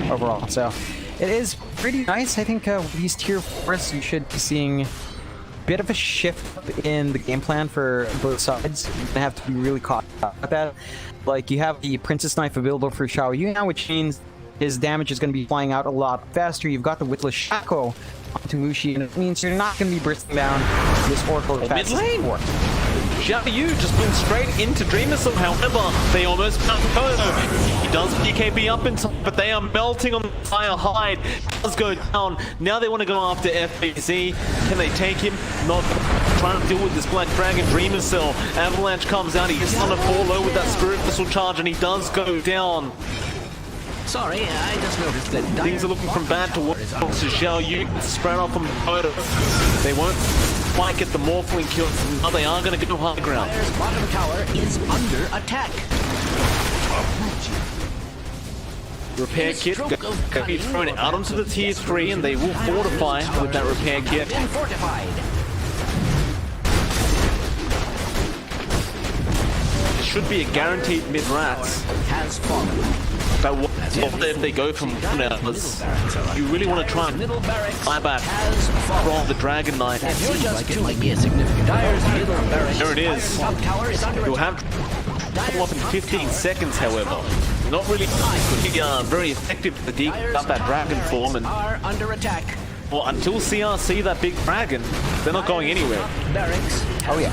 overall. So it is pretty nice. I think with these tier 4s, you should be seeing bit of a shift in the game plan for both sides. You're gonna have to be really cautious about that. Like, you have the Princess Knife available for Xiao Yu now, which means his damage is going to be flying out a lot faster. You've got the Witless Shackle onto Mushi, and it means you're not going to be bursting down this Oracle as fast as before. Xiao Yu just went straight into Dream Missile, however, they almost found Kodo. He does BKB up in time, but they are melting on the fire hide. Does go down. Now they want to go after FBZ. Can they take him? Not trying to deal with this Black Dragon Dream Missile. Avalanche comes out, he's on a 4 low with that Spirit Missile charge, and he does go down. Sorry, I just noticed that Things are looking from bad to worse. Xiao Yu spread off from Kodo. They won't quite get the Morphling kill. Now they are going to go high ground. Dire's bottom tower is under attack. Repair kit can be thrown out onto the tier 3, and they will fortify with that repair kit. And fortified. It should be a guaranteed mid-rats. Has fallen. But what if they go from 1 hours? You really want to try and buy back from the Dragon Knight. It seems like it might be a significant. Dire's middle barracks. There it is. Top tower is under You'll attack. have come up in 15 seconds, however. Not really very effective to deep up that dragon form, and Are under attack. well, until CR that big dragon, they're not going anywhere. Barracks. Oh yeah.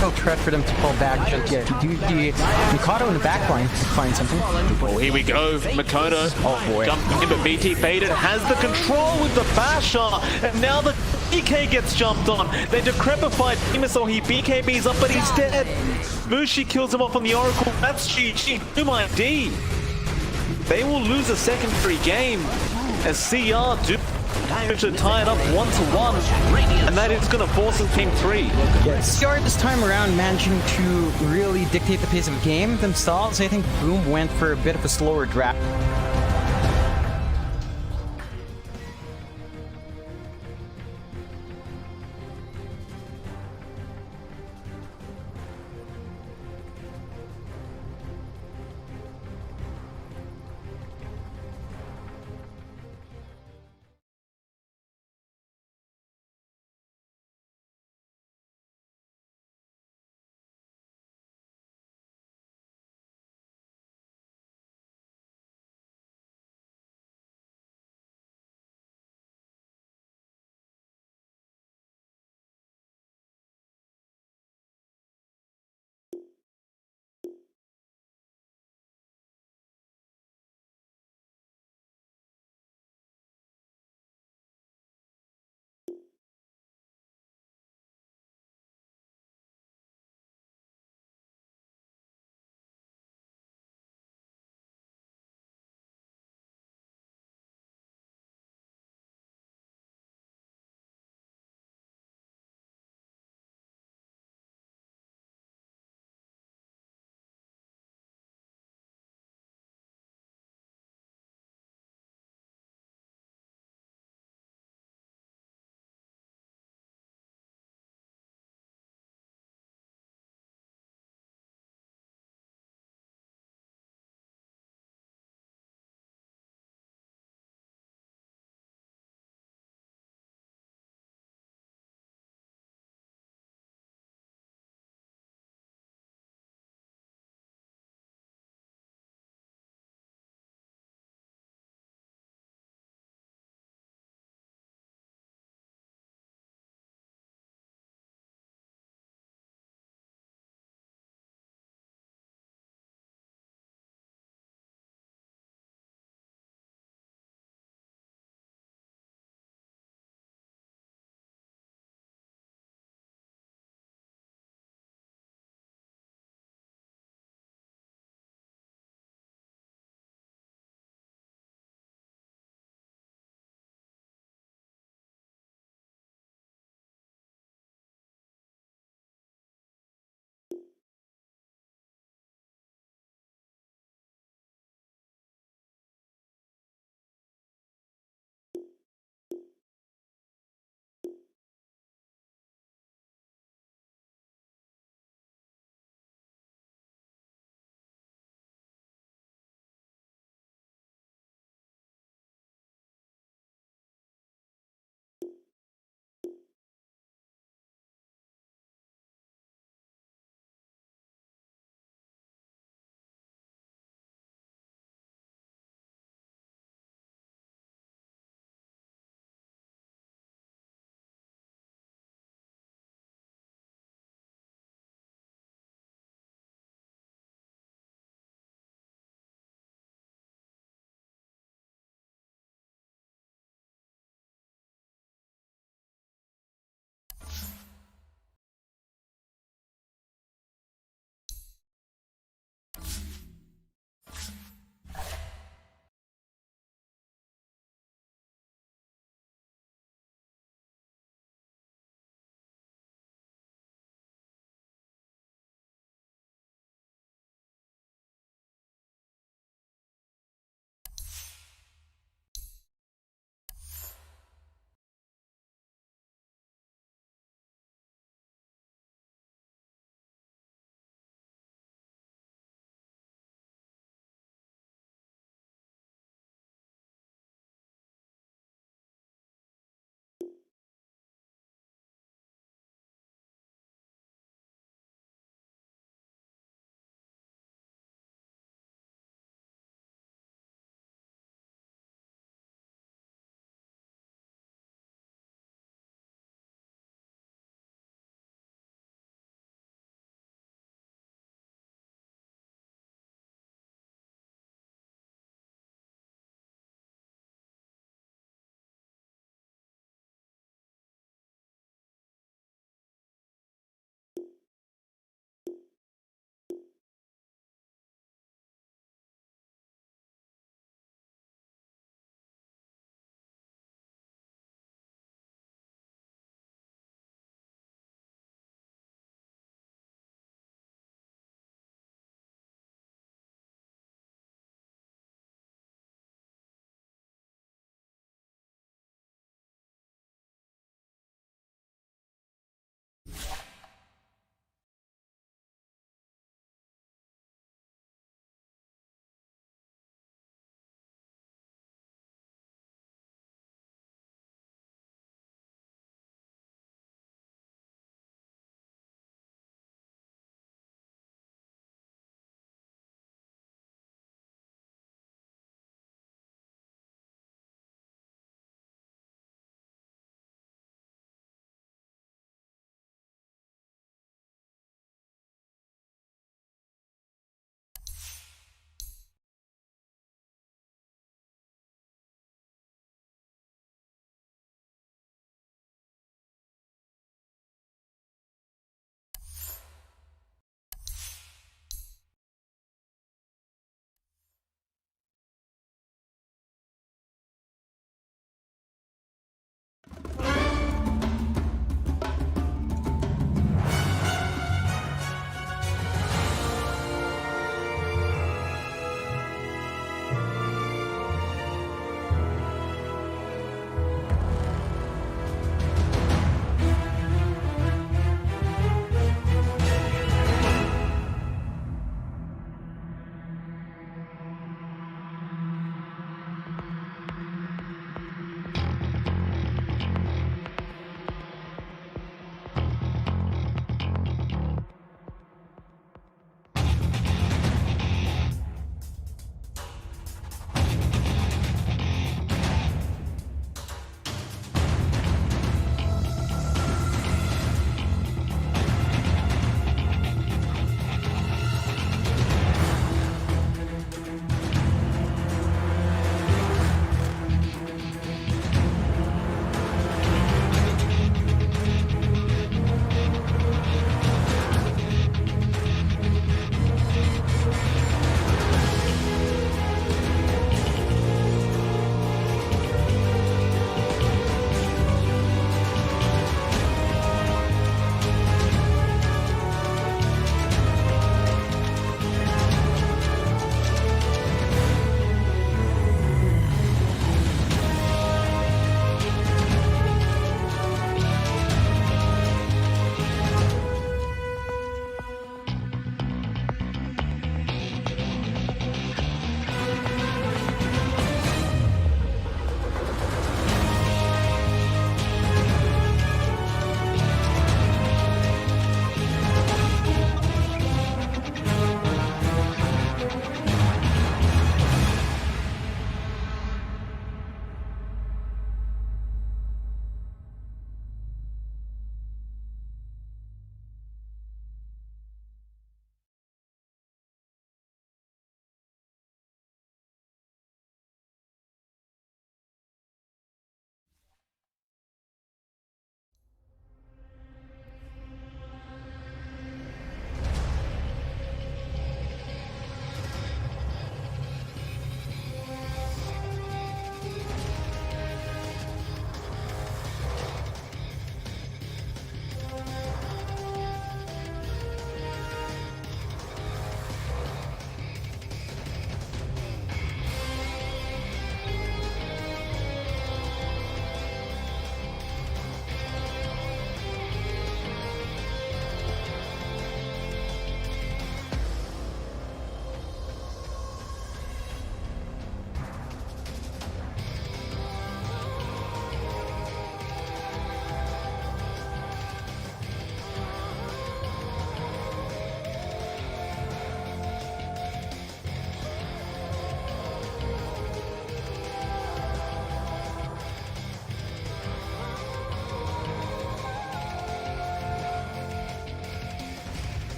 No threat for them to pull back just yet. To do the Mikado in the back line to find something. Oh, here we go. Makoto. Oh boy. Jumping in, but BT Faded has the control with the basher. And now the BK gets jumped on. They decrepified Missile. He BKBs up, but he's dead. Mushi kills him off on the Oracle. That's GG. Do my D. They will lose a secondary game as CR do to tie it up 1-1, and that is going to force them Team 3. Yes. CR this time around managing to really dictate the pace of the game themselves. I think Boom went for a bit of a slower draft.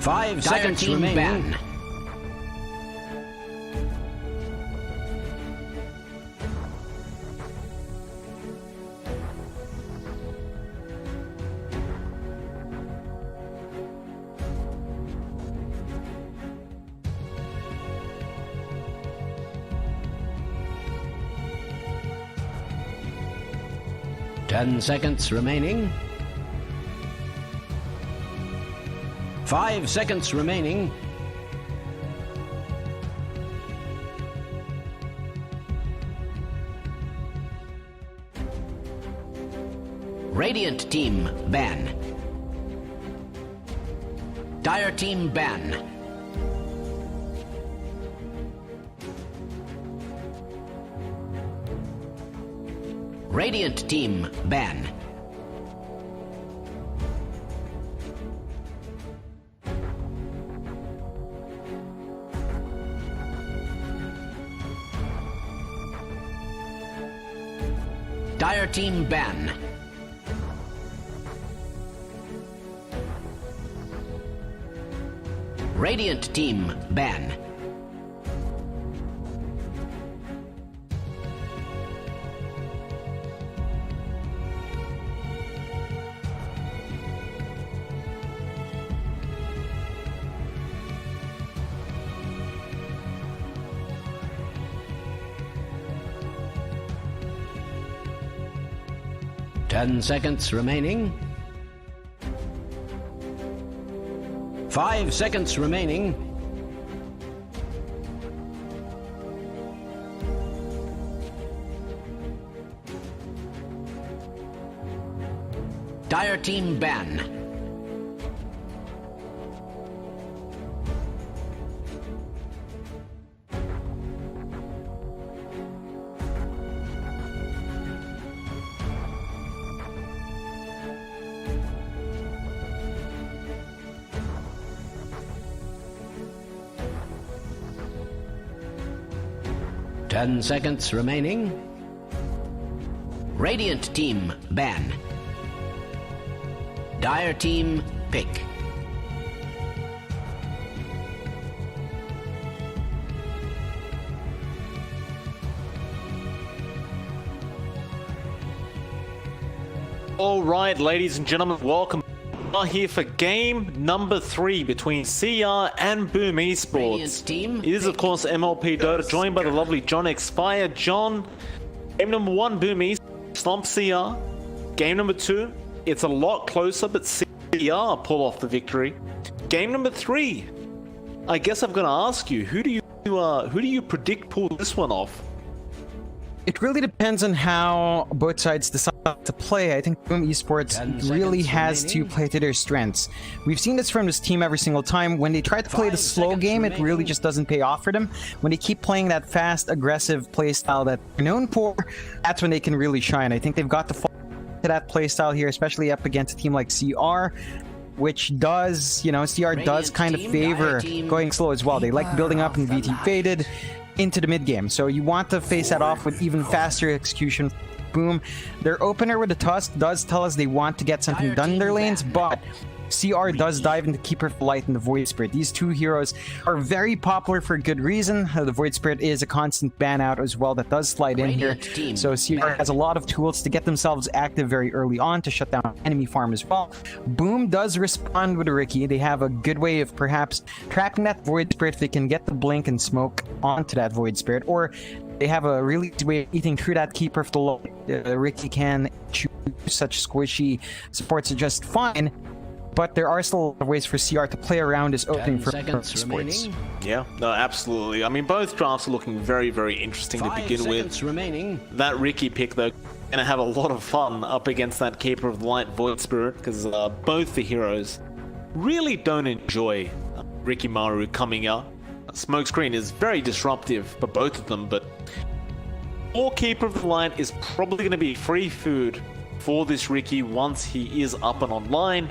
5 seconds remaining. Ban. Ten seconds remaining. 5 seconds remaining. Radiant team ban. Dire team ban. Radiant team ban. Dire team ban. Radiant team ban. Ten seconds remaining. 5 seconds remaining. Dire team ban. Ten seconds remaining. Radiant team ban. Dire team pick. All right, ladies and gentlemen, welcome. We are here for game number 3 between CR and Boom Esports. Team. It is, of course, MLP Dota, joined by the lovely John X Fire. John, game number 1, Boom Esports, stomp CR. Game number 2, it's a lot closer, but CR pull off the victory. Game number 3, I guess I've got to ask you, who do you predict pull this one off? It really depends on how both sides decide to play. I think Boom Esports really has to play to their strengths. We've seen this from this team every single time. When they try to play the slow game, it really just doesn't pay off for them. When they keep playing that fast, aggressive playstyle that they're known for, that's when they can really shine. I think they've got to fall to that playstyle here, especially up against a team like CR, which does, you know, CR does kind of favor going slow as well. They like building up and VT faded into the mid game, so you want to face that off with even faster execution. Boom, their opener with the Tusk does tell us they want to get something done in their lanes, but CR does dive into Keeper of the Light and the Void Spirit. These two heroes are very popular for good reason. The Void Spirit is a constant ban out as well that does slide in here. So CR has a lot of tools to get themselves active very early on to shut down enemy farm as well. Boom does respond with a Riki. They have a good way of perhaps trapping that Void Spirit if they can get the blink and smoke onto that Void Spirit, or they have a really good way of eating through that Keeper of the Light. Riki can choose such squishy supports just fine. But there are still ways for CR to play around this opening for sports. Yeah, no, absolutely. I mean, both drafts are looking very, very interesting to begin with. That Riki pick, though, gonna have a lot of fun up against that Keeper of the Light Void Spirit, because both the heroes really don't enjoy Riki Maru coming up. Smokescreen is very disruptive for both of them, but all Keeper of the Light is probably going to be free food for this Riki once he is up and online.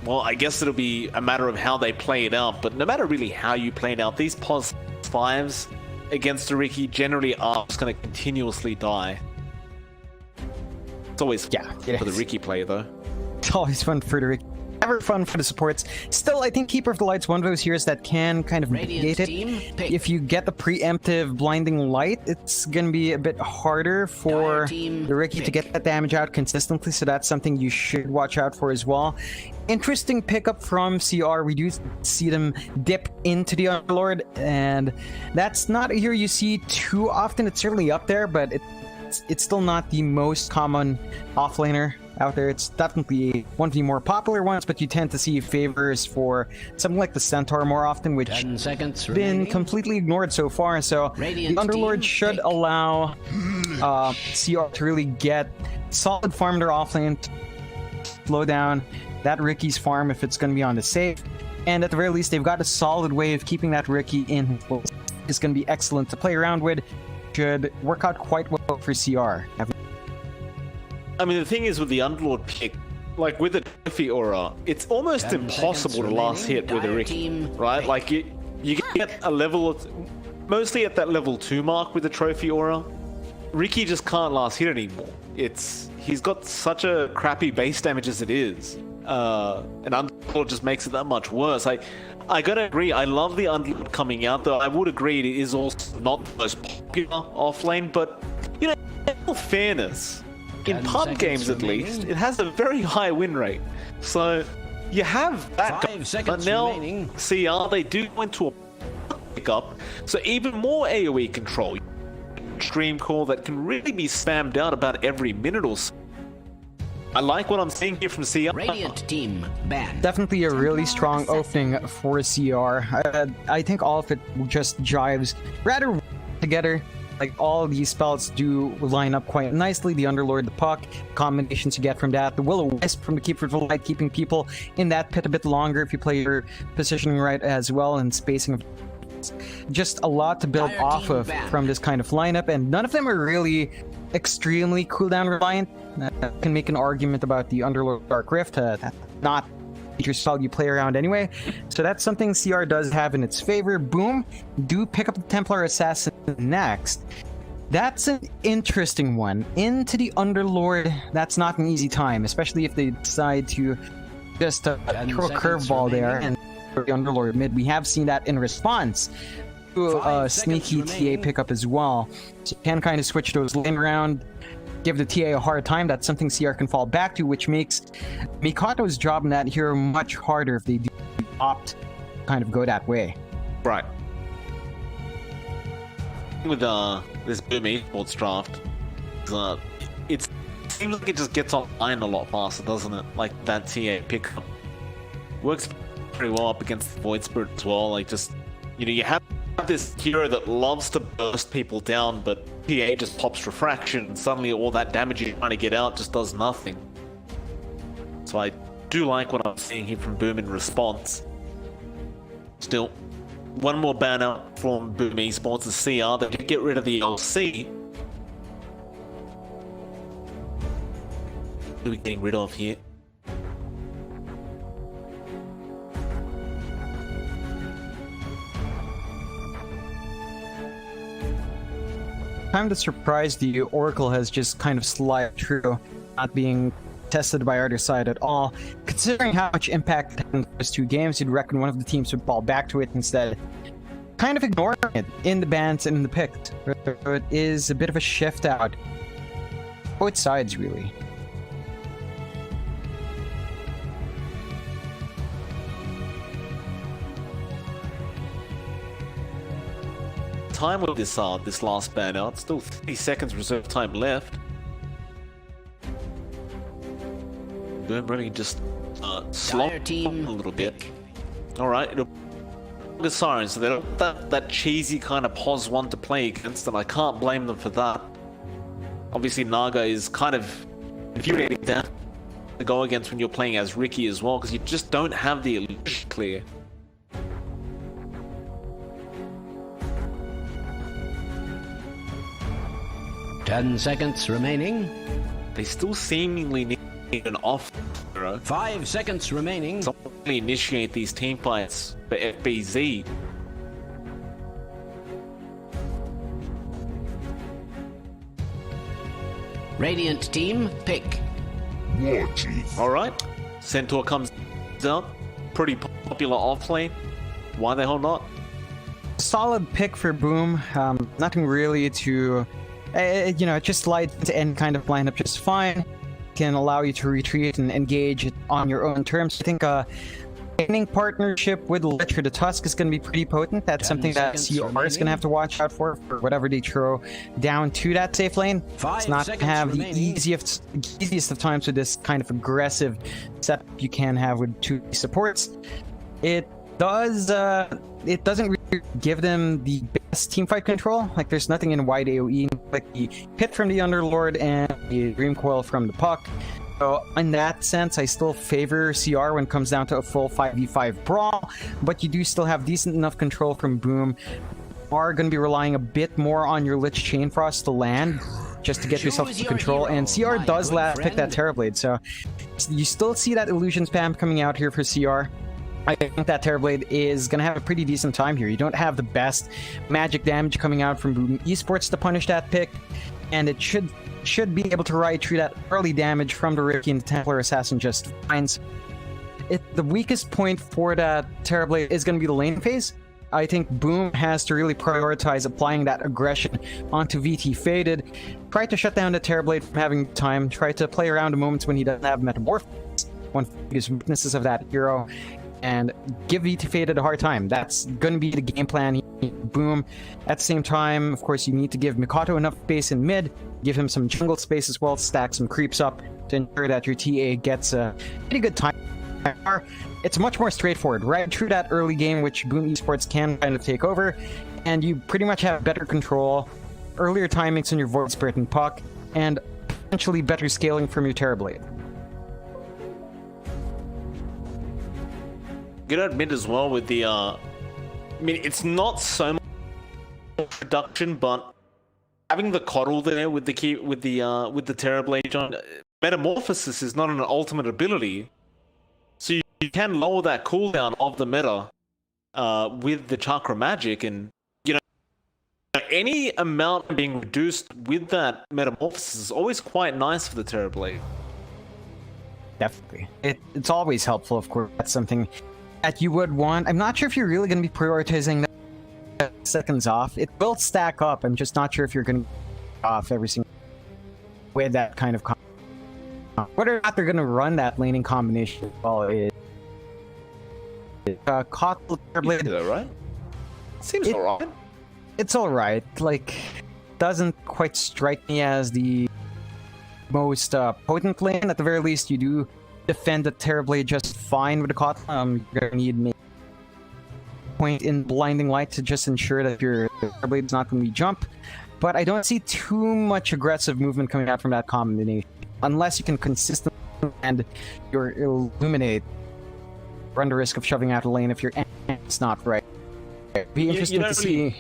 Well, I guess it'll be a matter of how they play it out, but no matter really how you play it out, these pos 5s against a Riki generally are just going to continuously die. It's always fun for the Riki player, though. It's always fun for the Riki. never fun for the supports. Still, I think Keeper of the Light's one of those heroes that can kind of mitigate it. If you get the preemptive Blinding Light, it's gonna be a bit harder for the Riki to get that damage out consistently, so that's something you should watch out for as well. Interesting pickup from CR. We do see them dip into the Underlord, and that's not a hero you see too often. It's certainly up there, but it's still not the most common offlaner out there. It's definitely one of the more popular ones, but you tend to see favors for something like the Centaur more often, which has been completely ignored so far. So the Underlord should allow CR to really get solid farm their offlane, slow down that Ricky's farm if it's going to be on the safe, and at the very least they've got a solid way of keeping that Ricky in. It's going to be excellent to play around with. Should work out quite well for CR. I mean, the thing is with the Underlord pick, like with the Trophy Aura, it's almost impossible to last hit with a Ricky, right? Like you get a level of, mostly at that level 2 mark with the Trophy Aura. Ricky just can't last hit anymore. He's got such a crappy base damage as it is, and Underlord just makes it that much worse. I gotta agree, I love the Underlord coming out, though I would agree it is also not the most popular offlane, but, you know, in all fairness, in pub games at least, it has a very high win rate. So, you have that guy, but now, CR, they do go into a pickup, so even more AoE control. Stream call that can really be spammed out about every minute or so. I like what I'm seeing here from CR. Radiant team banned. Definitely a really strong opening for CR. I think all of it just jives rather well together. Like, all these spells do line up quite nicely. The Underlord, the Puck, combinations you get from that. The Will-O-Wisp from the Keeper of the Light, keeping people in that pit a bit longer if you play your positioning right as well, and spacing of just a lot to build off of from this kind of lineup, and none of them are really extremely cooldown reliant. I can make an argument about the Underlord Dark Rift, not your spell you play around anyway, so that's something CR does have in its favor. Boom, do pick up the Templar Assassin next. That's an interesting one. Into the Underlord, that's not an easy time, especially if they decide to just throw a curveball there and the Underlord mid. We have seen that in response to a sneaky TA pickup as well. So you can kind of switch those lane around, give the TA a hard time. That's something CR can fall back to, which makes Mikoto's job in that hero much harder if they do opt to kind of go that way. Right. With this Boom Esports draft, it seems like it just gets online a lot faster, doesn't it? Like that TA pickup works pretty well up against the Void Spirit as well. Like, just, you know, you have this hero that loves to burst people down, but PA just pops refraction, and suddenly all that damage you're trying to get out just does nothing. So I do like what I'm seeing here from Boom in response. Still, one more ban out from Boom Esports is CR. They can get rid of the LC. What are we getting rid of here? I'm surprised the Oracle has just kind of slid through, not being tested by either side at all. Considering how much impact it had in the first 2 games, you'd reckon one of the teams would fall back to it instead. Kind of ignoring it in the bans and in the picks. So it is a bit of a shift out. Both sides, really. Time with this last ban out. Still 30 seconds reserve time left. Boom really just slop a little bit. Alright, it'll the Sirens, so they don't have that cheesy kind of pos one to play against, and I can't blame them for that. Obviously Naga is kind of infuriating that to go against when you're playing as Ricky as well, because you just don't have the illusion clear. Ten seconds remaining. They still seemingly need an off hero. 5 seconds remaining. Someone really initiate these team fights for FBZ. Radiant team pick. War Chief. Alright. Centaur comes out. Pretty popular off lane. Why the hell not? Solid pick for Boom. Nothing really to, you know, it just slides into any kind of lineup just fine. Can allow you to retreat and engage on your own terms. I think laning partnership with Lich or the Tusk is going to be pretty potent. That's something that CR is going to have to watch out for whatever they throw down to that safe lane. It's not going to have the easiest of times with this kind of aggressive setup you can have with two supports. It doesn't really give them the best teamfight control. Like, there's nothing in wide AoE, like the hit from the Underlord and the Dream Coil from the Puck. So in that sense, I still favor CR when it comes down to a full 5v5 brawl, but you do still have decent enough control from Boom. You are going to be relying a bit more on your Lich Chain Frost to land, just to get yourself to control, and CR does last pick that Terrorblade, so you still see that illusion spam coming out here for CR. I think that Terrorblade is going to have a pretty decent time here. You don't have the best magic damage coming out from Boom Esports to punish that pick, and it should be able to ride through that early damage from the Riki and the Templar Assassin just fine. The weakest point for that Terrorblade is going to be the lane phase. I think Boom has to really prioritize applying that aggression onto VT Faded. Try to shut down the Terrorblade from having time. Try to play around the moments when he doesn't have Metamorphosis, one of the biggest weaknesses of that hero, and give VT Faded a hard time. That's going to be the game plan. Boom. At the same time, of course, you need to give Mikoto enough space in mid, give him some jungle space as well, stack some creeps up to ensure that your TA gets a pretty good time. It's much more straightforward, right? Through that early game, which Boom Esports can kind of take over, and you pretty much have better control, earlier timings on your Void Spirit and Puck, and potentially better scaling from your Terrorblade. Good to admit as well with the I mean, it's not so much production, but having the coddle there with the Terrorblade on Metamorphosis is not an ultimate ability, so you can lower that cooldown of the meta with the Chakra Magic, and you know, any amount being reduced with that Metamorphosis is always quite nice for the Terrorblade. Definitely, it's always helpful. Of course, that's something that you would want. I'm not sure if you're really going to be prioritizing that seconds off. It will stack up. I'm just not sure if you're going to off every single with that kind of whether or not they're going to run that laning combination. Well, it Terrorblade, is that right? Seems alright. It's alright. Like, doesn't quite strike me as the most potent lane. At the very least, you do defend the Terrorblade just fine with the Kotla. You're gonna need maybe point in Blinding Light to just ensure that your Terrorblade is not going to be jump. But I don't see too much aggressive movement coming out from that combination, unless you can consistently and your Illuminate run the risk of shoving out a lane if your it's not right. It'd be interesting to see.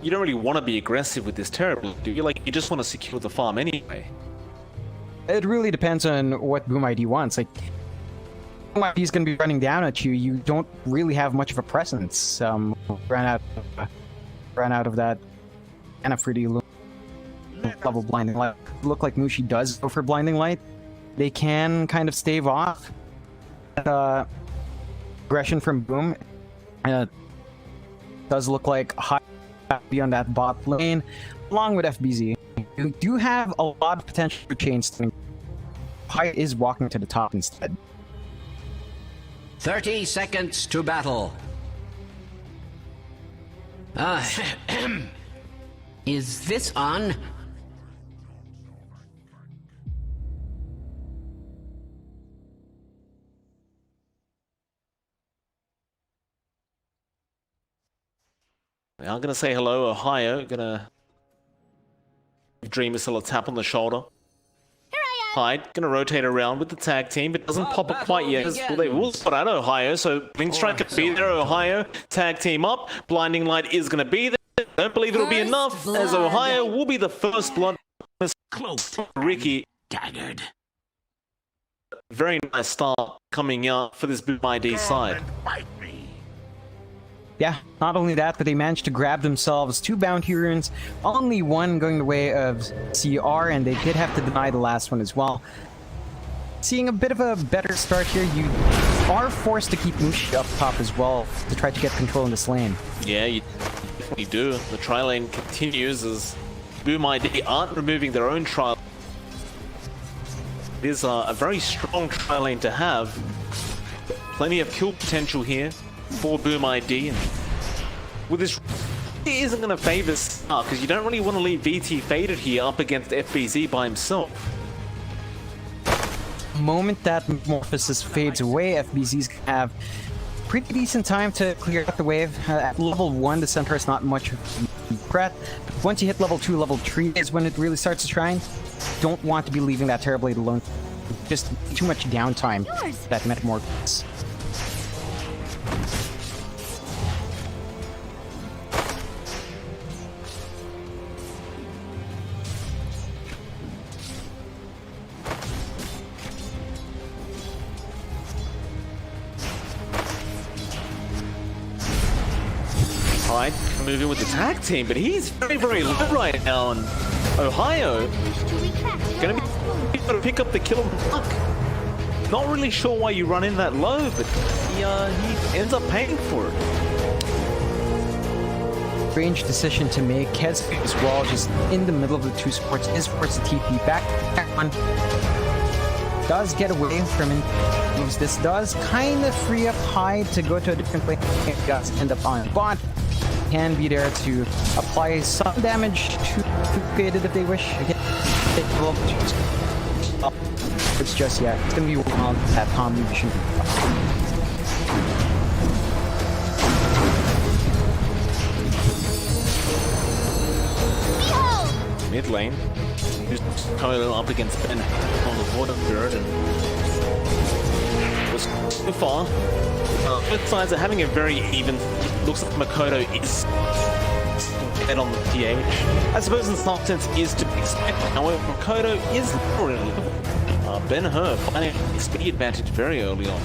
You don't really want to be aggressive with this Terrorblade, do you? Like, you just want to secure the farm anyway. It really depends on what Boom ID wants. Like, Boom ID is going to be running down at you. You don't really have much of a presence. Ran out of that kind of pretty level Blinding Light. Look like Mushi does go for Blinding Light. They can kind of stave off aggression from Boom. Does look like high beyond that bot lane, along with FBZ. You do have a lot of potential for chain stealing. Hyatt is walking to the top instead. 30 seconds to battle. Is this on? I'm gonna say hello, Ohio. Gonna give Dreamer still a tap on the shoulder. Hyde gonna rotate around with the tag team, but doesn't pop it quite yet. Well, they will spot out Ohio, so Blink Strike could be there. Ohio tag team up. Blinding Light is gonna be there. Don't believe it'll be enough, as Ohio will be the first blood. Close. Ricky Daggered. very nice start coming out for this Boom ID side. Fight me. Yeah, not only that, but they managed to grab themselves 2 bounty runes, only one going the way of CR, and they did have to deny the last one as well. Seeing a bit of a better start here, you are forced to keep Mushi up top as well to try to get control in this lane. Yeah, you definitely do. The tri-lane continues as Boom ID aren't removing their own tri. It is a very strong tri-lane to have. Plenty of kill potential here for Boom ID. And with this, it isn't going to favor Star because you don't really want to leave VT faded here up against FBZ by himself. The moment that Metamorphosis fades away, FBZ's gonna have pretty decent time to clear out the wave. At level 1, the center is not much of a threat. But once you hit level 2, level 3 is when it really starts to shine. Don't want to be leaving that Terrorblade alone. Just too much downtime, that Metamorphosis. Alright, moving with the tag team, but he's very, very low right now. And Ohio gonna be able to pick up the kill. Not really sure why you run in that low, but he ends up paying for it. Strange decision to make. Kez as well, just in the middle of the two supports, is forced to TP back on. Does get away from him. This does kind of free up Hyde to go to a different place. Does end up on bot. Can be there to apply some damage to Faded if they wish. Again, it's just, yeah, it's gonna be wild that combination. Mid lane, who's Kylo up against Ben on the water bird, and was so far. Both sides are having a very even. Looks like Makoto is head on the TH. I suppose in some sense is to be expected. However, Makoto is really Ben-Hur finding a speed advantage very early on.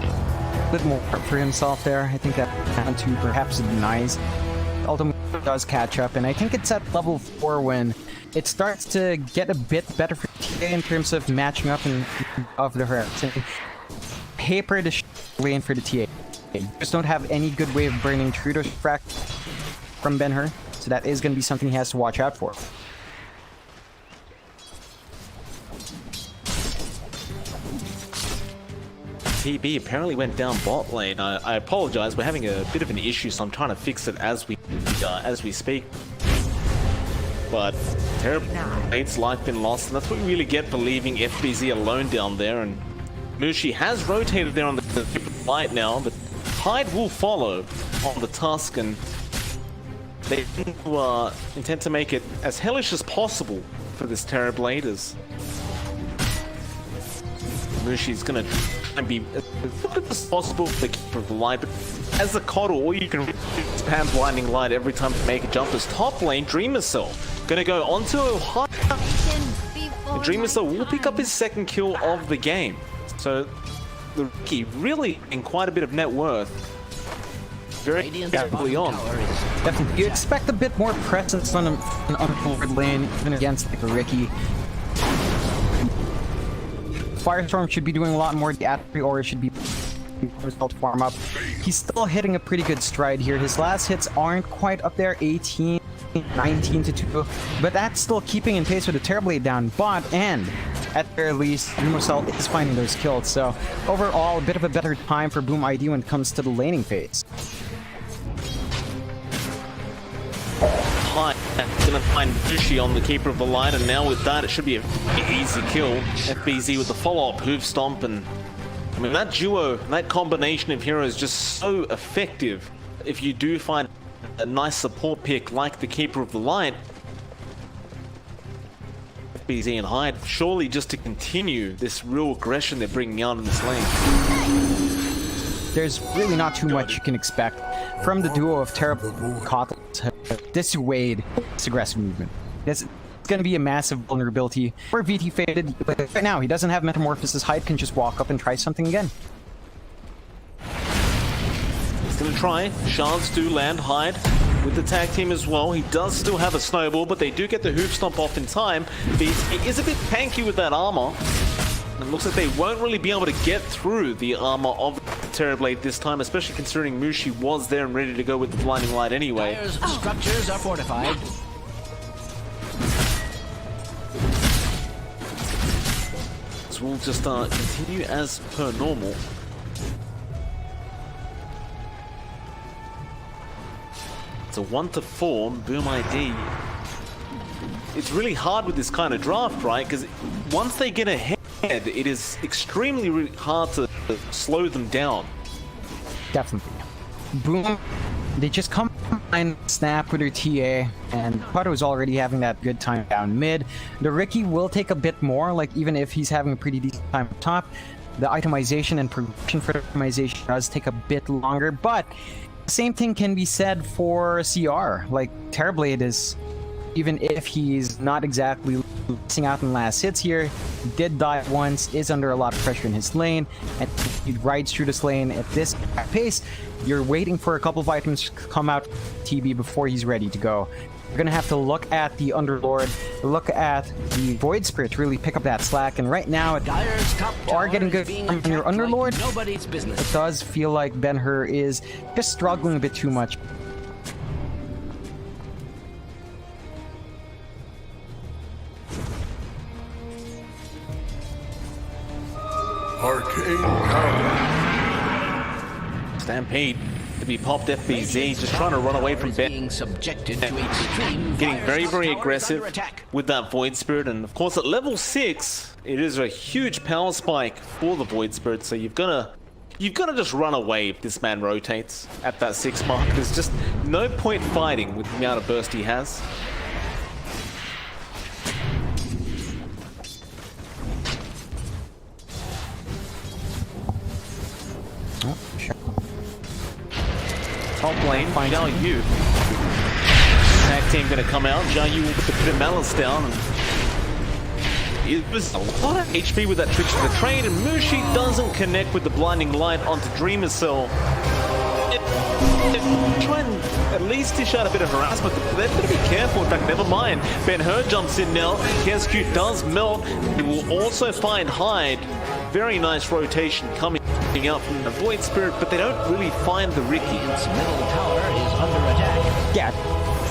A bit more for himself there. I think that down to perhaps denies. Ultimately does catch up, and I think it's at level 4 when it starts to get a bit better for TA in terms of matching up and of the harass. Paper the lane for the TA. Just don't have any good way of burning through those frac from Ben-Hur, so that is going to be something he has to watch out for. TB apparently went down bot lane. I apologize, we're having a bit of an issue, so I'm trying to fix it as we speak. But terrible, Blade's life been lost, and that's what we really get for leaving FBZ alone down there. And Mushi has rotated there on the light now, but Hyde will follow on the Tusk, and they intend to make it as hellish as possible for this Terrorblade, as Mushi's gonna try and be as good as possible for the Keeper of the Light, but as a coddle, all you can spam Blinding Light every time to make a jump is top lane. Dreamer Cell gonna go onto Ohio. And Dreamer Cell will pick up his second kill of the game. So the rookie really in quite a bit of net worth. Very early on. Definitely. You expect a bit more presence on an forward lane, even against like a Ricky. Firestorm should be doing a lot more. The Atri Aura should be result farm up. He's still hitting a pretty good stride here. His last hits aren't quite up there, 18, 19 to 2, but that's still keeping in pace with the Terrorblade down bot, and at the very least, Rumosel is finding those kills. So overall, a bit of a better time for Boom ID when it comes to the laning phase. Gonna find Mushi on the Keeper of the Light, and now with that, it should be an easy kill. FBZ with the follow-up hoof stomp, and I mean that duo, that combination of heroes is just so effective. If you do find a nice support pick like the Keeper of the Light, FBZ and Hyde, surely just to continue this real aggression they're bringing out in this lane. There's really not too much you can expect from the duo of terrible Kotlin to dissuade this aggressive movement. It's going to be a massive vulnerability for VT Faded. But right now, he doesn't have Metamorphosis. Hyde can just walk up and try something again. He's going to try. Shards do land. Hyde with the tag team as well. He does still have a snowball, but they do get the hoof stomp off in time. He is a bit tanky with that armor. It looks like they won't really be able to get through the armor of Terrorblade this time, especially considering Mushi was there and ready to go with the blinding light anyway. Dire's structures are fortified. So we'll just continue as per normal. It's a 1-4 Boom ID. It's really hard with this kind of draft, right? Because once they get ahead, it is extremely hard to slow them down. Definitely. Boom. They just come and snap with their TA, and Pato's already having that good time down mid. The Ricky will take a bit more, like even if he's having a pretty decent time up top, the itemization and progression for itemization does take a bit longer, but same thing can be said for CR. Like, Terrorblade is, even if he's not exactly missing out on last hits here, he did die once, is under a lot of pressure in his lane, and he rides through this lane at this pace. You're waiting for a couple of items to come out TB before he's ready to go. You're gonna have to look at the Underlord, look at the Void Spirit to really pick up that slack, and right now Dire's top are getting good on your Underlord. Like nobody's business. It does feel like Ben-Hur is just struggling a bit too much. Arcane power. Stampede to be popped. FBZ just trying to run away from Ben. Being subjected to extreme Getting very, Dire's very top tower is aggressive under attack. with that Void Spirit. And of course, at level 6, it is a huge power spike for the Void Spirit. So you've got to just run away if this man rotates at that 6 mark. There's just no point fighting with the amount of burst he has. Oh, sure. Top lane, Zhao Yu. Tag team gonna come out. Zhao Yu will put the bit of Malice down. And it was a lot of HP with that Twitch to the trade, and Mushi doesn't connect with the blinding light onto Dreamer Cell. Try and at least dish out a bit of harassment, but they've got to be careful. In fact, never mind. Ben-Hur jumps in now. KSQ does melt. He will also find Hyde. Very nice rotation coming out from the Void Spirit, but they don't really find the Ricky. Its middle tower is under attack. Yeah.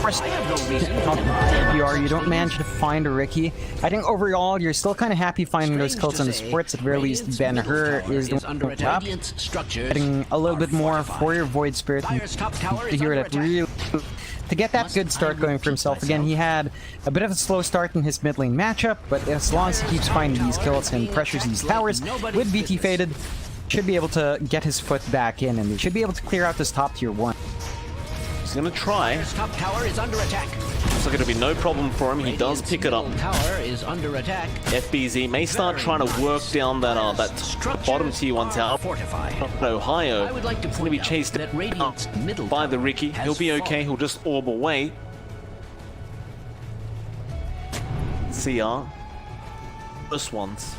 First, I have no reason you don't manage to find a Ricky. I think overall, you're still kind of happy finding those kills in the sports. At very least, Ben-Hur is the under one attack. top. Radiant's structures Getting a little bit more fortified. for your Void Spirit Dire's top tower to is hear under that attack. really to get that good start going for himself. Again, he had a bit of a slow start in his mid lane matchup, but as long as he keeps finding these kills and pressures these towers with BT faded, should be able to get his foot back in, and they should be able to clear out this top tier 1. He's gonna try. Dire's top tower is under attack. Looks like it'll be no problem for him. He does Radiant's pick it up. middle tower is under attack. FBZ may start trying to work down that bottom tier 1 tower. Fortified. Ohio I would like to is going to be point out chased that Radiant's middle by the tower Ricky. has He'll be okay. fallen. He'll just orb away. CR. First ones.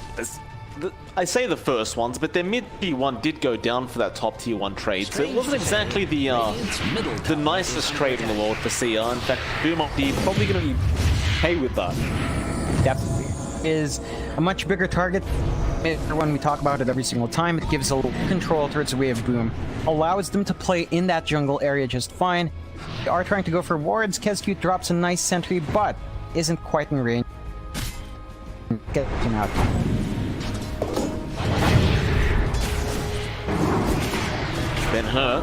I say the first ones, but their mid tier 1 did go down for that top tier 1 trade, so it wasn't exactly the nicest trade in the world for CR. In fact, Boom is probably going to be okay with that. Definitely is a much bigger target. When we talk about it every single time, it gives a little control towards the way of Boom, allows them to play in that jungle area just fine. They are trying to go for wards. KSQ drops a nice sentry, but isn't quite in range. Get him out. Ben-Hur,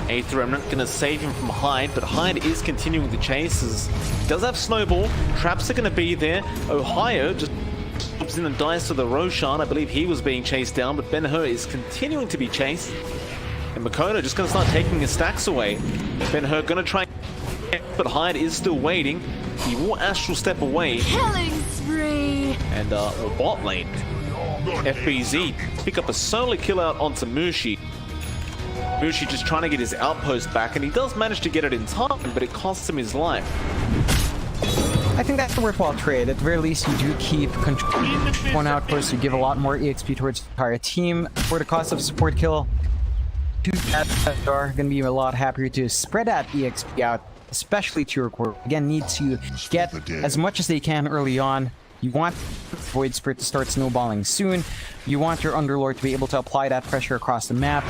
Aether Remnant gonna save him from Hyde, but Hyde is continuing the chase as he does have Snowball. Traps are gonna be there. Ohio just pops in and dies to the Roshan. I believe he was being chased down, but Ben-Hur is continuing to be chased. And Makoto just gonna start taking his stacks away. Ben-Hur gonna try, but Hyde is still waiting. He will Astral Step away. Killing spree. And bot lane. FBZ pick up a solo kill out onto Mushi. Mushi just trying to get his outpost back, and he does manage to get it in time, but it costs him his life. I think that's a worthwhile trade. At the very least, you do keep control one outpost. You give a lot more EXP towards the entire team for the cost of support kill. Two guys are going to be a lot happier to spread that EXP out, especially to your core. Again, need to get as much as they can early on. You want Void Spirit to start snowballing soon. You want your Underlord to be able to apply that pressure across the map.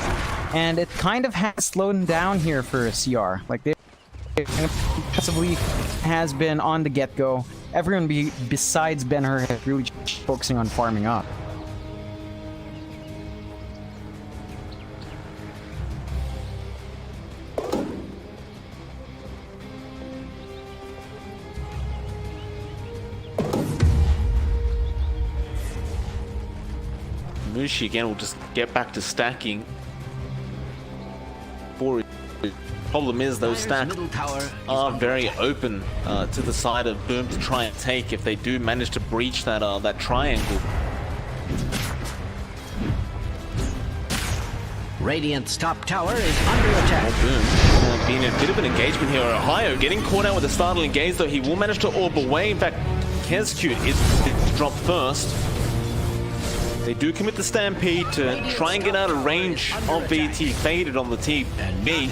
And it kind of has slowed down here for CR. Like, they passively has been on the get-go. Everyone besides Ben-Hur is really focusing on farming up. Mushi again will just get back to stacking. Problem is those stacks are very open to the side of Boom to try and take if they do manage to breach that that triangle. Radiant's top tower is under attack. Boom being a bit of an engagement here. Ohio getting caught out with a startling gaze, though he will manage to orb away. In fact, Kezcute is dropped first. They do commit the Stampede to try and get out of range of BT. Faded on the TB.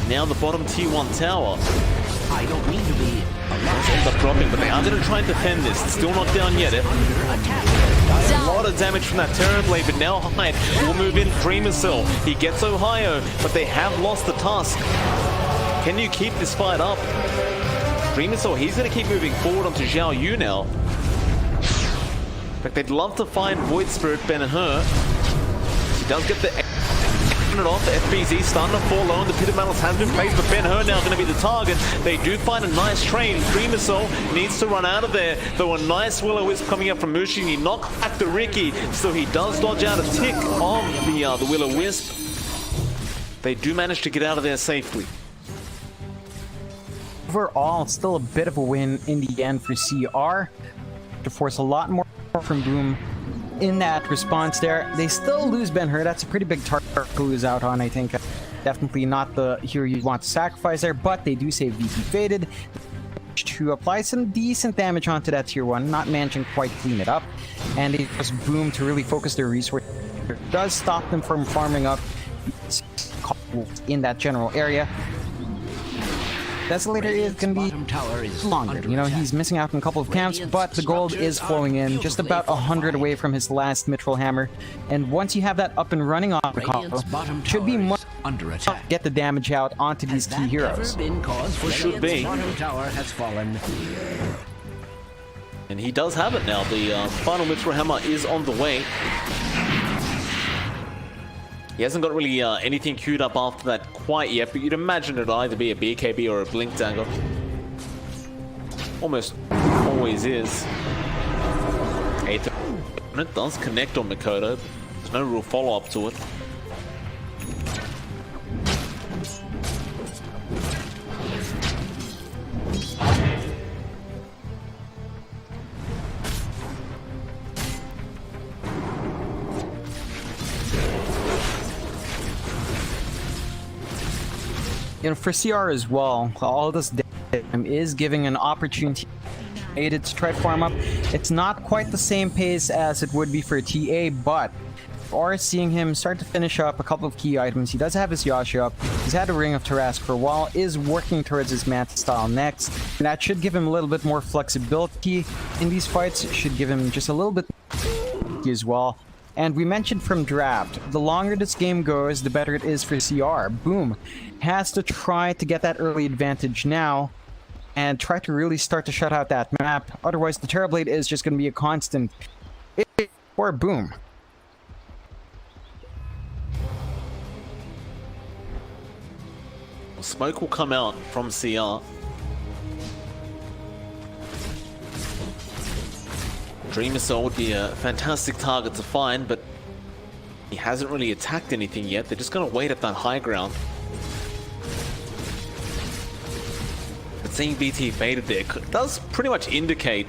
Now the bottom T1 tower. I don't mean to be End up dropping, but they are going to try and defend this. It's still not down yet. A lot of damage from that Terror Blade, but now Hyde will move in. Dreamer Cell. He gets Ohio, but they have lost the Tusk. Can you keep this fight up? Dreamer Cell, he's going to keep moving forward onto Zhao Yu now. In fact, they'd love to find Void Spirit Ben-Hur. He does get the it off. The FBZ starting to fall low, and the Pit of Malice has been placed, but Ben-Hur now going to be the target. They do find a nice train. Dreamer Soul needs to run out of there, though a nice Will-O-Wisp coming up from Mushi. He knocks back the Ricky, so he does dodge out a tick of the Will-O-Wisp. They do manage to get out of there safely. Overall, still a bit of a win in the end for CR. To force a lot more from Boom in that response there. They still lose Ben-Hur. That's a pretty big target to lose out on, I think. Definitely not the hero you want to sacrifice there, but they do save VT Faded to apply some decent damage onto that tier 1, not managing to quite clean it up. And they just Boom to really focus their resources. It does stop them from farming up in that general area. Desolator is going to be longer. You know, he's missing out on a couple of camps, but the gold is flowing in, just about 100 away from his last Mithril Hammer. And once you have that up and running on the combo, should be much under attack. Get the damage out onto these key heroes. Should be. Tower has fallen. And he does have it now. The final Mithril Hammer is on the way. He hasn't got really anything queued up after that quite yet, but you'd imagine it'd either be a BKB or a Blink Dagger. Almost always is. And it does connect on Mikoto. There's no real follow-up to it. You know, for CR as well, all this is giving an opportunity to try to farm up. It's not quite the same pace as it would be for TA, but we are seeing him start to finish up a couple of key items. He does have his Yasha up. He's had a Ring of Tarask for a while, is working towards his Mantis style next. And that should give him a little bit more flexibility in these fights. It should give him just a little bit as well. And we mentioned from draft, the longer this game goes, the better it is for CR. Boom has to try to get that early advantage now and try to really start to shut out that map. Otherwise, the Terrorblade is just going to be a constant for Boom. Smoke will come out from CR. Dreamer Soul would be a fantastic target to find, but he hasn't really attacked anything yet. They're just going to wait at that high ground. But seeing BT faded there does pretty much indicate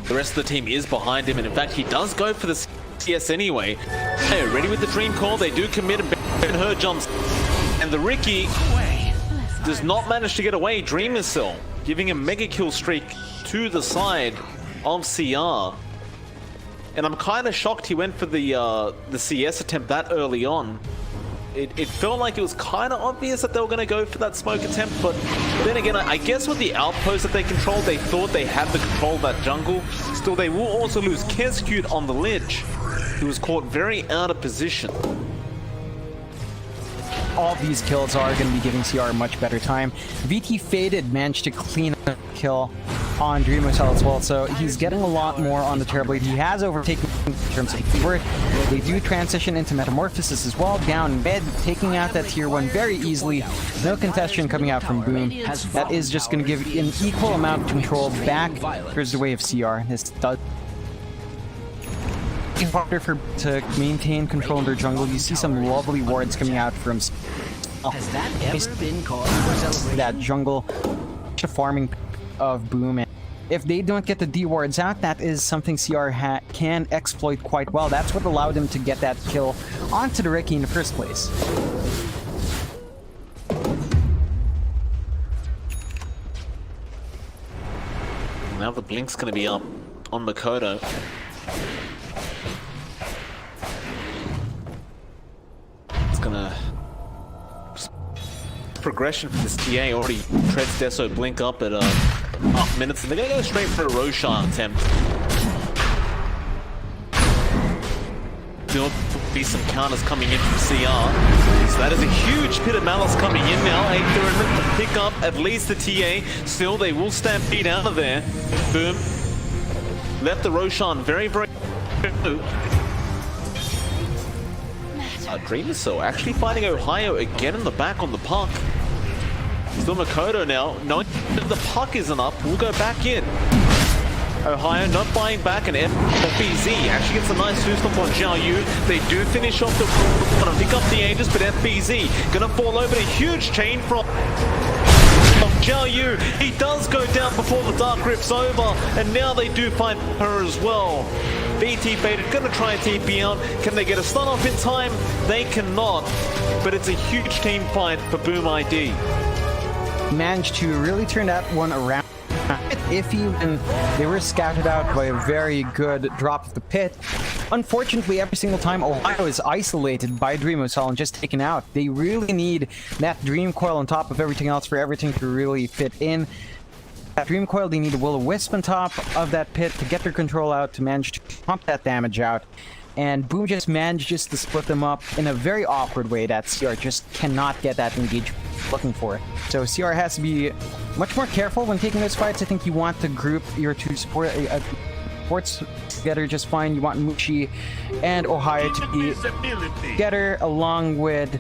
the rest of the team is behind him, and in fact he does go for the CS anyway. Hey, ready with the Dream Call, they do commit, and Ben-Hur jumps, and the Ricky does not manage to get away. Dreamer Cell giving a mega kill streak to the side of CR. And I'm kind of shocked he went for the CS attempt that early on. It felt like it was kind of obvious that they were going to go for that smoke attempt, but then again, I guess with the outpost that they controlled, they thought they had the control of that jungle. Still, they will also lose Kescute on the ledge. He was caught very out of position. All these kills are going to be giving CR a much better time. VT Faded managed to clean up the kill on Dreamosel as well, so he's getting a lot more on the Terrorblade. He has overtaken in terms of keyword. They do transition into Metamorphosis as well, down mid, taking out that tier 1 very easily. No contestation coming out from Boom. That is just going to give an equal amount of control back towards the way of CR. This does it's harder to maintain control in their jungle. You see some lovely wards coming out from Has that ever been cause for celebration? that jungle farming of Boom. And if they don't get the D wards out, that is something CR can exploit quite well. That's what allowed them to get that kill onto the Riki in the first place. Now the blink's going to be up on Makoto. It's gonna progression for this TA already treads Deso blink up at up minutes, and they're gonna go straight for a Roshan attempt. There'll be some counters coming in from CR. So that is a huge pit of malice coming in now. They're to pick up at least the TA. Still, they will stampede out of there. Boom. Left the Roshan very, very Dreamosel actually finding Ohio again in the back on the puck. Still Makoto now, knowing that the puck isn't up, will go back in. Ohio not buying back, and FBZ actually gets a nice boost up on Xiao Yu. They do finish off the gonna pick up the Aegis, but FBZ gonna fall over. A huge chain from Xiao Yu. He does go down before the Dark Rift's over, and now they do find her as well. BT Faded gonna try and TP out. Can they get a stun off in time? They cannot, but it's a huge team fight for Boom ID. Managed to really turn that one around. Iffy, and they were scouted out by a very good drop of the pit. Unfortunately, every single time Ohio is isolated by Dreamosel and just taken out. They really need that Dream Coil on top of everything else for everything to really fit in. That Dream Coil, they need a Will-O-Wisp on top of that pit to get their control out, to manage to pump that damage out. And Boom just manages to split them up in a very awkward way that CR just cannot get that engage looking for. So CR has to be much more careful when taking those fights. I think you want to group your two supports together just fine. You want Mushi and Ohio to be together along with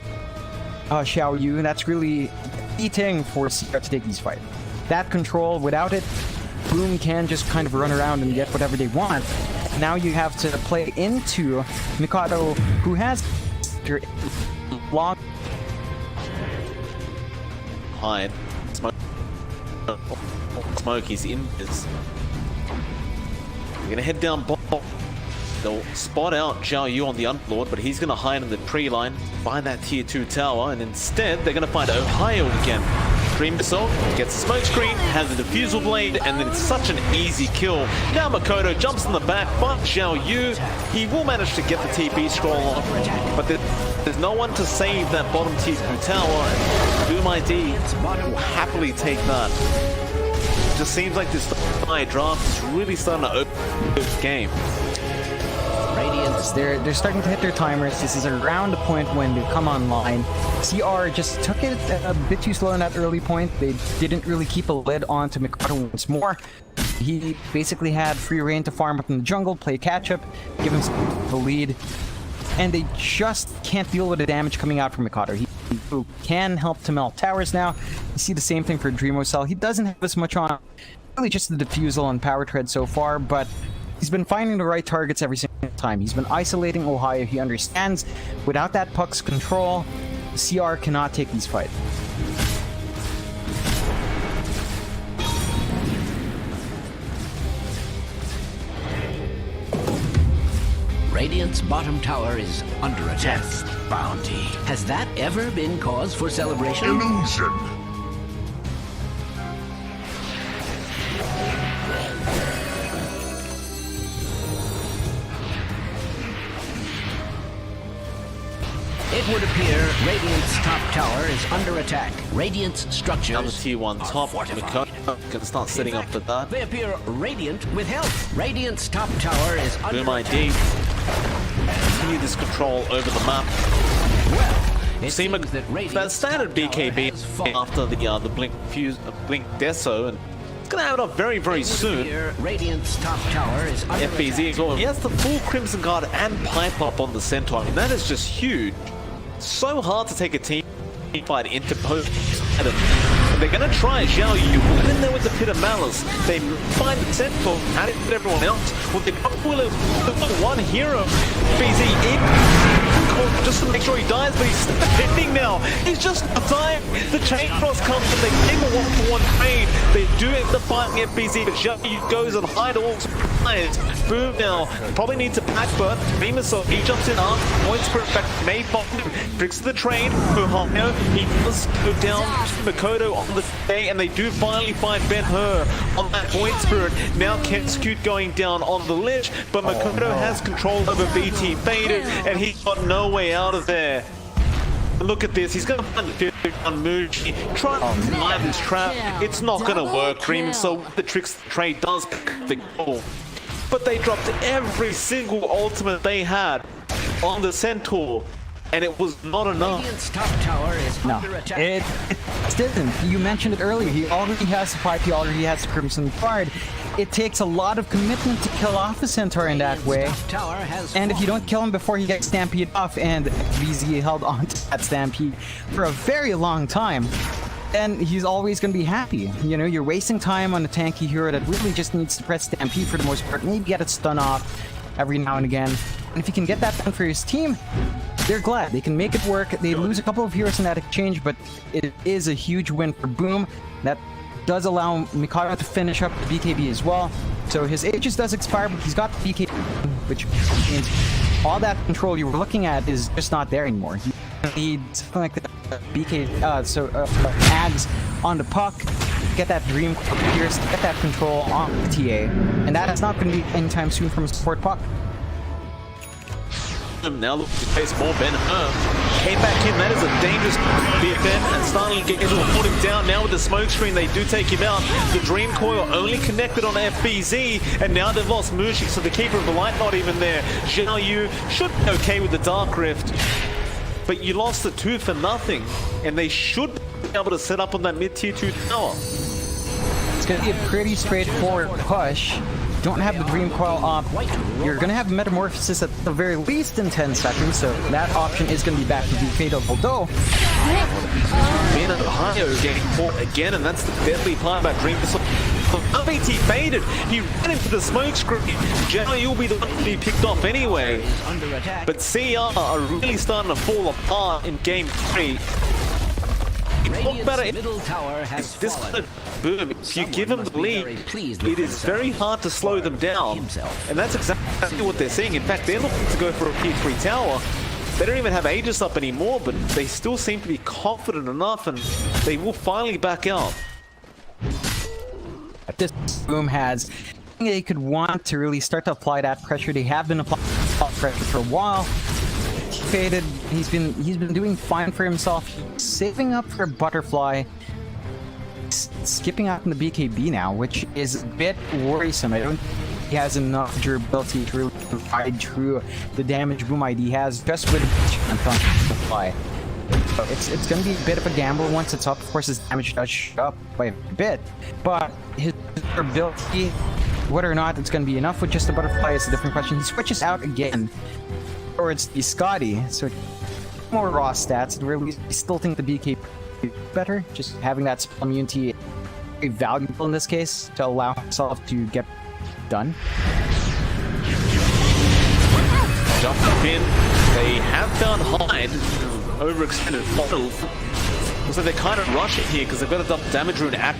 Xiao Yu. That's really eating for CR to take these fights. That control, without it, Boom can just kind of run around and get whatever they want. Now you have to play into Mikado, who has long hide. Smoke, he's in this. We're gonna head down bottom. They'll spot out Xiao Yu on the Unlord, but he's gonna hide in the tree line behind that tier 2 tower, and instead they're gonna find Ohio again. Dreamosel gets a smoke screen, has a defusal blade, and then it's such an easy kill. Now Makoto jumps in the back, finds Xiao Yu. He will manage to get the TP scroll off, but there's no one to save that bottom tier 2 tower. Boom ID will happily take that. It just seems like this draft is really starting to open this game. Radiance, they're starting to hit their timers. This is around the point when they come online. CR just took it a bit too slow in that early point. They didn't really keep a lid on to Mikado once more. He basically had free reign to farm up in the jungle, play catch up, give him the lead, and they just can't deal with the damage coming out from Mikado. He can help to melt towers now. You see the same thing for Dreamosel. He doesn't have as much on, really just the defusal and power tread so far, but he's been finding the right targets every single time. He's been isolating Ohio. He understands without that puck's control, CR cannot take these fights. Radiant's bottom tower is under attack. Death's bounty. Has that ever been cause for celebration? Illusion. It would appear Radiant's top tower is under attack. Radiant's structures Now the tier 1 are top, fortified. gonna start setting up for that. They appear radiant with health. Radiant's top tower is under Boom ID. Continue this control over the map. Well, it See seems that that Radiant's standard top tower BKB has fallen. after the Blink Fuse, Blink Deso, and it's gonna have it up very, very It would soon. appear Radiant's top tower is under FBZ attack. as well. He has the full Crimson Guard and Pipe Up on the Centaur. I mean, that is just huge. So hard to take a team fight into post. And they're going to try Xiao Yu in there with the Pit of Malice. They find the Centaur, how did everyone else? Well, they probably will one hero. BZ in just to make sure he dies, but he's defending now. He's just dying. The chain cross comes and they give a 1-for-1 trade. They do end up fighting FBZ, but Xiao Yu goes and hide all supplies. Boom now. Probably needs a back burn. Remus, so he jumps in arms, points for effect, may pop him, tricks the train. Ohio, he does go down to Makoto on the day, and they do finally find Ben-Hur on that point spirit. Now Kenskute going down on the ledge, but Makoto has control over BT Faded, and he's got no way out of there. Look at this, he's going to find the 50 on Muji, try to survive this trap. It's not going to work, Dream, so the tricks the trade does pick the goal. But they dropped every single ultimate they had on the Centaur, and it was not enough. Radiant's top tower is No, under attack. it didn't. You mentioned it earlier. He already has the pipe. He already has the Crimson Guard. It takes a lot of commitment to kill off a Centaur in that way. Top tower has And if you don't kill him before he gets stampeded off, and VZ held on to that stampede for a very long time, then he's always going to be happy. You know, you're wasting time on a tanky hero that really just needs to press stampede for the most part, maybe get it stun off every now and again. And if you can get that done for his team, they're glad. They can make it work. They lose a couple of heroes in that exchange, but it is a huge win for Boom. That does allow Mikado to finish up the BKB as well. So his Aegis does expire, but he's got the BKB, which means all that control you were looking at is just not there anymore. You need something like the ads on the puck, get that Dream Pierce, get that control on the TA, and that is not going to be anytime soon from a support puck. Now looking to face more Ben-Hur. Came back in, that is a dangerous BFN, and starting to get into hold him down. Now with the smoke screen, they do take him out. The Dream Coil only connected on FBZ, and now they've lost Mushi, so the Keeper of the Light not even there. Xiao Yu should be okay with the Dark Rift, but you lost the 2 for nothing, and they should be able to set up on that mid-tier 2 tower. It's going to be a pretty straightforward push. Don't have the Dream Coil up. You're going to have Metamorphosis at the very least in 10 seconds, so that option is going to be back to be fatal. Although, Ben Ohio getting caught again, and that's the deadly part about Dream. So BT faded. He ran into the smoke screen. Generally, you'll be the one to be picked off anyway. under attack. But CR are really starting to fall apart in Game 3. Talk about Radiant's it. middle tower has This fallen. Boom, if you give them the lead, it is very hard to slow them down. And that's exactly what they're seeing. In fact, they're looking to go for a P3 tower. They don't even have Aegis up anymore, but they still seem to be confident enough, and they will finally back out. this Boom has, they could want to really start to apply that pressure. They have been applying pressure for a while. Faded. He's been doing fine for himself. Saving up for Butterfly. Skipping out in the BKB now, which is a bit worrisome. I don't think he has enough durability to really ride through the damage Boom ID has just with Butterfly. So it's going to be a bit of a gamble once it's up. Of course, his damage does shoot up by a bit, but his durability, whether or not it's going to be enough with just the Butterfly is a different question. He switches out again towards the Scotty, so more raw stats. Really, I still think the BK better. Just having that spell immunity is very valuable in this case to allow himself to get done. Jump in. They have found Hyde. Overextended model. So they're kind of rushing here because they've got a double damage rune act.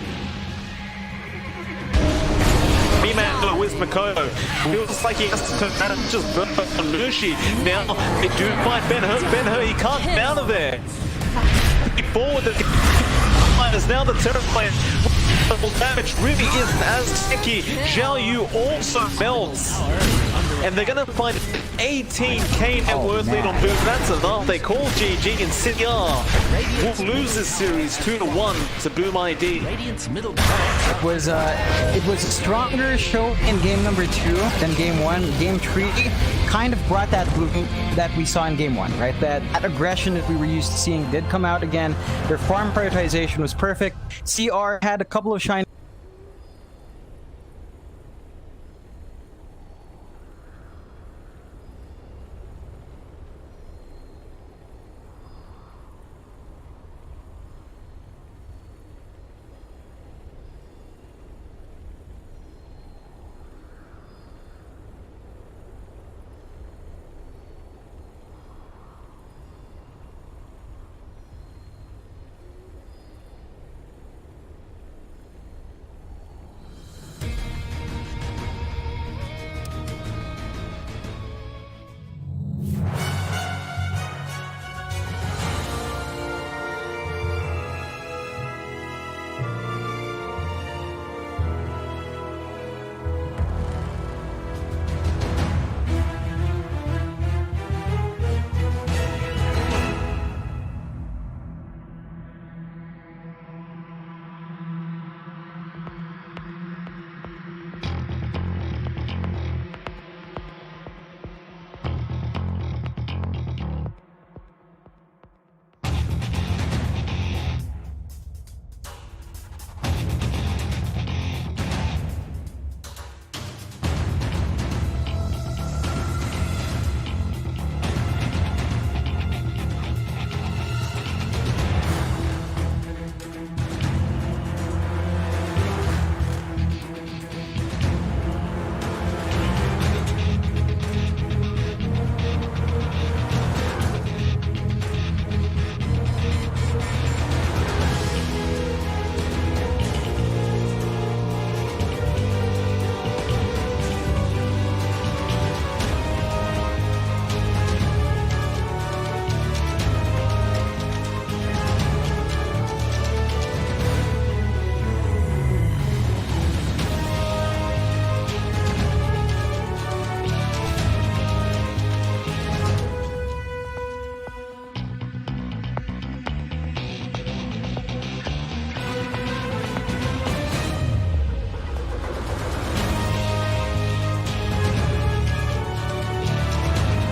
B-Man with Makoto. Feels like he has to just burn on Mushi. Now they do find Ben-Hur. Ben-Hur, he can't get out of there. Forward, the is now the Terror player. double damage really isn't as tanky. Zhao Yu also melts. And they're gonna find 18k net worth lead on Boom. That's enough. They call GG and CR will lose this series 2-1 to Boom ID. It was a stronger show in game number 2 than game 1. Game 3 kind of brought that bloom that we saw in game 1, right? That aggression that we were used to seeing did come out again. Their farm prioritization was perfect. CR had a couple of shiny